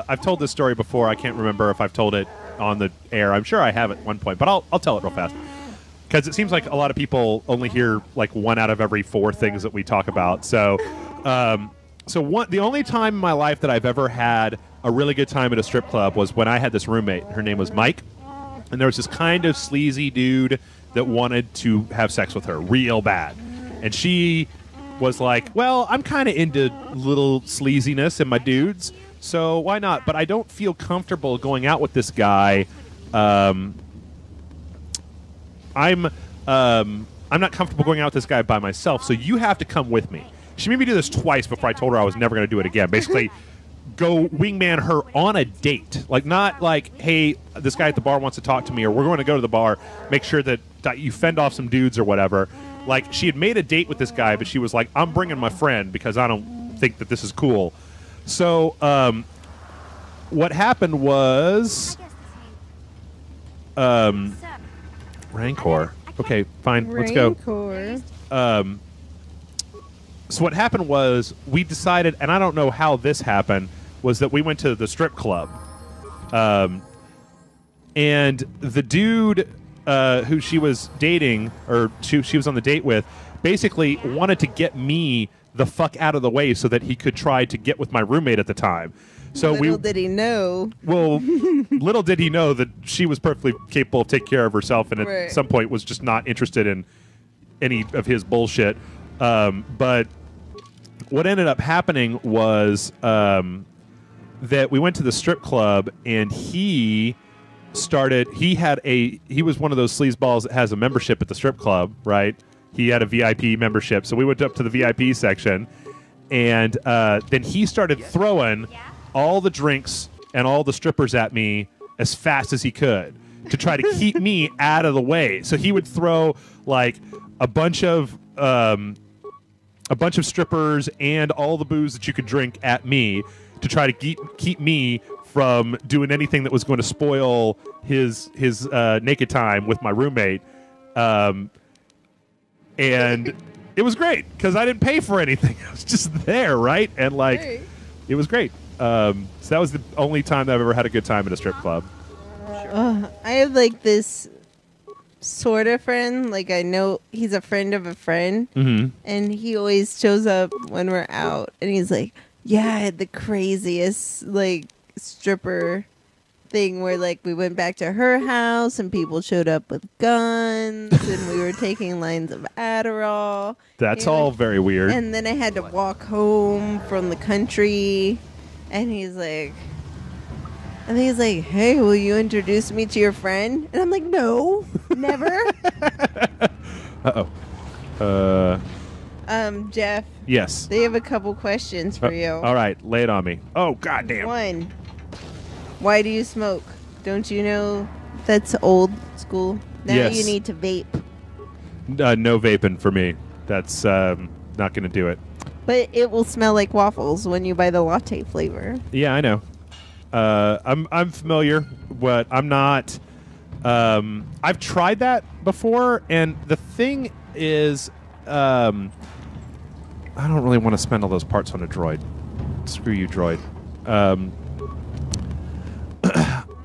I've told this story before. I can't remember if I've told it on the air. I'm sure I have at one point, but I'll tell it real fast. Because it seems like a lot of people only hear like 1 out of every 4 things that we talk about. So, the only time in my life that I've ever had a really good time at a strip club was when I had this roommate. Her name was Mike, and there was this kind of sleazy dude that wanted to have sex with her real bad, and she was like, well, I'm kind of into little sleaziness in my dudes, so why not? But I don't feel comfortable going out with this guy. I'm not comfortable going out with this guy by myself, so you have to come with me. She made me do this twice before I told her I was never going to do it again. Basically, go wingman her on a date. Like, not like, hey, this guy at the bar wants to talk to me, or we're going to go to the bar, make sure that you fend off some dudes or whatever. Like, she had made a date with this guy, but she was like, I'm bringing my friend because I don't think that this is cool. So, what happened was... Rancor. Okay, fine. Let's go. Rancor. So what happened was we decided, and I don't know how this happened, was that we went to the strip club. And the dude who she was dating, or she was on the date with, basically wanted to get me the fuck out of the way so that he could try to get with my roommate at the time. So Little did he know. Well, little did he know that she was perfectly capable of taking care of herself, and at Right. some point was just not interested in any of his bullshit. But what ended up happening was that we went to the strip club, and he was one of those sleazeballs that has a membership at the strip club, right? He had a VIP membership, so we went up to the VIP section, and then he started throwing all the drinks and all the strippers at me as fast as he could to try to keep me out of the way. So he would throw like a bunch of strippers and all the booze that you could drink at me to try to keep me from doing anything that was going to spoil his naked time with my roommate. And it was great because I didn't pay for anything. I was just there, right? And it was great. So that was the only time that I've ever had a good time at a strip club. I have like this sort of friend. Like I know he's a friend of a friend, and he always shows up when we're out, and he's like, "Yeah, I had the craziest like stripper thing where like we went back to her house and people showed up with guns and we were taking lines of Adderall." That's all very weird. And then I had to walk home from the country, and he's like, "Hey, will you introduce me to your friend?" And I'm like, "No, never." Jeff, Yes. they have a couple questions for you. All right, lay it on me. Oh, goddamn. One, why do you smoke? Don't you know that's old school? Now Yes. you need to vape. No vaping for me. That's not going to do it. But it will smell like waffles when you buy the latte flavor. Yeah, I know. I'm familiar, but I'm not. I've tried that before, and the thing is, I don't really want to spend all those parts on a droid. Screw you, droid.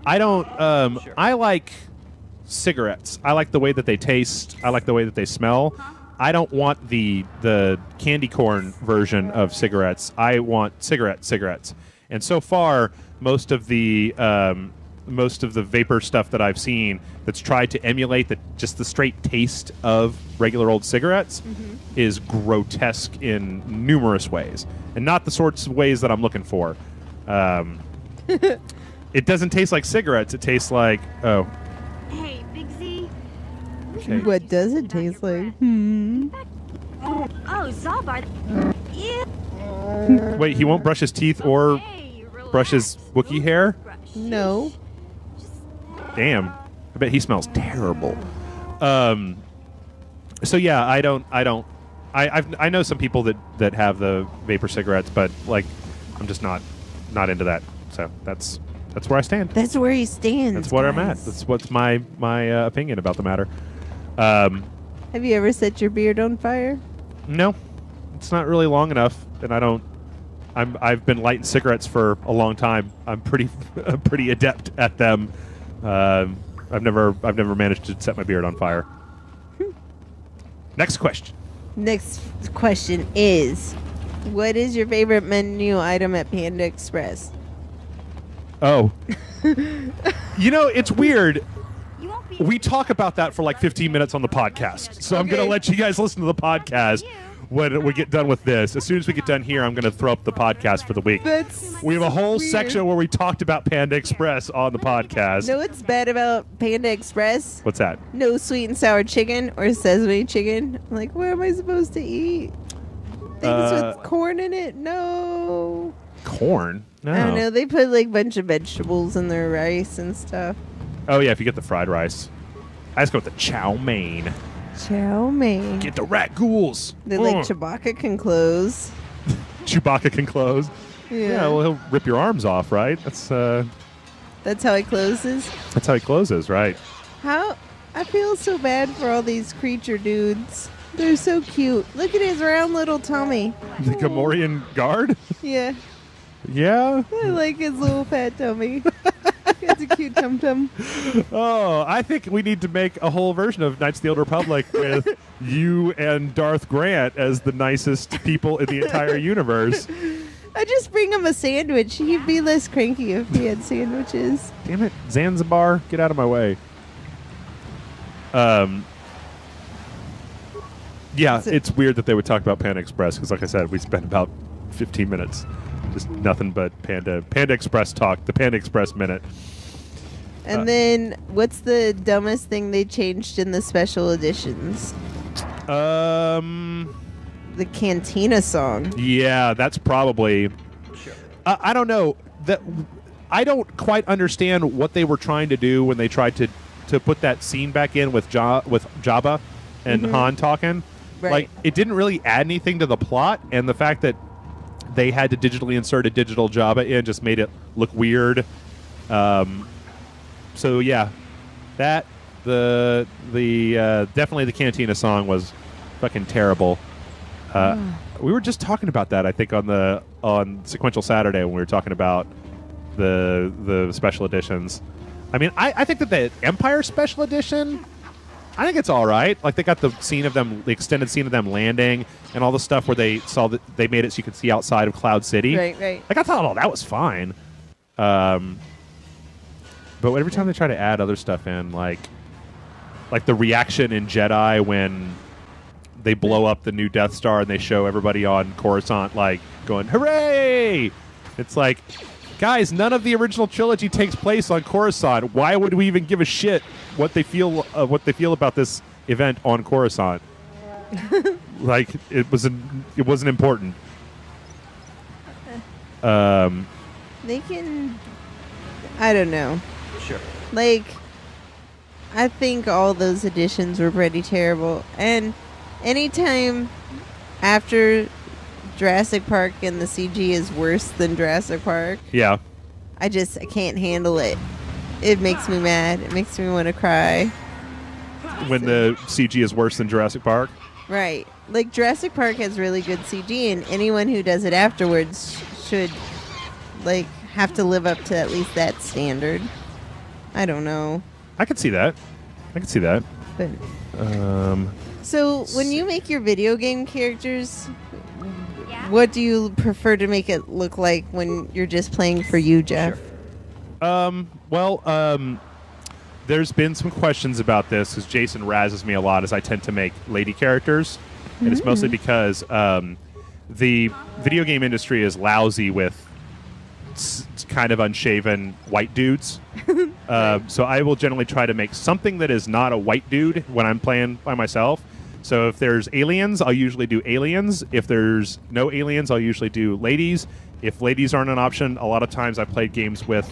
I don't. I like cigarettes. I like the way that they taste. I like the way that they smell. I don't want the candy corn version of cigarettes. I want cigarettes. And so far, most of the vapor stuff that I've seen that's tried to emulate just the straight taste of regular old cigarettes is grotesque in numerous ways, and not the sorts of ways that I'm looking for. It doesn't taste like cigarettes. It tastes like Hey, Big Z. Okay. What does it taste like? Oh, Zalbar. Yeah. Wait, he won't brush his teeth or Hey, relax. brush his Wookiee hair? No. Damn. I bet he smells terrible. So yeah, I know some people that have the vapor cigarettes, but like I'm just not into that. So that's where I stand. That's where he stands. That's where I'm at. guys. That's what's my opinion about the matter. Have you ever set your beard on fire? No, it's not really long enough, and I've been lighting cigarettes for a long time. I'm pretty adept at them. I've never managed to set my beard on fire. Next question. Next question is, what is your favorite menu item at Panda Express? Oh, it's weird. You won't be. We talk about that for like 15 minutes on the podcast, so I'm going to let you guys listen to the podcast when we get done with this. As soon as we get done here, I'm going to throw up the podcast for the week. We have a whole section where we talked about Panda Express on the podcast. Know what's bad about Panda Express? What's that? No sweet and sour chicken or sesame chicken. I'm like, what am I supposed to eat? Things with corn in it? No. Corn? No. I don't know. They put like a bunch of vegetables in their rice and stuff. Oh, yeah, if you get the fried rice. I just go with the chow mein. Chow mein. Get the rat ghouls. They're like Chewbacca can close. Chewbacca can close. Yeah, well, he'll rip your arms off, right? That's how he closes. That's how he closes, right? How I feel so bad for all these creature dudes. They're so cute. Look at his round little tummy. The Gamorrean guard? Yeah. Yeah. I like his little fat tummy. It's a cute tum-tum. Oh, I think we need to make a whole version of Knights of the Old Republic with you and Darth Grant as the nicest people in the entire universe. I just bring him a sandwich. He'd be less cranky if he had sandwiches. Damn it, Zanzibar, get out of my way. Yeah, it's weird that they would talk about Panda Express because, like I said, we spent about 15 minutes just nothing but Panda Express talk. The Panda Express minute. And then, what's the dumbest thing they changed in the special editions? The Cantina song. Yeah, that's probably. I don't know. I don't quite understand what they were trying to do when they tried to put that scene back in with Jabba and Han talking. Right. Like, it didn't really add anything to the plot, and the fact that they had to digitally insert a digital Jabba in just made it look weird. So yeah, that definitely the Cantina song was fucking terrible. We were just talking about that, I think, on Sequential Saturday when we were talking about the special editions. I mean, I think that the Empire special edition, I think it's all right. Like, they got the extended scene of them landing and all the stuff where they saw that they made it so you could see outside of Cloud City. Right. Like, I thought all that was fine. But every time they try to add other stuff in, like the reaction in Jedi when they blow up the new Death Star and they show everybody on Coruscant like going hooray, it's like, guys, none of the original trilogy takes place on Coruscant. Why would we even give a shit what they feel about this event on Coruscant? Like, it wasn't important. They can... I don't know. Sure. Like, I think all those editions were pretty terrible. And anytime after Jurassic Park and the CG is worse than Jurassic Park, Yeah. I can't handle it. It makes me mad. It makes me want to cry. When the CG is worse than Jurassic Park. Right. Like, Jurassic Park has really good CG, and anyone who does it afterwards should, like, have to live up to at least that standard. I don't know. I could see that. But so when you make your video game characters, what do you prefer to make it look like when you're just playing for you, Jeff? There's been some questions about this because Jason razzes me a lot as I tend to make lady characters. And it's mostly because the video game industry is lousy with kind of unshaven white dudes. So I will generally try to make something that is not a white dude when I'm playing by myself. So if there's aliens, I'll usually do aliens. If there's no aliens, I'll usually do ladies. If ladies aren't an option, a lot of times I've played games with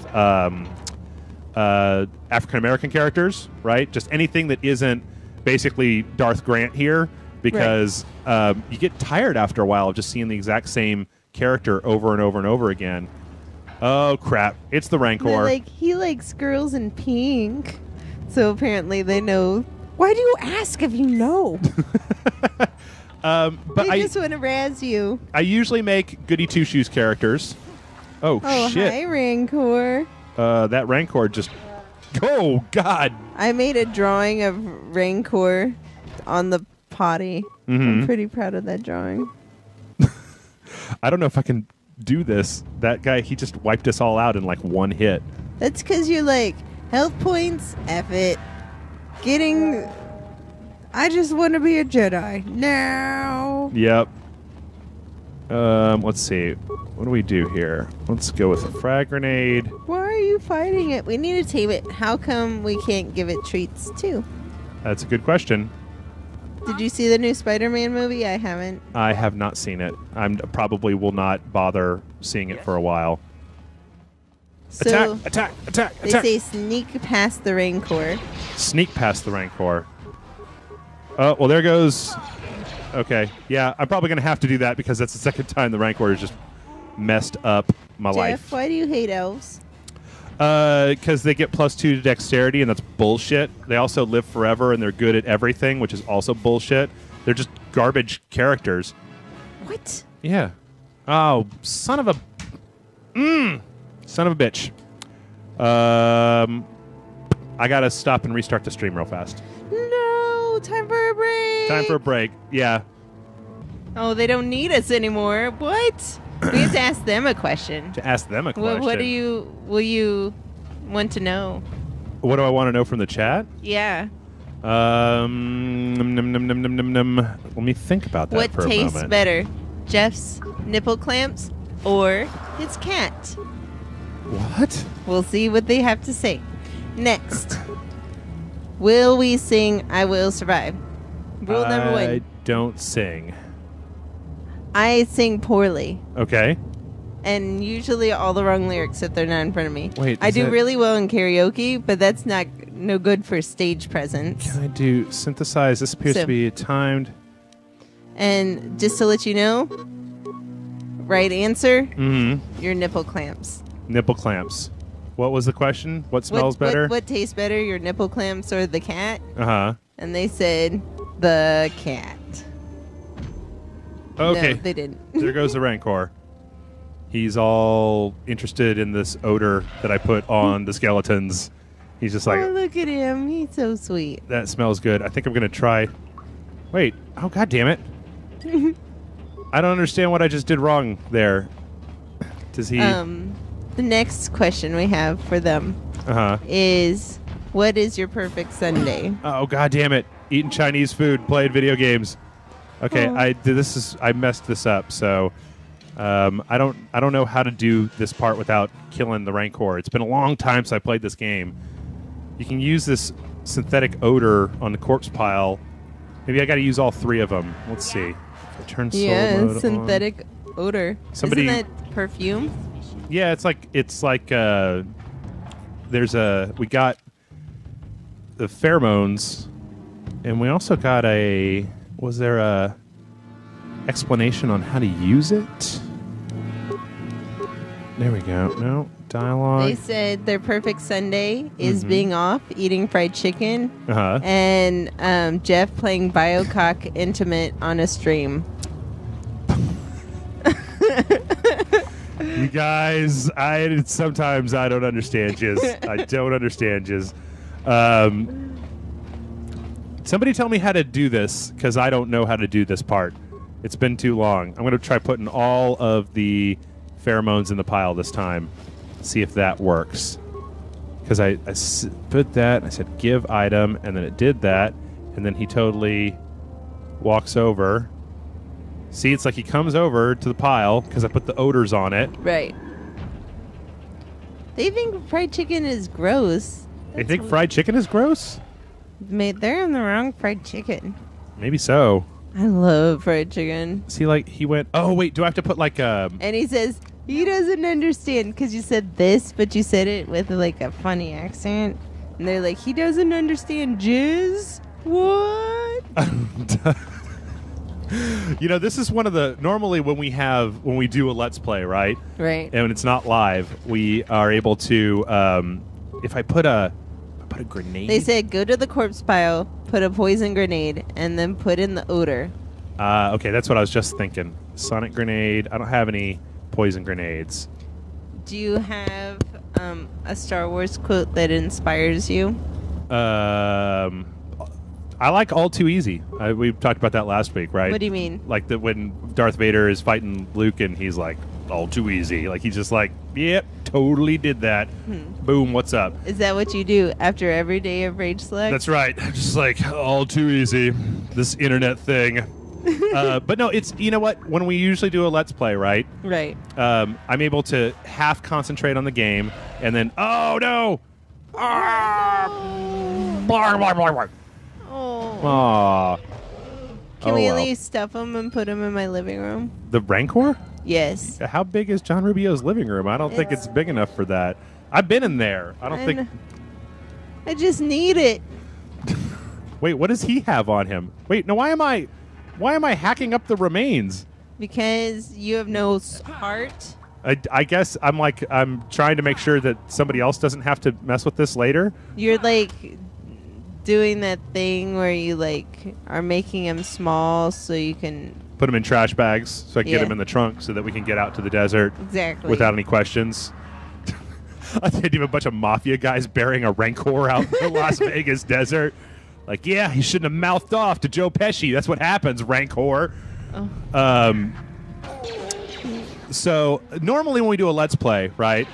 African-American characters, right? Just anything that isn't basically Darth Grant here, because you get tired after a while of just seeing the exact same character over and over and over again. Oh, crap. It's the Rancor. Like, he likes girls in pink. So apparently they know. Why do you ask if you know? But I just want to razz you. I usually make Goody Two-Shoes characters. Oh, shit. Hi, Rancor. That Rancor just... Oh, God. I made a drawing of Rancor on the potty. I'm pretty proud of that drawing. I don't know if I can do this. That guy, he just wiped us all out in like one hit. That's because you're like, health points, F it. I just want to be a Jedi now. Yep. Let's see. What do we do here? Let's go with a frag grenade. Why are you fighting it? We need to tame it. How come we can't give it treats too? That's a good question. Did you see the new Spider-Man movie? I haven't. I have not seen it. I probably will not bother seeing it for a while. So Attack! They say sneak past the Rancor. Sneak past the Rancor. Oh, well, there goes... Okay, yeah, I'm probably going to have to do that because that's the second time the Rancor has just messed up my life. Jeff, why do you hate elves? Because they get +2 to dexterity, and that's bullshit. They also live forever, and they're good at everything, which is also bullshit. They're just garbage characters. What? Yeah. Oh, son of a bitch. I gotta stop and restart the stream real fast. No, time for a break. Time for a break. Yeah. Oh, they don't need us anymore. What? We have to ask them a question. To ask them a question. What will you want to know? What do I want to know from the chat? Yeah. Let me think about that What for a tastes moment. better, Jeff's nipple clamps or his cat? What? We'll see what they have to say. Next, will we sing "I Will Survive"? Rule number I 1. don't sing. I sing poorly, Okay. and usually all the wrong lyrics if they're not in front of me. Wait, I is do that- really well in karaoke, but that's no good for stage presence. Can I do synthesize? This appears So- to be timed. And just to let you know, right answer, Mm-hmm. your nipple clamps. Nipple clamps. What was the question? What smells better? What tastes better, your nipple clamps or the cat? Uh-huh. And they said the cat. Okay. No, they didn't. There goes the Rancor. He's all interested in this odor that I put on the skeletons. He's just like, Oh, look at him. He's so sweet. that smells good. I think I'm going to try. Wait. Oh, God damn it. I don't understand what I just did wrong there. Does he... The next question we have for them Uh-huh. is, what is your perfect Sunday? Oh, God damn it. Eating Chinese food, playing video games. Okay, Oh. I messed this up, so I don't know how to do this part without killing the Rancor. It's been a long time since I played this game. You can use this synthetic odor on the corpse pile. Maybe I got to use all 3 of them. Let's see. If I turn soul Yeah, mode on. synthetic odor. Somebody- Isn't that perfume? Yeah, it's like we got the pheromones, and we also got was there a explanation on how to use it? There we go. No dialogue. They said their perfect Sunday is Mhm. being off, eating fried chicken, Uh-huh. and Jeff playing Biocock Intimate on a stream. You guys, sometimes I don't understand you. I don't understand you. Somebody tell me how to do this, because I don't know how to do this part. It's been too long. I'm going to try putting all of the pheromones in the pile this time. See if that works. Because I put that, and I said give item, and then it did that, and then he totally walks over. See, it's like he comes over to the pile because I put the odors on it. Right. They think fried chicken is gross. They think fried chicken is gross? They're on the wrong fried chicken. Maybe so. I love fried chicken. See, like, he went, oh, wait, do I have to put, like, And he says, he doesn't understand because you said this, but you said it with, like, a funny accent. And they're like, he doesn't understand jizz? What? You know, this is one of the, normally when we do a Let's Play, right? Right. And when it's not live, we are able to, if I put a grenade. They said, go to the corpse pile, put a poison grenade, and then put in the odor. Okay, that's what I was just thinking. Sonic grenade. I don't have any poison grenades. Do you have a Star Wars quote that inspires you? I like All Too Easy. We talked about that last week, right? What do you mean? Like when Darth Vader is fighting Luke and he's like, all too easy. Like he's just like, yep, totally did that. Boom, what's up? Is that what you do after every day of Rage Select? That's right. Just like, all too easy. This internet thing. But no, it's, you know what? When we usually do a Let's Play, right? Right. I'm able to half concentrate on the game and then, oh no! Ah! Blah, blah, blah, blah. Oh. Aw. Can Oh, we at well. least stuff them and put them in my living room? The Rancor? Yes. How big is John Rubio's living room? I don't think it's big enough for that. I've been in there. I don't think. I just need it. Wait, what does he have on him? Wait, no. Why am I hacking up the remains? Because you have no heart I guess I'm trying to make sure that somebody else doesn't have to mess with this later. You're like doing that thing where you like are making them small so you can Put them in trash bags so I can get Yeah. them in the trunk so that we can get out to the desert exactly without any questions. I think even a bunch of mafia guys burying a Rancor out in the Las Vegas desert. Like, yeah, he shouldn't have mouthed off to Joe Pesci. That's what happens, Rancor. Oh. So normally when we do a Let's Play, right,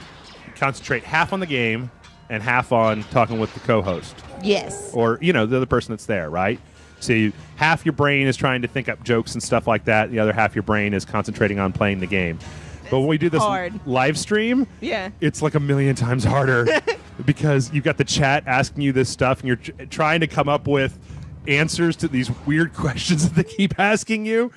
we concentrate half on the game and half on talking with the co-host. Yes. Or, the other person that's there, right? So half your brain is trying to think up jokes and stuff like that. The other half your brain is concentrating on playing the game. But when we do this hard. live stream, Yeah. it's like a million times harder because you've got the chat asking you this stuff and you're trying to come up with answers to these weird questions that they keep asking you.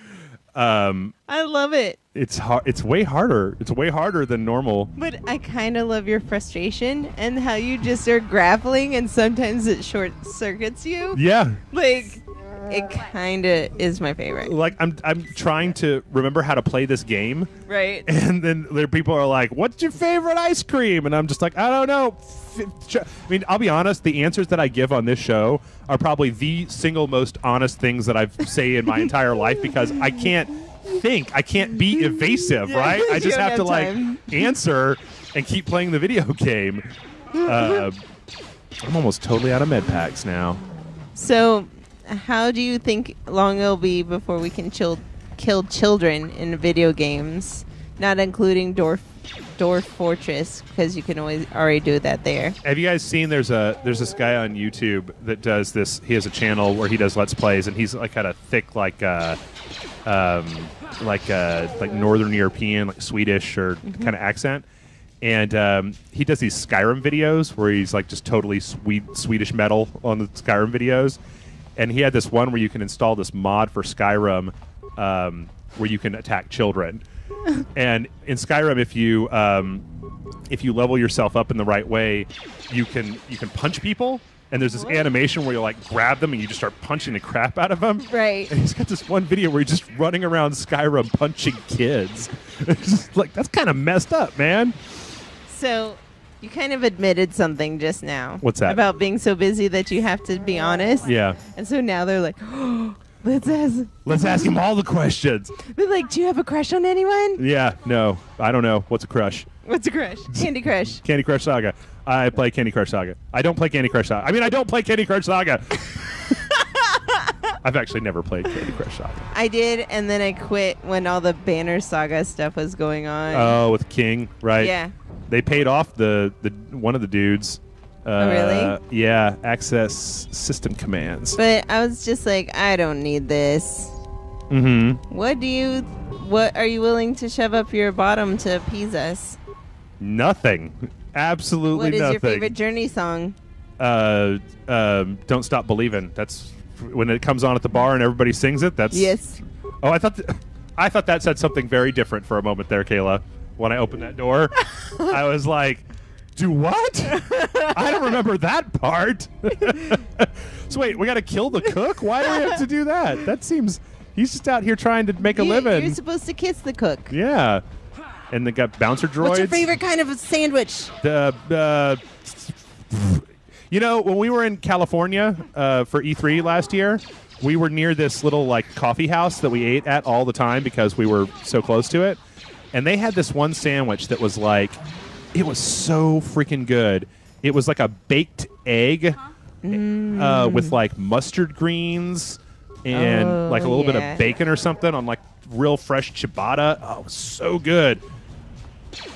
I love it. It's hard. It's way harder. It's way harder than normal. But I kind of love your frustration and how you just are grappling and sometimes it short circuits you. Yeah. Like, it kind of is my favorite. Like I'm trying to remember how to play this game, Right. and then there people are like, "What's your favorite ice cream?" And I'm just like, "I don't know." I mean, I'll be honest. The answers that I give on this show are probably the single most honest things that I've say in my entire life because I can't think. I can't be evasive, Yeah, right? I you just don't have to have time. answer and keep playing the video game. I'm almost totally out of med packs now. So, how do you think long it'll be before we can kill children in video games, not including Dwarf Fortress, because you can already do that there? Have you guys seen? There's this guy on YouTube that does this. He has a channel where he does Let's Plays, and he's like got a thick like Northern European, like Swedish or kind of accent. And he does these Skyrim videos where he's like just totally Swedish metal on the Skyrim videos. And he had this one where you can install this mod for Skyrim where you can attack children. And in Skyrim, if you level yourself up in the right way, you can punch people. And there's this animation where you like grab them and you just start punching the crap out of them. Right. And he's got this one video where he's just running around Skyrim punching kids. It's just like, that's kind of messed up, man. So, you kind of admitted something just now. What's that? About being so busy that you have to be honest. Yeah. And so now they're like, oh, let's ask him all the questions. They're like, do you have a crush on anyone? Yeah, no, I don't know. What's a crush? What's a crush? Candy Crush. Candy Crush Saga. I play Candy Crush Saga. I don't play Candy Crush Saga. I mean, I don't play Candy Crush Saga. I've actually never played Candy Crush Saga. I did, and then I quit when all the Banner Saga stuff was going on. Oh, with King, right? Yeah. They paid off the one of the dudes. Oh, really? Yeah, access system commands. But I was just like, I don't need this. Mm-hmm. What are you willing to shove up your bottom to appease us? Nothing. Absolutely What is nothing. your favorite Journey song? Don't Stop Believing. That's when it comes on at the bar and everybody sings it. That's Yes. Oh, I thought that said something very different for a moment there, Kayla. When I opened that door, I was like, "Do what? I don't remember that part." So wait, we got to kill the cook? Why do we have to do that? That seems he's just out here trying to make a living. You're supposed to kiss the cook. Yeah, and they got bouncer droids. What's your favorite kind of sandwich? When we were in California for E3 last year, we were near this little like coffee house that we ate at all the time because we were so close to it. And they had this one sandwich that was like, it was so freaking good. It was like a baked egg with like mustard greens and like a little bit of bacon or something on like real fresh ciabatta. Oh, it was so good.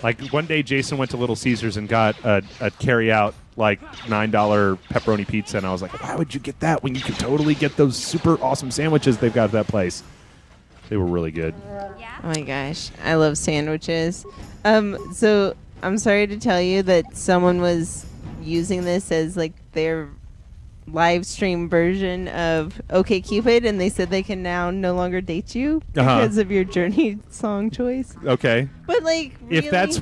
Like one day Jason went to Little Caesars and got a carry-out like $9 pepperoni pizza, and I was like, why would you get that when you can totally get those super awesome sandwiches they've got at that place? They were really good. Oh my gosh, I love sandwiches. So I'm sorry to tell you that someone was using this as like their live stream version of OkCupid, and they said they can now no longer date you because of your Journey song choice. Okay. But like, really? if that's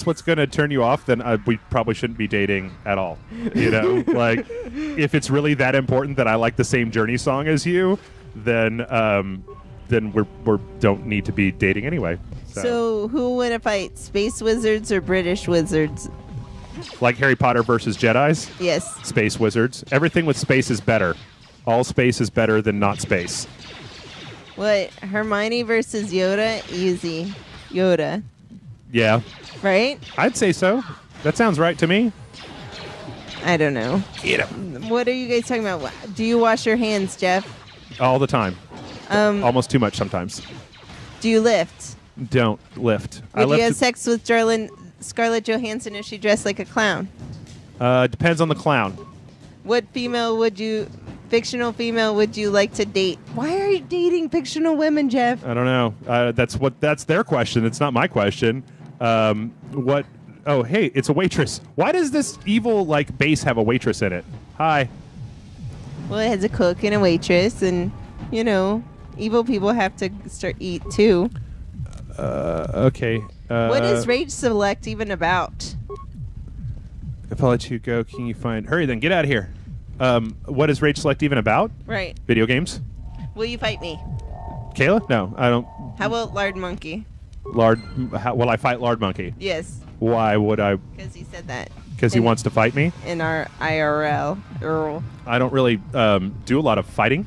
what's going to turn you off, then we probably shouldn't be dating at all. You know, like if it's really that important that I like the same Journey song as you, then we don't need to be dating anyway. So who would fight? Space wizards or British wizards? Like Harry Potter versus Jedis? Yes. Space wizards. Everything with space is better. All space is better than not space. What? Hermione versus Yoda? Easy. Yoda. Yeah, Right? I'd say so. That sounds right to me. I don't know. Get him. What are you guys talking about? Do you wash your hands, Jeff? All the time. Almost too much sometimes. Do you lift? Don't lift. Would you have sex with Scarlett Johansson if she dressed like a clown? Depends on the clown. What fictional female would you like to date? Why are you dating fictional women, Jeff? I don't know. That's their question. It's not my question. What? Oh, hey, it's a waitress. Why does this evil base have a waitress in it? Hi. Well, it has a cook and a waitress, and evil people have to eat too. Okay. What is Rage Select even about? If I let you go, can you find? Hurry, then get out of here. What is Rage Select even about? Right. Video games. Will you fight me? Kayla? No, I don't. How about Lard Monkey? Will I fight Lard Monkey? Yes. Why would I? Because he said that. Because he wants to fight me? In our IRL. Earl. I don't really do a lot of fighting.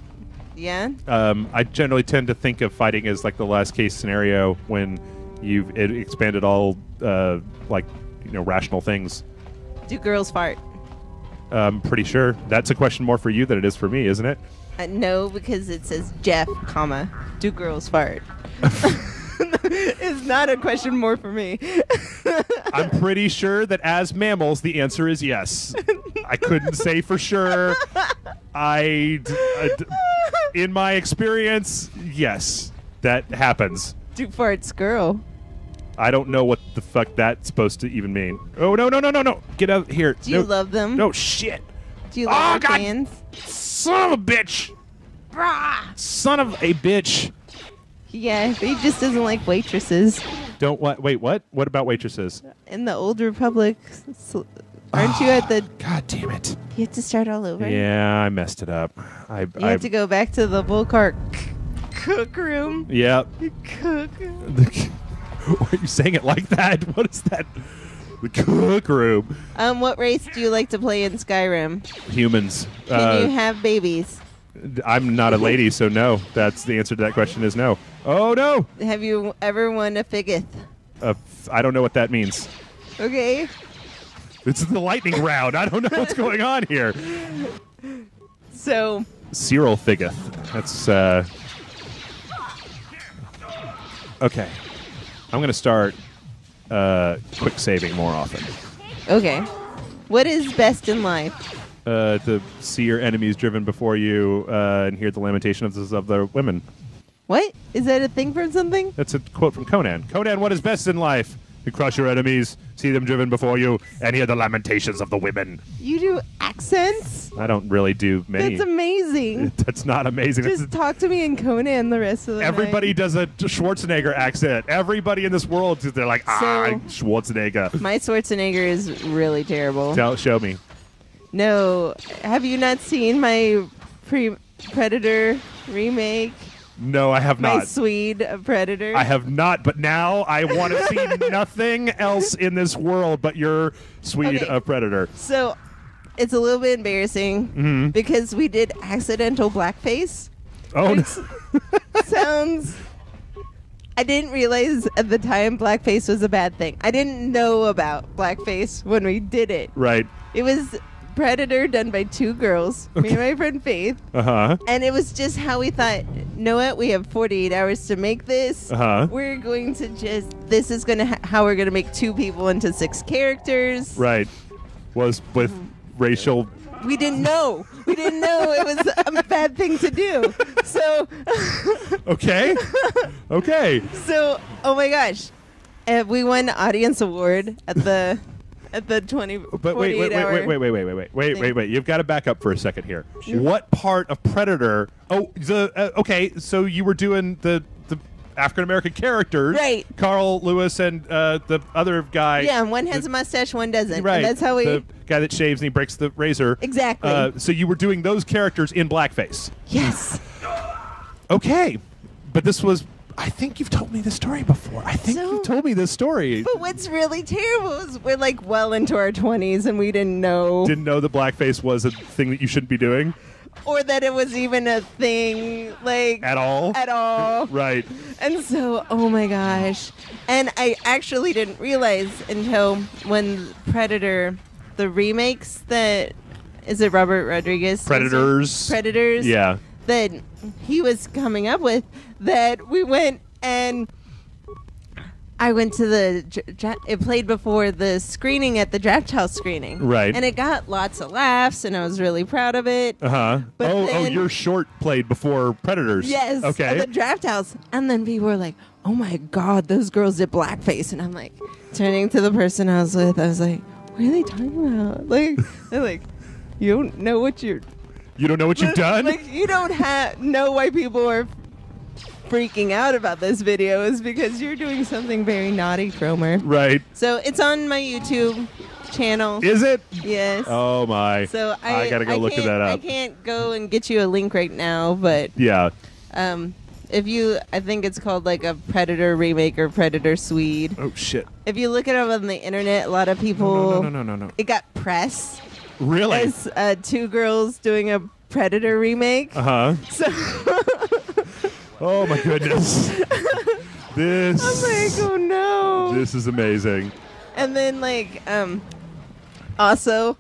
Yeah? I generally tend to think of fighting as the last case scenario when you've expanded all rational things. Do girls fart? I'm pretty sure that's a question more for you than it is for me, isn't it? No, because it says Jeff, comma, do girls fart? It's not a question more for me. I'm pretty sure that as mammals, the answer is yes. I couldn't say for sure. In my experience, yes, that happens. Do farts girl? I don't know what the fuck that's supposed to even mean. Oh, no. Get out here. Do you love them? No, shit. Do you love God. fans? Son of a bitch. Son of a bitch. Yeah, he just doesn't like waitresses. Don't what? Wait, what? What about waitresses? In the Old Republic, aren't you at the... God damn it. You have to start all over? Yeah, I messed it up. You have to go back to the Volcar cook room. Yeah. Cook. Why are you saying it like that? What is that? The cook room. What race do you like to play in Skyrim? Humans. Can you have babies? I'm not a lady, so no. That's the answer to that question is no. Oh, no. Have you ever won a figgoth? I don't know what that means. Okay. It's the lightning round. I don't know what's going on here. So. Cyril Figgoth. That's, okay. I'm going to start quick saving more often. Okay. What is best in life? To see your enemies driven before you and hear the lamentations of the women. What? Is that a thing from something? That's a quote from Conan. Conan, what is best in life? To crush your enemies, see them driven before you, and hear the lamentations of the women. You do accents? I don't really do many. That's amazing. That's not amazing. Just talk to me in Conan the rest of the Everybody night. does a Schwarzenegger accent. Everybody in this world, they're like, Schwarzenegger. My Schwarzenegger is really terrible. Show me. No. Have you not seen my Predator remake? No, I have My not. Swede Predator? I have not, but now I want to see nothing else in this world but your Swede Predator. So, it's a little bit embarrassing because we did accidental blackface. Oh, no. Sounds... I didn't realize at the time blackface was a bad thing. I didn't know about blackface when we did it. Right. It was Predator done by two girls, me and my friend Faith. Uh-huh. And it was just how we thought, know what? We have 48 hours to make this. Uh-huh. We're going to this is going to how we're going to make two people into 6 characters. Right. Was with racial... We didn't know. We didn't know it was a bad thing to do. So... Okay. Okay. So, oh my gosh. We won the audience award at the 20 But wait. You've got to back up for a second here. Sure. What part of Predator? Oh, okay. So you were doing the African American characters, right? Carl Lewis and the other guy. Yeah, and one has a mustache, one doesn't. Right. And that's how we. The guy that shaves and he breaks the razor. Exactly. So you were doing those characters in blackface. Yes. Okay, but this was I think you've told me this story before. I think So- you told me this story. But what's really terrible is we're like well into our 20s and we didn't know. Didn't know that blackface was a thing that you shouldn't be doing Or that it was even a thing, like. at all. At all. Right. And so, oh my gosh. And I actually didn't realize until when Predator, the remakes that. Is it Robert Rodriguez? Predators. Predators. Yeah. That he was coming up with, that we went and I went to it played before the screening at the Draft House screening. Right. And it got lots of laughs and I was really proud of it. Uh-huh. But Oh, then- your short played before Predators. Yes, Okay. at the Draft House. And then people were like, oh my God, those girls did blackface. And I'm like, turning to the person I was with, I was like, what are they talking about? Like, they're like, you don't know what you're... You don't know what you've done? Like, you don't know why people are freaking out about this video is because you're doing something very naughty, Cromer. Right. So it's on my YouTube channel. Is it? Yes. Oh, my. So I got to go look at that I up. can't go and get you a link right now, but Yeah. if you, I think it's called like a Predator remake or Predator Swede. Oh, shit. If you look it up on the internet, a lot of people. No. It got press Really? as two girls doing a Predator remake. Uh-huh. So Oh, my goodness. This... I'm like, oh no. This is amazing. And then like also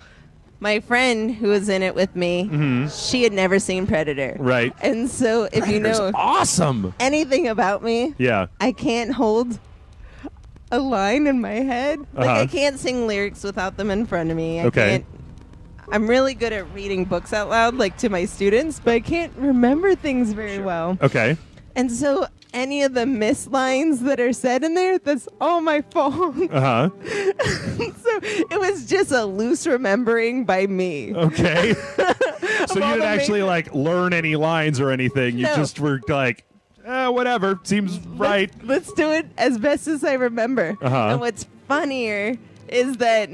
my friend who was in it with me, she had never seen Predator. Mm-hmm. Right. And so if you Predator's know awesome. anything about me, Yeah. I can't hold a line in my head. Like Uh-huh. I can't sing lyrics without them in front of me. Okay. I'm really good at reading books out loud, like to my students, but I can't remember things very well. Okay. And so any of the missed lines that are said in there, that's all my fault. Uh-huh. So it was just a loose remembering by me. Okay. So you all didn't the actually like learn any lines or anything. You No. just were like, whatever. Seems right. Let's do it as best as I remember. Uh-huh. And what's funnier is that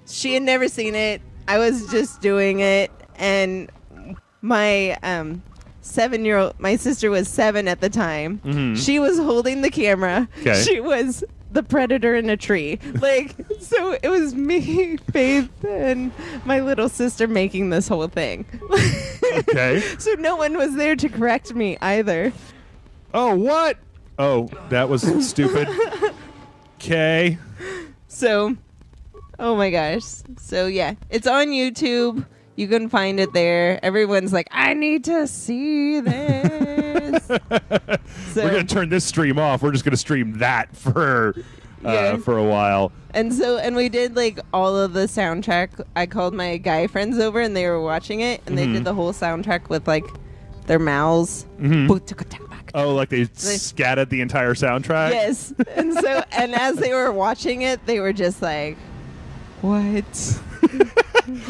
she had never seen it. I was just doing it, and my 7-year-old, my sister was 7 at the time. Mhm. She was holding the camera. 'Kay. She was the predator in a tree. Like, so it was me, Faith, and my little sister making this whole thing. Okay. So no one was there to correct me either. Oh, what? Oh, that was stupid. Okay. So, oh my gosh. So yeah, it's on YouTube. You can find it there. Everyone's like, I need to see this. So, We're gonna turn this stream off. We're just gonna stream that for Yeah. a while. and we did like all of the soundtrack. I called my guy friends over and they were watching it, and they did the whole soundtrack with like their mouths. Oh, like they scattered the entire soundtrack? Yes. And so, and as they were watching it, they were just like, what?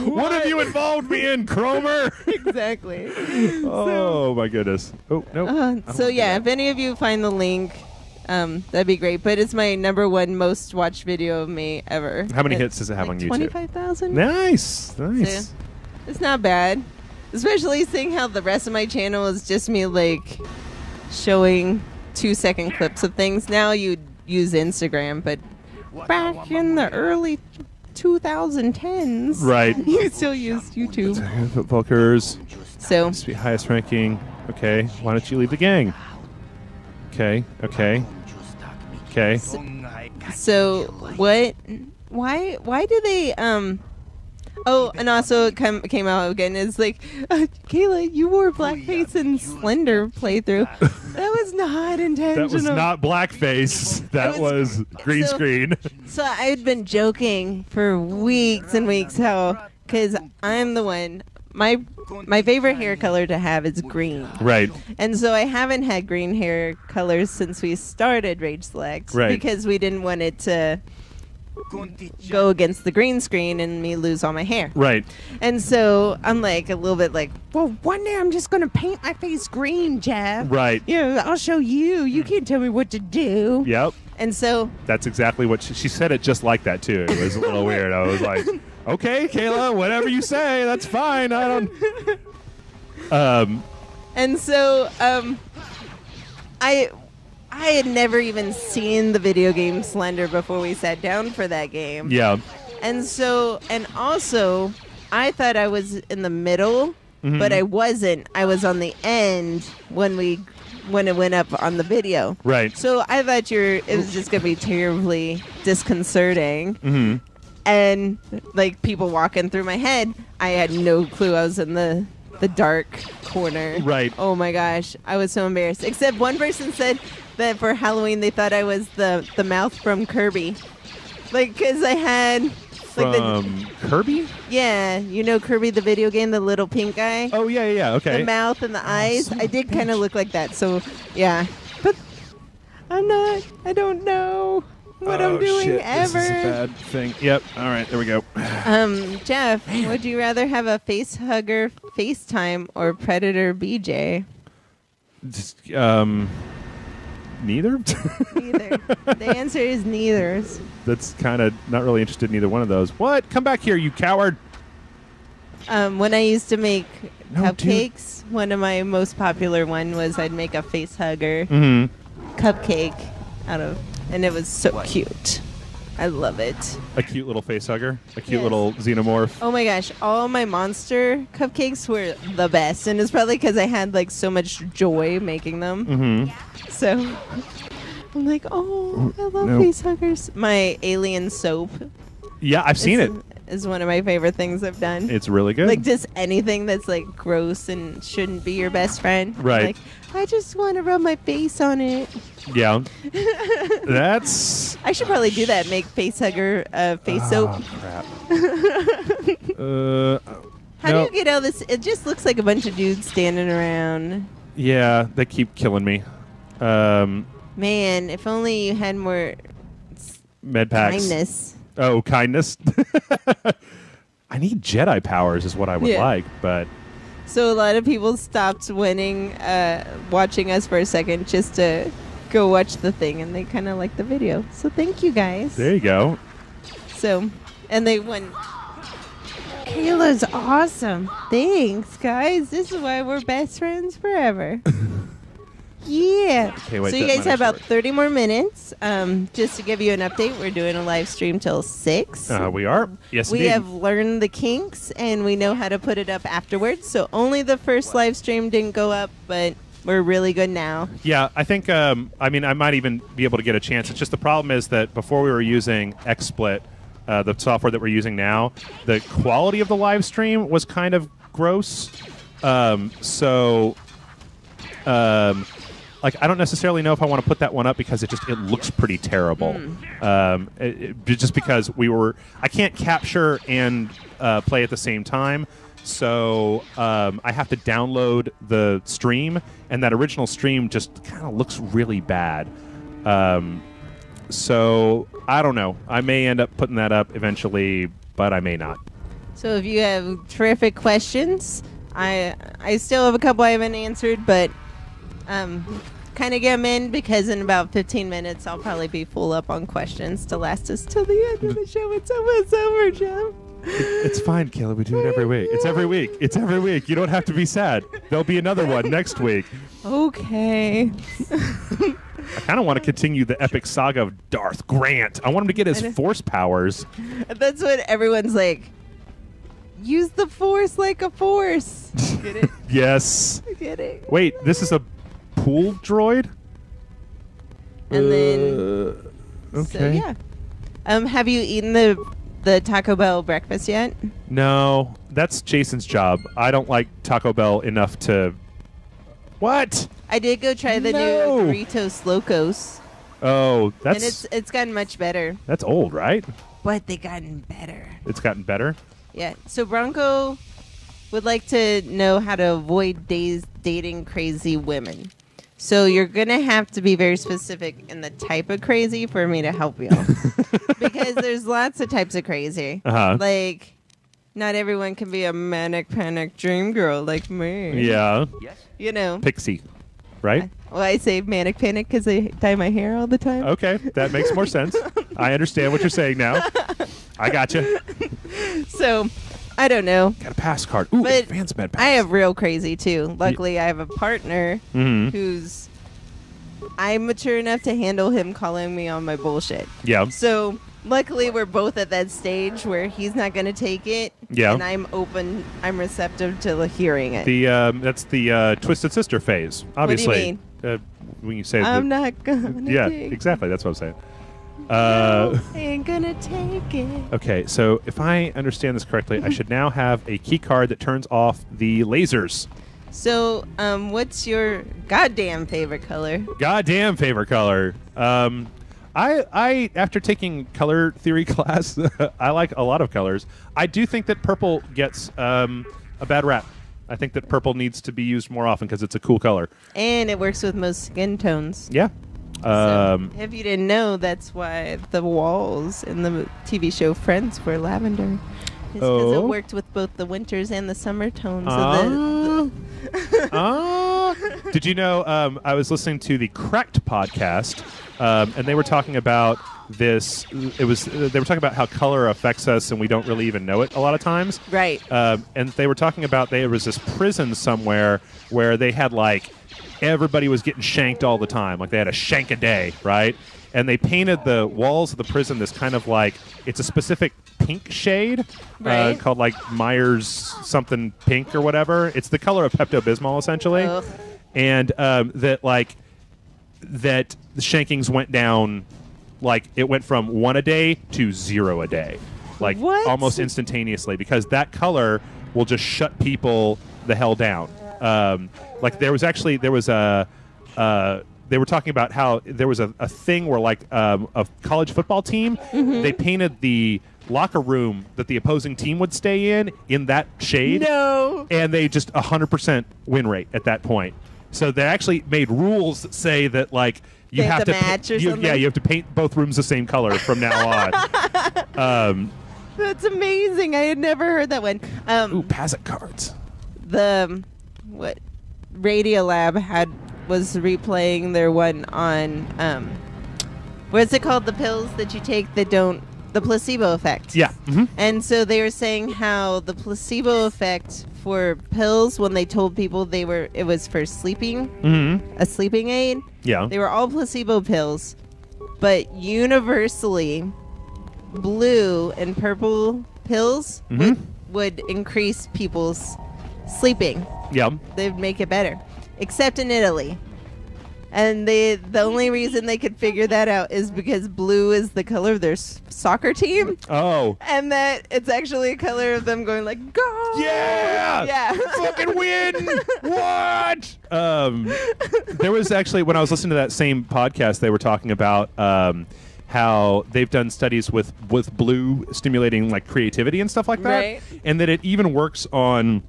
What have you involved me in, Cromer? Exactly. Oh, my goodness. Oh, no. So yeah, if any of you find the link, that'd be great. But it's my #1 most watched video of me ever. How many hits does it have on YouTube? 25,000. Nice. Nice. So, it's not bad, especially seeing how the rest of my channel is just me like showing 2-second clips of things. Now you use Instagram, but back in the early 2010s, Right. you still used YouTube. Footballers. So Must be highest ranking. Okay. Why don't you leave the gang? Okay. Okay. Okay. So what? Why do they? Oh, and also it came out again. It's like, Kayla, you wore blackface in Slender playthrough. That was not intentional. That was not blackface. That was green so- screen. So I had been joking for weeks and weeks how, because I'm the one. My favorite hair color to have is green. Right. And so I haven't had green hair colors since we started Rage Select. Right. Because we didn't want it to go against the green screen and me lose all my hair. Right. And so I'm like a little bit like, well, one day I'm just going to paint my face green, Jeff. Right. You know, I'll show you. You can't tell me what to do. Yep. And so That's exactly what she said. It just like that too. It was a little weird. I was like, okay, Kayla, whatever you say, that's fine. I don't. And so, I had never even seen the video game Slender before we sat down for that game. Yeah. And so, and also, I thought I was in the middle, but I wasn't. I was on the end when it went up on the video. Right. So I thought it was just gonna be terribly disconcerting. And like people walking through my head, I had no clue I was in the dark corner. Right. Oh my gosh, I was so embarrassed. Except one person said that for Halloween they thought I was the mouth from Kirby, like because I had like Kirby. Yeah, you know Kirby the video game, the little pink guy. Oh yeah. Okay. The mouth and the eyes. I did kind of look like that. So yeah, but I'm not. I don't know what I'm doing shit. ever. This is a bad thing. Yep. All right. There we go. Jeff, would you rather have a face hugger FaceTime or Predator BJ? Just, neither. Neither. The answer is neither. That's kind of not really interested in either one of those. What? Come back here, you coward. When I used to make No, cupcakes, one of my most popular one was I'd make a face hugger cupcake out of, and it was so cute. I love it. A cute little face hugger. A cute Yes. little xenomorph. Oh my gosh, all my monster cupcakes were the best, and it's probably because I had like so much joy making them. So I'm like, oh, I love No. face huggers. My alien soap Yeah, I've seen it. is one of my favorite things I've done. It's really good. Like just anything that's like gross and shouldn't be your best friend. Right. Like, I just want to rub my face on it. Yeah. That's. I should probably do that. Make face hugger face soap. Crap. How do you get all this? It just looks like a bunch of dudes standing around. Yeah, they keep killing me. Man, if only you had more Med packs. kindness. Oh, kindness. I need Jedi powers, is what I would Yeah. like, but So a lot of people stopped watching us for a second just to go watch the thing, and they kind of like the video. So thank you guys. there you go. So, and they went. Kayla's awesome. Thanks, guys. This is why we're best friends forever. Yeah. Okay, wait, So you that guys might have about actually 30 more minutes. Just to give you an update, we're doing a live stream till 6. We are. Yes, We indeed. have learned the kinks, and we know how to put it up afterwards. So only the first live stream didn't go up, but we're really good now. Yeah, I think. I mean, I might even be able to get a chance. It's just the problem is that before we were using XSplit, the software that we're using now, the quality of the live stream was kind of gross. Like, I don't necessarily know if I want to put that one up because it looks pretty terrible. Just because I can't capture and play at the same time. So I have to download the stream, and that original stream just kind of looks really bad. So I don't know. I may end up putting that up eventually, but I may not. So if you have terrific questions, I still have a couple I haven't answered, but kind of get them in because in about 15 minutes I'll probably be full up on questions to last us till the end of the show. It's almost over, Jeff. It's fine, Kayla. We do it every week. It's every week. It's every week. You don't have to be sad. There'll be another one next week. Okay. I kind of want to continue the epic saga of Darth Grant. I want him to get his force powers. That's what everyone's like. Use the force like a force. Get it? Yes. Get it? Wait, this is a pool droid? And then, Okay. so yeah. Have you eaten the Taco Bell breakfast yet? No, that's Jason's job. I don't like Taco Bell enough to... What? I did go try the No. new Doritos Locos, Oh, and it's gotten much better. that's old, right? But they gotten better. It's gotten better? Yeah. So Bronco would like to know how to avoid dating crazy women. So you're gonna have to be very specific in the type of crazy for me to help you, because there's lots of types of crazy. Uh-huh. Like, not everyone can be a manic panic dream girl like me. Yeah. You know. Pixie, right? Well, I say manic panic because I dye my hair all the time. Okay, that makes more sense. I understand what you're saying now. I gotcha. So, I don't know. Got a pass card. Ooh, But advanced med pass. I have real crazy too. Luckily, I have a partner who's I'm mature enough to handle him calling me on my bullshit. Yeah. So luckily, we're both at that stage where he's not going to take it. Yeah. And I'm open. I'm receptive to hearing it. That's the Twisted Sister phase, obviously. What do you mean? When you say I'm not going to yeah, take exactly. That's what I'm saying. No, I ain't going to take it. Okay, so if I understand this correctly, I should now have a key card that turns off the lasers. So, what's your goddamn favorite color? Goddamn favorite color. I after taking color theory class, I like a lot of colors. I do think that purple gets a bad rap. I think that purple needs to be used more often because it's a cool color. And it works with most skin tones. Yeah. So, if you didn't know, that's why the walls in the TV show Friends were lavender. It's because it worked with both the winters and the summer tones of Did you know, I was listening to the Cracked podcast, and they were talking about this. They were talking about how color affects us, and we don't really even know it a lot of times. Right. And they were talking about there was this prison somewhere where they had like everybody was getting shanked all the time. Like they had a shank a day, right? And they painted the walls of the prison this kind of like, it's a specific pink shade right. called like Myers something pink or whatever. It's the color of Pepto-Bismol essentially. Ugh. And that the shankings went down, like it went from 1 a day to 0 a day. Like what? Almost instantaneously, because that color will just shut people the hell down. Like they were talking about how there was a thing where like a college football team, they painted the locker room that the opposing team would stay in that shade. No. And they just 100% win rate at that point. So they actually made rules that say that like you They have to match or something? yeah, you have to paint both rooms the same color from now on. That's amazing. I had never heard that one. Ooh, Pazic cards. What Radiolab was replaying their one on what's it called, the pills that you take that don't, the placebo effect. Yeah. Mm-hmm. And so they were saying how the placebo effect for pills, when they told people it was for sleeping, a sleeping aid. Yeah. They were all placebo pills, but universally blue and purple pills would increase people's sleeping. Yeah. They'd make it better, except in Italy. And the only reason they could figure that out is because blue is the color of their soccer team. Oh. And that it's actually a color of them going like, go! Yeah! Yeah. Fucking win! What? There was actually, when I was listening to that same podcast, they were talking about how they've done studies with blue stimulating like creativity and stuff like that. Right. And that it even works on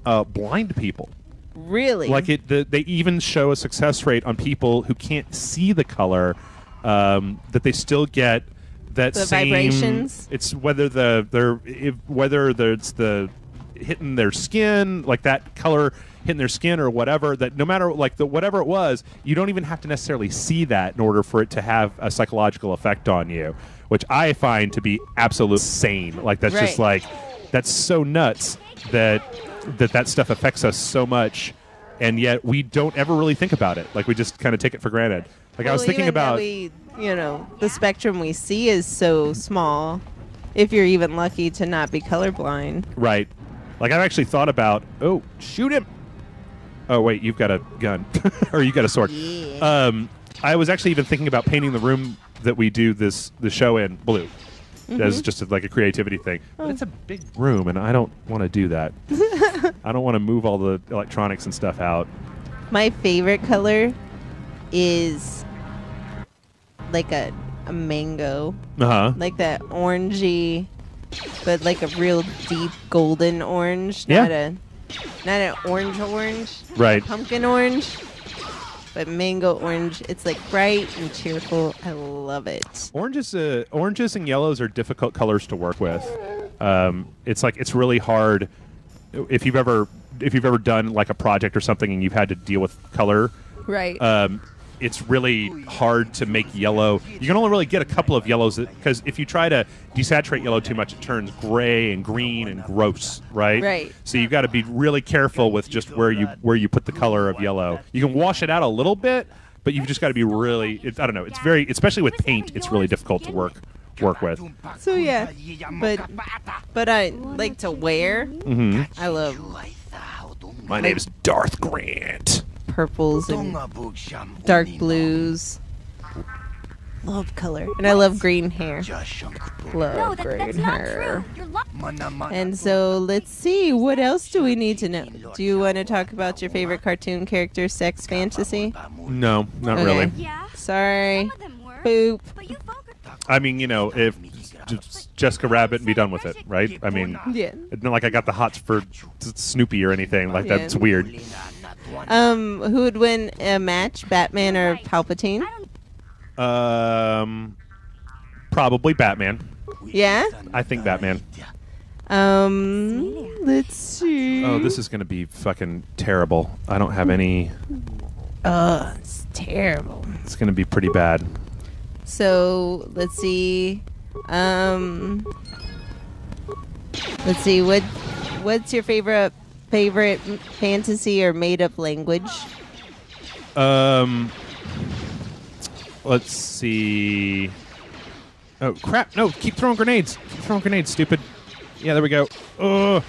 blind people. Really? Like they even show a success rate on people who can't see the color, that they still get that the same vibrations. It's whether it's the hitting their skin, like that color hitting their skin or whatever. That no matter like whatever it was, you don't even have to necessarily see that in order for it to have a psychological effect on you, which I find to be absolutely insane. Like that's just like that's so nuts that stuff affects us so much, and yet we don't ever really think about it. Like we just kind of take it for granted. Like I was thinking about, the spectrum we see is so small. If you're even lucky to not be colorblind, right? Like I've actually thought about, oh, shoot him. Oh wait, you've got a gun, or you got a sword. Yeah. I was actually even thinking about painting the room that we do the show in blue. As just like a creativity thing. But it's a big room, and I don't want to do that. I don't want to move all the electronics and stuff out. My favorite color is like a mango. Uh-huh. Like that orangey, but like a real deep golden orange. Yeah. Not an orange. Right. Pumpkin orange. But mango orange, it's like bright and cheerful. I love it. Oranges and yellows are difficult colors to work with. It's really hard if you've ever done like a project or something and you've had to deal with color. Right. It's really hard to make yellow. You can only really get a couple of yellows because if you try to desaturate yellow too much, it turns gray and green and gross, right? Right. So you've got to be really careful with just where you put the color of yellow. You can wash it out a little bit, but you've just got to be really. I don't know. It's very, especially with paint, it's really difficult to work with. So yeah, but I like to wear. Mm-hmm. I love My name's Darth Grant. purples and dark blues. Love color, and I love green hair. Love green hair. And so let's see, what else do we need to know? Do you want to talk about your favorite cartoon character, sex fantasy? No, not Okay. really. Yeah. Sorry. Some of them were. Boop. But you focus. I mean, if just Jessica Rabbit and be done with it, right? I mean, Yeah. it's not like I got the hots for Snoopy or anything. Like, Yeah. that's weird. Who would win a match, Batman or Palpatine? Probably Batman. Yeah? I think Batman. Let's see. Oh, this is going to be fucking terrible. I don't have any. It's terrible. It's going to be pretty bad. So, let's see. Let's see, what's your favorite fantasy or made up language? Let's see. Oh, crap. No, keep throwing grenades. Keep throwing grenades, stupid. Yeah, there we go. Oh,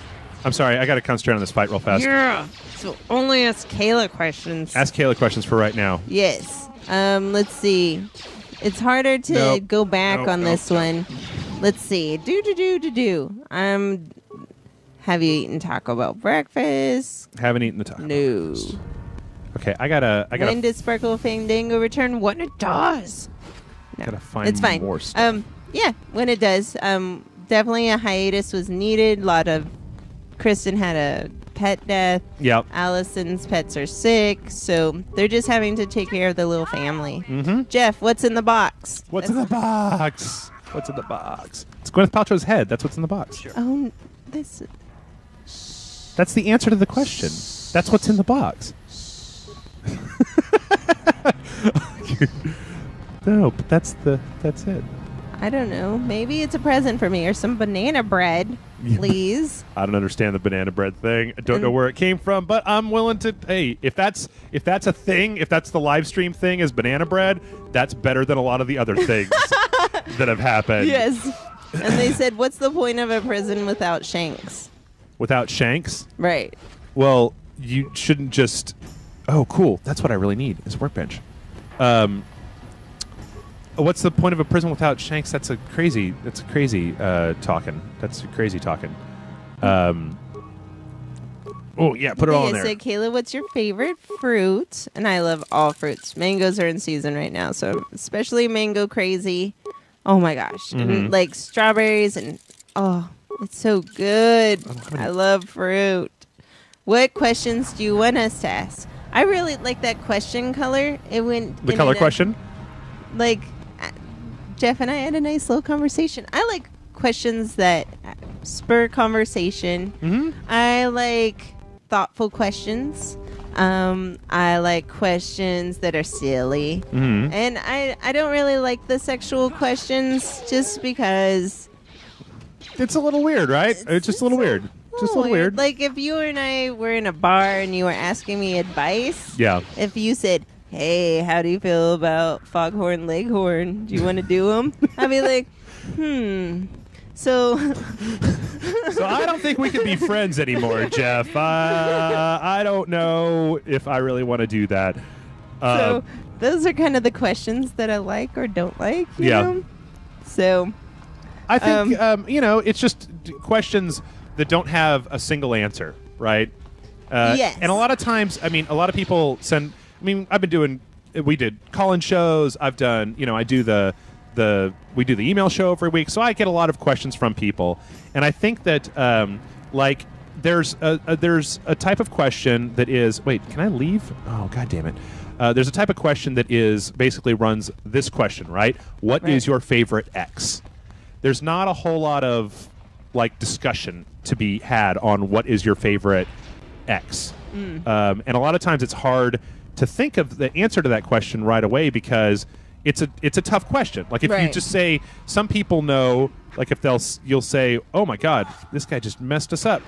I'm sorry. I got to concentrate on this fight real fast. Yeah. So only ask Kayla questions. Ask Kayla questions for right now. Yes. Let's see. It's harder to Nope. go back Nope, on nope, this one. Let's see. Do. Have you eaten Taco Bell breakfast? Haven't eaten the taco. No. Okay, I gotta When does Sparkle Fandango return? When it does. No. Gotta find it's fine. more stuff. Yeah, when it does. Definitely a hiatus was needed. Kristen had a pet death. Yep. Allison's pets are sick, so they're just having to take care of the little family. Mm-hmm. Jeff, what's in the box? What's in the box? What's in the box? It's Gwyneth Paltrow's head. That's what's in the box. Oh, this. That's the answer to the question. That's what's in the box. No, but that's it. I don't know. Maybe it's a present for me or some banana bread, please. I don't understand the banana bread thing. I don't know where it came from, but I'm willing to. Hey, if that's a thing, if that's the live stream thing is banana bread, that's better than a lot of the other things that have happened. Yes. And they said, "What's the point of a prison without shanks?" Without shanks? Right. Well, you shouldn't just. Oh, cool. That's what I really need is a workbench. What's the point of a prison without shanks? That's crazy talking. That's crazy talking. Oh yeah, put it all in there. I said, Kayla, what's your favorite fruit? And I love all fruits. Mangoes are in season right now, so I'm especially mango crazy. Oh my gosh. And like strawberries and it's so good. I love fruit. What questions do you want us to ask? I really like that question color. It went The color question? Like Jeff and I had a nice little conversation. I like questions that spur conversation. Mm-hmm. I like thoughtful questions. I like questions that are silly. Mm-hmm. And I don't really like the sexual questions just because It's a little weird, right? It's just a little weird. Just a little weird. Like if you and I were in a bar and you were asking me advice. Yeah. If you said, "Hey, how do you feel about Foghorn Leghorn? Do you want to do them?" I'd be like, So I don't think we can be friends anymore, Jeff. I don't know if I really want to do that. So those are kind of the questions that I like or don't like. You Yeah. know? So I think it's just questions that don't have a single answer, right? Yes. And a lot of times, a lot of people send. I've been doing. We did call-in shows. I've done. I do we do the email show every week, so I get a lot of questions from people, and I think that there's a type of question that is. Wait, can I leave? Oh, God damn it! There's a type of question that is basically runs this question, right? What is your favorite X? There's not a whole lot of discussion to be had on what is your favorite X, and a lot of times it's hard to think of the answer to that question right away because it's a tough question. Like if you just say, some people know, like if you'll say, "Oh my God, this guy just messed us up."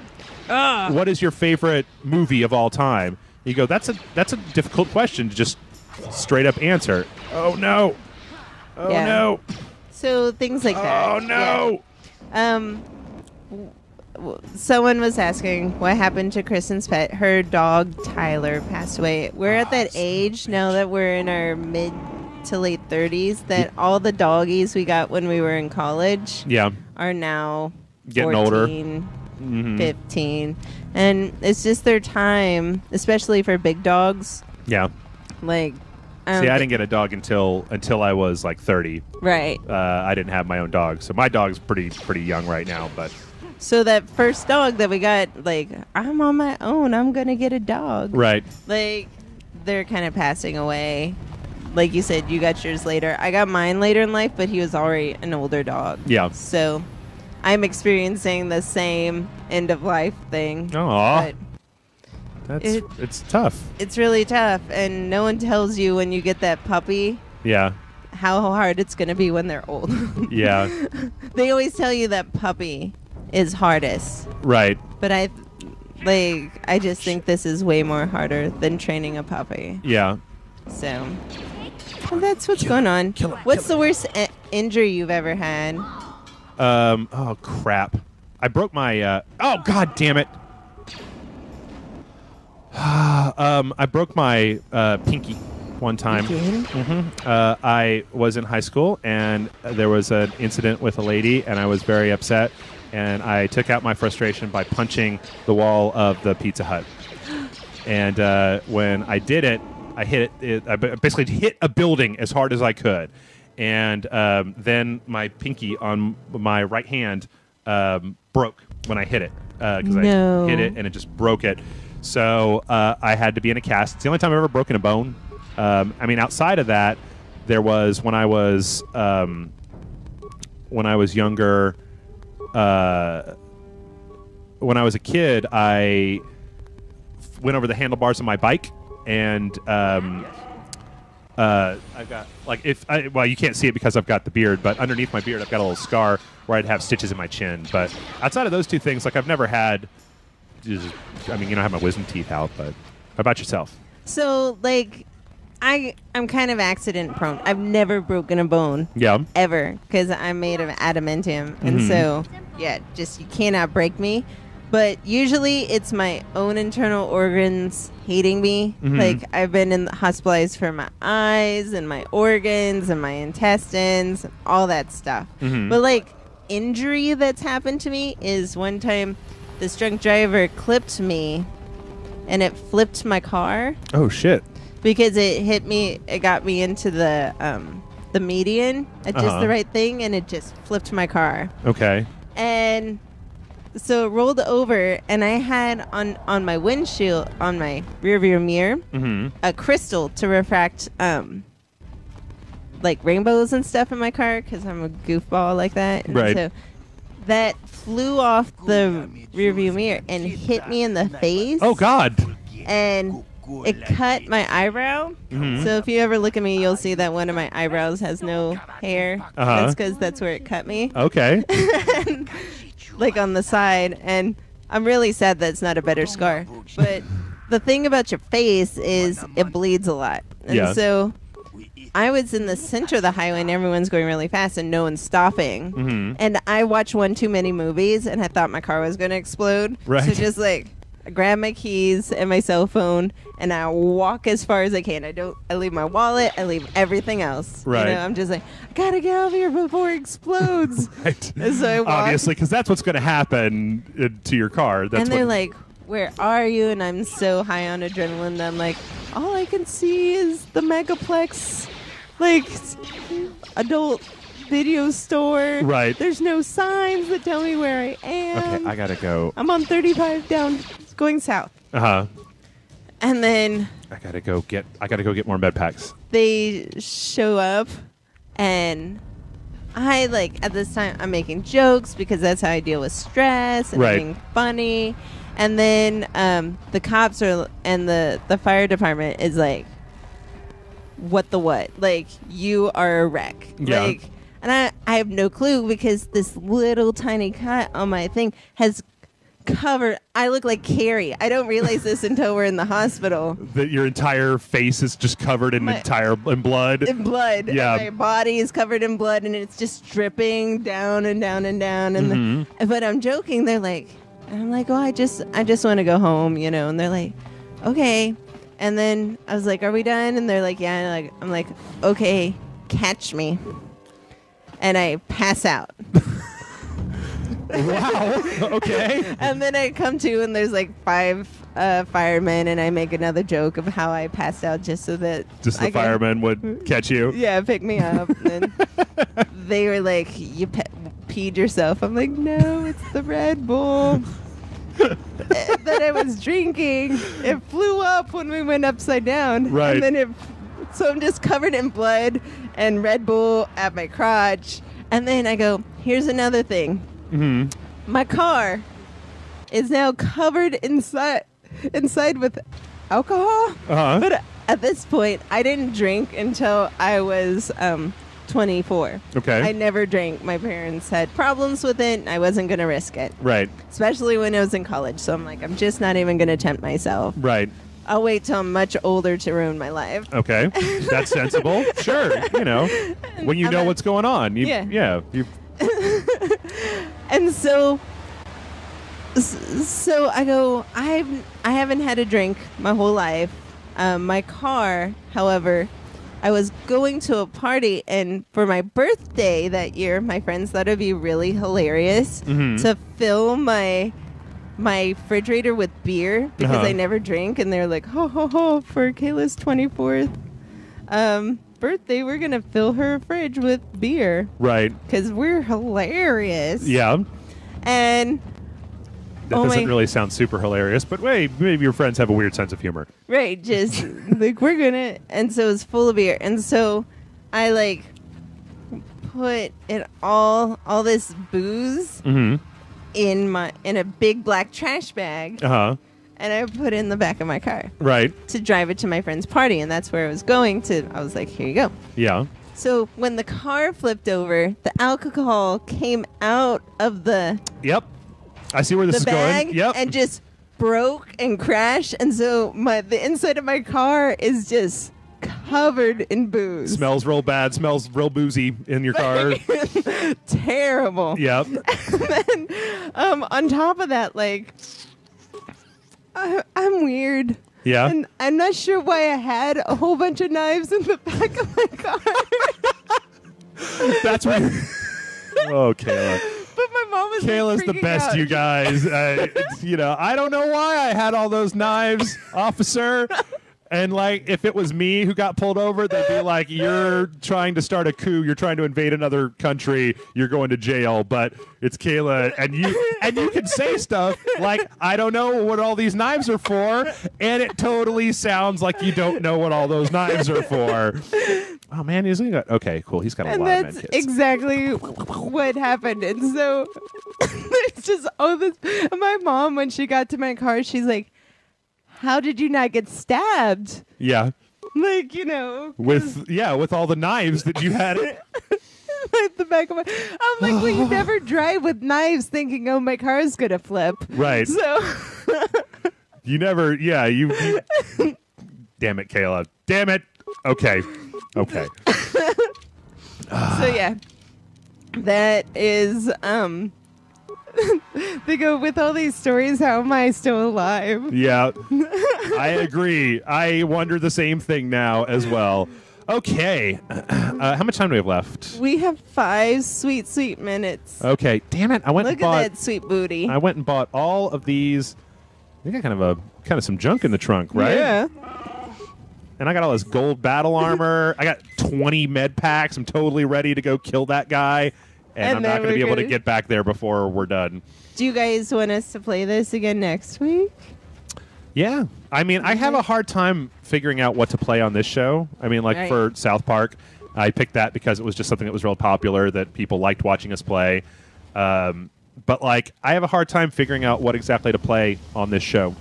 What is your favorite movie of all time? You go, that's a difficult question to just straight up answer. Oh no. Oh Yeah. no. So things like that. Oh no. Yeah. Someone was asking what happened to Kristen's pet. Her dog Tyler passed away. We're at that age now that we're in our mid to late 30s that all the doggies we got when we were in college Yeah. are now Getting 14, older. 15. And it's just their time, especially for big dogs. Yeah. Like, I didn't get a dog until I was like 30. Right. I didn't have my own dog, so my dog's pretty young right now. But So that first dog that we got, like, I'm on my own. I'm going to get a dog. right, Like, they're kind of passing away. Like you said, you got yours later. I got mine later in life, but he was already an older dog. Yeah. So I'm experiencing the same end of life thing. Aw. But it's tough. it's really tough. And no one tells you when you get that puppy Yeah, how hard it's going to be when they're old. yeah, They always tell you that puppy is hardest. right. But I just think this is way more harder than training a puppy. Yeah. So well, that's what's going on. What's the worst injury you've ever had? Oh crap! I broke my. Oh god damn it! I broke my pinky one time. I was in high school, and there was an incident with a lady, and I was very upset. And I took out my frustration by punching the wall of the Pizza Hut. And when I did it, I hit it. I basically hit a building as hard as I could. And then my pinky on my right hand broke when I hit it. Because No. I hit it and it just broke it. So I had to be in a cast. It's the only time I've ever broken a bone. I mean, outside of that, there was when I was younger. When I was a kid, I went over the handlebars of my bike, and I've got you can't see it because I've got the beard, but underneath my beard, I've got a little scar where I'd have stitches in my chin. But outside of those two things, like I've never had. I have my wisdom teeth out, but how about yourself? So, like, I'm kind of accident prone. I've never broken a bone. Yeah. Ever. Because I'm made of adamantium. And so, yeah, just you cannot break me. But usually it's my own internal organs hating me. Like, I've been hospitalized for my eyes and my organs and my intestines, and all that stuff. But, like, injury that's happened to me is one time this drunk driver clipped me and it flipped my car. Oh shit! Because it hit me, it got me into the median at just the right thing, and it just flipped my car. Okay. And so it rolled over, and I had on my windshield, on my rear view mirror, a crystal to refract like rainbows and stuff in my car, because I'm a goofball like that. And right. so that flew off the rear view mirror and hit me in the face. Oh god! And it cut my eyebrow. So if you ever look at me, you'll see that one of my eyebrows has no hair. That's because that's where it cut me. Okay. Like on the side. And I'm really sad that's not a better scar. But the thing about your face is it bleeds a lot. And so I was in the center of the highway and everyone's going really fast and no one's stopping. And I watched one too many movies and I thought my car was going to explode. Right. So just like I grab my keys and my cell phone and I walk as far as I can. I leave my wallet, I leave everything else. Right. You know, I'm just like, I gotta get out of here before it explodes. Right. And so I walk. Obviously, because that's what's going to happen to your car. That's and they're like, where are you? And I'm so high on adrenaline that I'm like, all I can see is the Megaplex, like, adult video store. Right. There's no signs that tell me where I am. Okay, I gotta go. I'm on 35 down, going south. And then I gotta go get more med packs. they show up, and I at this time I'm making jokes because that's how I deal with stress and Right. being funny. And then the cops and the fire department is like, what the what? Like, you are a wreck. Yeah. Like, and I have no clue because this little tiny cut on my thing has covered. I look like Carrie. I don't realize this until we're in the hospital. That your entire face is just covered in in blood. In blood. Yeah. And my body is covered in blood, and it's just dripping down and down and down. And but I'm joking. They're like, and I'm like, oh, I just want to go home, you know. And they're like, okay. And then I was like, are we done? And they're like, yeah. And I'm like, okay, catch me. And I pass out. Wow. Okay. And then I come to, and there's like 5 firemen, and I make another joke of how I passed out just so that The firemen would catch you. Yeah, pick me up. And they were like, you peed yourself. I'm like, no, it's the Red Bull that I was drinking. It flew up when we went upside down. Right. And then so I'm just covered in blood and Red Bull at my crotch. And then I go, here's another thing. Mm-hmm. My car is now covered inside with alcohol. Uh-huh. But at this point, I didn't drink until I was 24. Okay. I never drank. My parents had problems with it. I wasn't going to risk it. Right. Especially when I was in college. So I'm like, I'm just not even going to tempt myself. Right. I'll wait till I'm much older to ruin my life. Okay. That's sensible. Sure. You know, when you know what's going on. Yeah. You And so I go, I haven't had a drink my whole life. My car, however, I was going to a party, and for my birthday that year, my friends thought it'd be really hilarious to fill my refrigerator with beer because I never drink, and they're like, ho ho ho, for Kayla's 24th birthday, we're gonna fill her fridge with beer. Right. Because we're hilarious. Yeah. And that doesn't really sound super hilarious, but wait, maybe your friends have a weird sense of humor. Right, just like we're gonna, and so it's full of beer, and so I like put it all this booze in a big black trash bag, and I put it in the back of my car, right, to drive it to my friend's party, and that's where I was going to. I was like, here you go. Yeah. So when the car flipped over, the alcohol came out of the Yep. I see where this is bag going. Yep. and just broke and crashed, and so the inside of my car is just covered in booze. Smells real bad. Smells real boozy in your car. Terrible. Yep. And then on top of that, like I'm weird. Yeah. And I'm not sure why I had a whole bunch of knives in the back of my car. That's weird. Oh, Kayla. But my mom was Kayla's like, the best, out. you guys. I don't know why I had all those knives, officer. And, like, if it was me who got pulled over, they'd be like, you're trying to start a coup. You're trying to invade another country. You're going to jail. But it's Kayla. And you can say stuff like, I don't know what all these knives are for. And it totally sounds like you don't know what all those knives are for. Oh, man. Okay, cool. He's got a lot of med that's kits. exactly what happened. And so there's just all this. My mom, when she got to my car, she's like, how did you not get stabbed? Yeah. Like, you know. With all the knives that you had. At the back of my. I'm like, well, you never drive with knives thinking, oh, my car is going to flip. Right. So. You never. Yeah, you. Damn it, Kayla. Damn it. Okay. So, yeah. That is. They go, with all these stories, how am I still alive? Yeah, I agree. I wonder the same thing now as well. Okay. How much time do we have left? We have 5 sweet minutes. Okay. Damn it. I went Look and bought. at that sweet booty. I went and bought all of these. I got kind of some junk in the trunk, right? Yeah. And I got all this gold battle armor. I got 20 med packs. I'm totally ready to go kill that guy. And I'm not going to be able to get back there before we're done. Do you guys want us to play this again next week? Yeah. I mean, I have a hard time figuring out what to play on this show. I mean, like for South Park, I picked that because it was just something that was real popular that people liked watching us play. But, like, I have a hard time figuring out what exactly to play on this show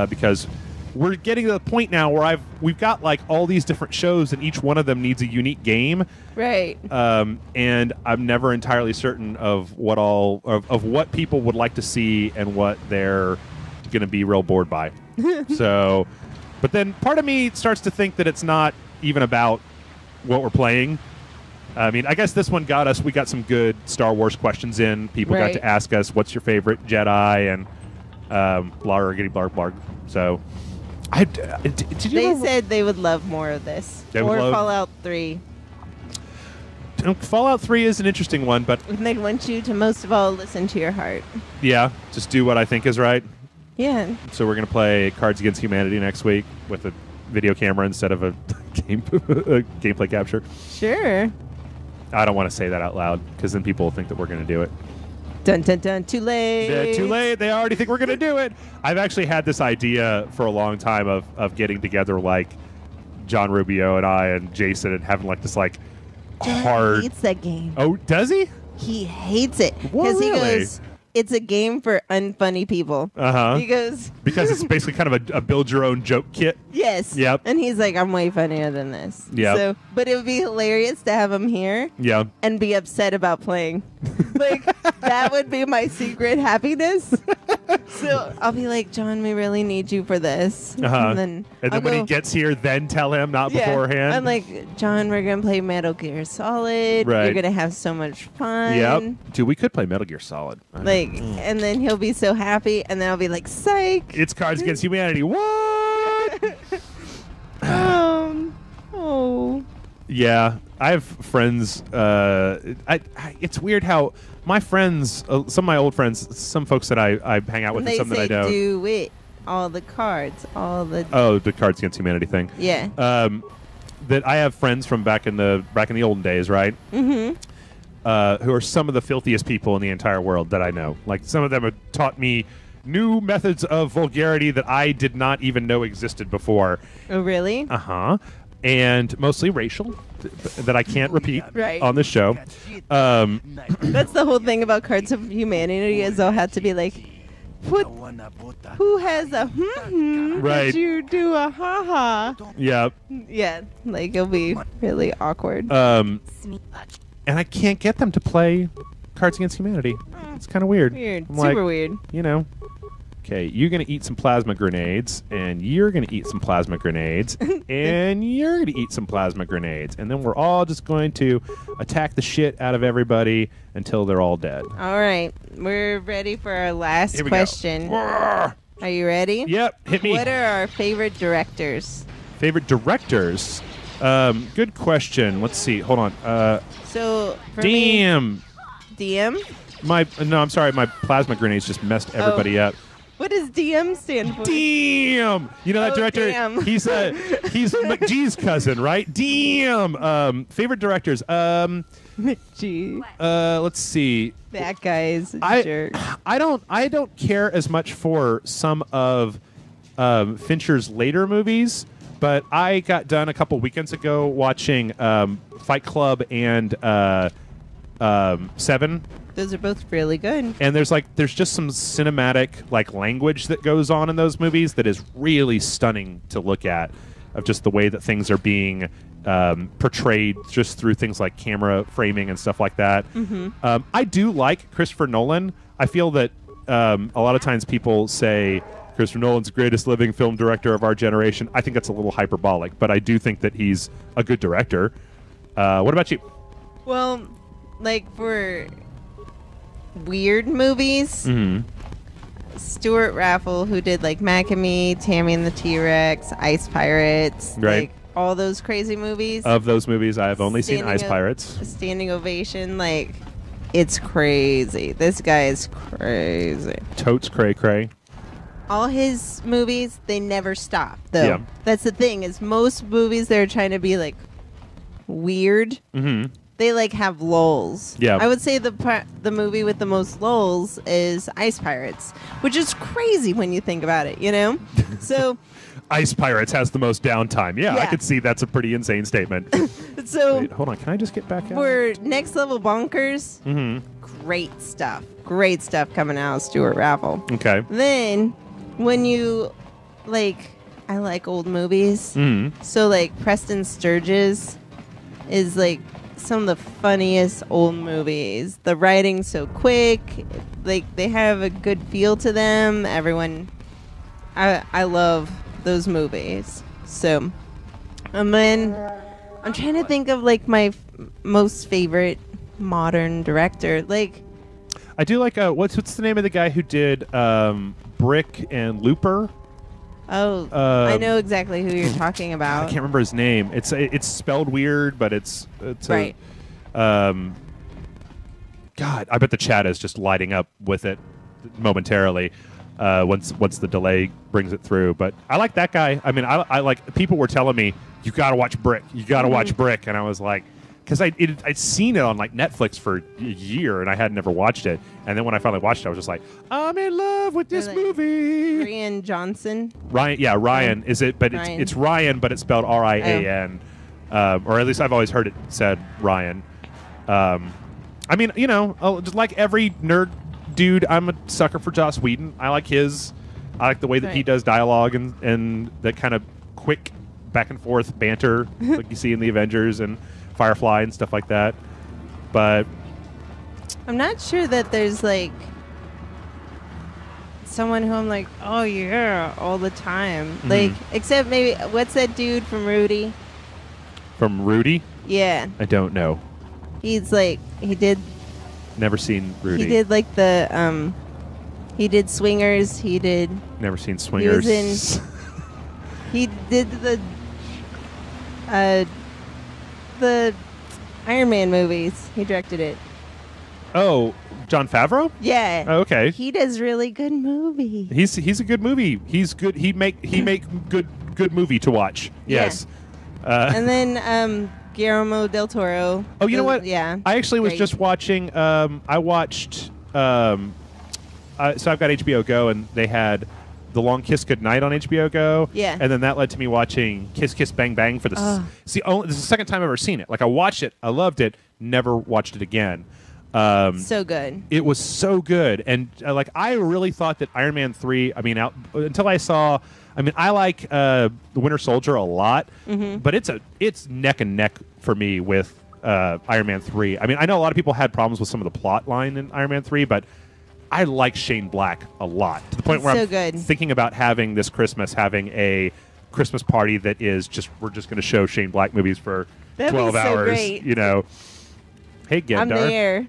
because we're getting to the point now where we've got like all these different shows, and each one of them needs a unique game. Right. And I'm never entirely certain of what what people would like to see and what they're going to be real bored by. So, but then part of me starts to think that it's not even about what we're playing. I mean, I guess this one we got some good Star Wars questions in. People got to ask us, what's your favorite Jedi? And blargity blarg blarg. So, they said they would love more of this. Or Fallout 3. Fallout 3 is an interesting one, but they want you to most of all listen to your heart. Yeah, just do what I think is right. Yeah. So we're going to play Cards Against Humanity next week with a video camera instead of a gameplay capture. Sure. I don't want to say that out loud because then people will think that we're going to do it. Dun, dun, dun. Too late. Yeah, too late. They already think we're going to do it. I've actually had this idea for a long time of getting together like John Rubio and I and Jason and having like this like John hard... hates that game. Oh, does he? He hates it. Well, Because really? he goes, it's a game for unfunny people. Uh-huh. He goes... Because it's basically kind of a build-your-own joke kit. Yes. Yep. And he's like, I'm way funnier than this. Yep. So, but it would be hilarious to have him here Yeah. and be upset about playing. Like, that would be my secret happiness. So I'll be like, John, we really need you for this. Uh-huh. And then when he gets here, then tell him, not beforehand. I'm like, John, we're going to play Metal Gear Solid. Right. You're going to have so much fun. Yep. Dude, we could play Metal Gear Solid. Like, and then he'll be so happy, and then I'll be like, psych. It's Cards Against Humanity. What? Oh. Yeah, I have friends. It's weird how my friends, some of my old friends, some folks that I hang out with, and some that I don't. They do it. All the cards, all the. Oh, the Cards Against Humanity thing. Yeah. That I have friends from back in the olden days, right? Mm-hmm. Who are some of the filthiest people in the entire world that I know. Like some of them have taught me new methods of vulgarity that I did not even know existed before. Oh, really? Uh-huh. And mostly racial that I can't repeat Right. on this show. That's the whole thing about Cards of Humanity is they'll have to be like, who has a Right. Did you do a ha-ha? Yeah. Yeah, like it'll be really awkward. And I can't get them to play Cards Against Humanity. It's kind of weird. Weird. I'm Super like, weird. You know, okay, you're going to eat some plasma grenades, and you're going to eat some plasma grenades, and you're going to eat some plasma grenades. And then we're all just going to attack the shit out of everybody until they're all dead. All right, we're ready for our last Here we question. go. Are you ready? Yep, hit me. What are our favorite directors? Favorite directors? Good question. Let's see. Hold on. So, for Damn. me, DM? No, I'm sorry. My plasma grenades just messed everybody up. What does DM stand for? Damn! You know that Oh, director? damn. He's McGee's cousin, right? Damn! Favorite directors? Gee, Let's see. that guy is a jerk. I don't care as much for some of Fincher's later movies, but I got done a couple weekends ago watching Fight Club and Seven. Those are both really good. And there's just some cinematic like language that goes on in those movies that is really stunning to look at, of just the way that things are being portrayed just through things like camera framing and stuff like that. Mm-hmm. I do like Christopher Nolan. I feel that a lot of times people say Christopher Nolan's the greatest living film director of our generation. I think that's a little hyperbolic, but I do think that he's a good director. What about you? Well, like for weird movies, Stuart Raffle, who did like Mac and Me, Tammy and the T-Rex, Ice Pirates, Right. like all those crazy movies. Of those movies, I have only seen Ice Pirates. Standing Ovation, like it's crazy. This guy is crazy. Totes cray cray. All his movies, they never stop, though. Yeah. That's the thing, is most movies they're trying to be like weird. Mm-hmm. They like have lulls. Yeah. I would say the movie with the most lulls is Ice Pirates, which is crazy when you think about it, you know? So Ice Pirates has the most downtime. Yeah, I Yeah. could see that's a pretty insane statement. so Wait, hold on. Can I just get back out? for Next Level Bonkers, great stuff. Great stuff coming out of Stuart Raffle. Okay. Then when you like I like old movies. Mm. So like Preston Sturges is like some of the funniest old movies. The writing's so quick. Like they have a good feel to them. I love those movies. So, and then I'm trying to think of like my most favorite modern director. Like I do like what's the name of the guy who did Brick and Looper? I know exactly who you're talking about. I can't remember his name. It's spelled weird, but it's right. God, I bet the chat is just lighting up with it momentarily once the delay brings it through. But I like that guy. I mean, I like people were telling me you got to watch Brick. You got to watch Brick, and I was like, because I'd seen it on like Netflix for a year and I had never watched it, and then when I finally watched it, I was just like, I'm in love with this movie. Rian Johnson. Ryan is it? But Ryan. it's Ryan, but it's spelled Rian, or at least I've always heard it said Ryan. I mean, just like every nerd dude, I'm a sucker for Joss Whedon. I like the way that he does dialogue and that kind of quick back and forth banter like you see in the Avengers and Firefly and stuff like that. But I'm not sure that there's like someone who I'm like, oh yeah, all the time. Like, except maybe what's that dude from Rudy? From Rudy? Yeah. I don't know. He's like he did. Never seen Rudy. He did like the he did Swingers. He did. Never seen Swingers. He was in. He did the Iron Man movies. He directed it. Oh, Jon Favreau? Yeah. Oh, okay. He does really good movies. He's a good movie. He's good. He make good movie to watch. Yes. And then Guillermo del Toro. Oh, you know what? Yeah. I actually was Great. just watching. I watched. So I've got HBO Go, and they had The Long Kiss Goodnight on HBO Go. Yeah. And then that led to me watching Kiss Kiss Bang Bang for the. This is the second time I've ever seen it. Like I watched it, I loved it, never watched it again. So good. It was so good, and like I really thought that Iron Man 3. I mean, until I saw. I mean, I like The Winter Soldier a lot, but it's neck and neck for me with Iron Man 3. I mean, I know a lot of people had problems with some of the plot line in Iron Man 3, but I like Shane Black a lot to the point where I'm thinking about having this Christmas having a Christmas party that is we're just going to show Shane Black movies for 12 hours. Great. Hey, Gendar. I'm there.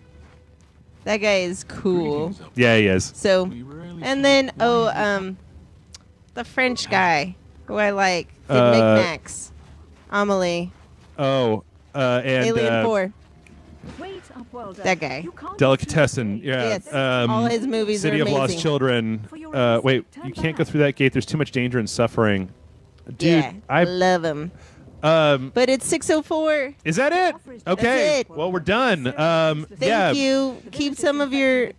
That guy is cool. Yeah, he is. So, and then the French guy who I like, did Micmacs, Amelie. Oh, and Alien 4. Wait up, well done. That guy. You can't Delicatessen. just Yeah. Yes. All his movies City are of amazing. Lost Children. For your Wait, turn you can't back. go through that gate. There's too much danger and suffering. Dude, Yeah, I love him. But it's 6:04. Is that it? Okay. That's it. Well, we're done. Thank you. Keep some of your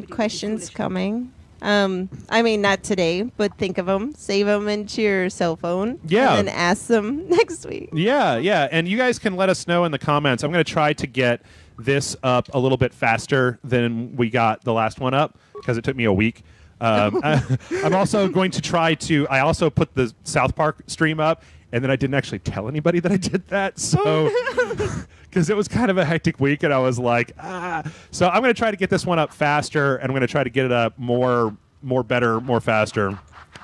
questions coming. I mean, not today, but think of them. Save them into your cell phone. Yeah. And then ask them next week. Yeah. And you guys can let us know in the comments. I'm going to try to get this up a little bit faster than we got the last one up because it took me a week. I'm also going to try to. I also put the South Park stream up, and then I didn't actually tell anybody that I did that. So, because it was kind of a hectic week, and I was like, So I'm going to try to get this one up faster, and I'm going to try to get it up more better, more faster.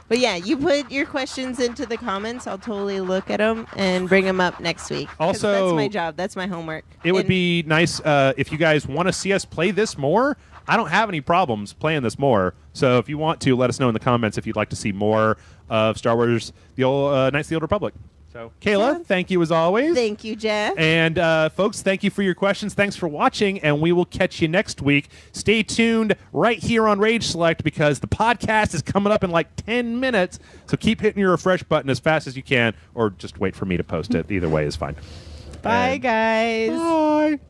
But yeah, you put your questions into the comments. I'll totally look at them and bring them up next week. 'Cause Also, that's my job. That's my homework. It would be nice if you guys want to see us play this more. I don't have any problems playing this more. So if you want to, let us know in the comments if you'd like to see more of Star Wars: The Old Knights of the Old Republic. So, Kayla, thank you as always. Thank you, Jeff. And folks, thank you for your questions. Thanks for watching, and we will catch you next week. Stay tuned right here on Rage Select because the podcast is coming up in like 10 minutes. So keep hitting your refresh button as fast as you can, or just wait for me to post it. Either way is fine. Bye, guys. Bye.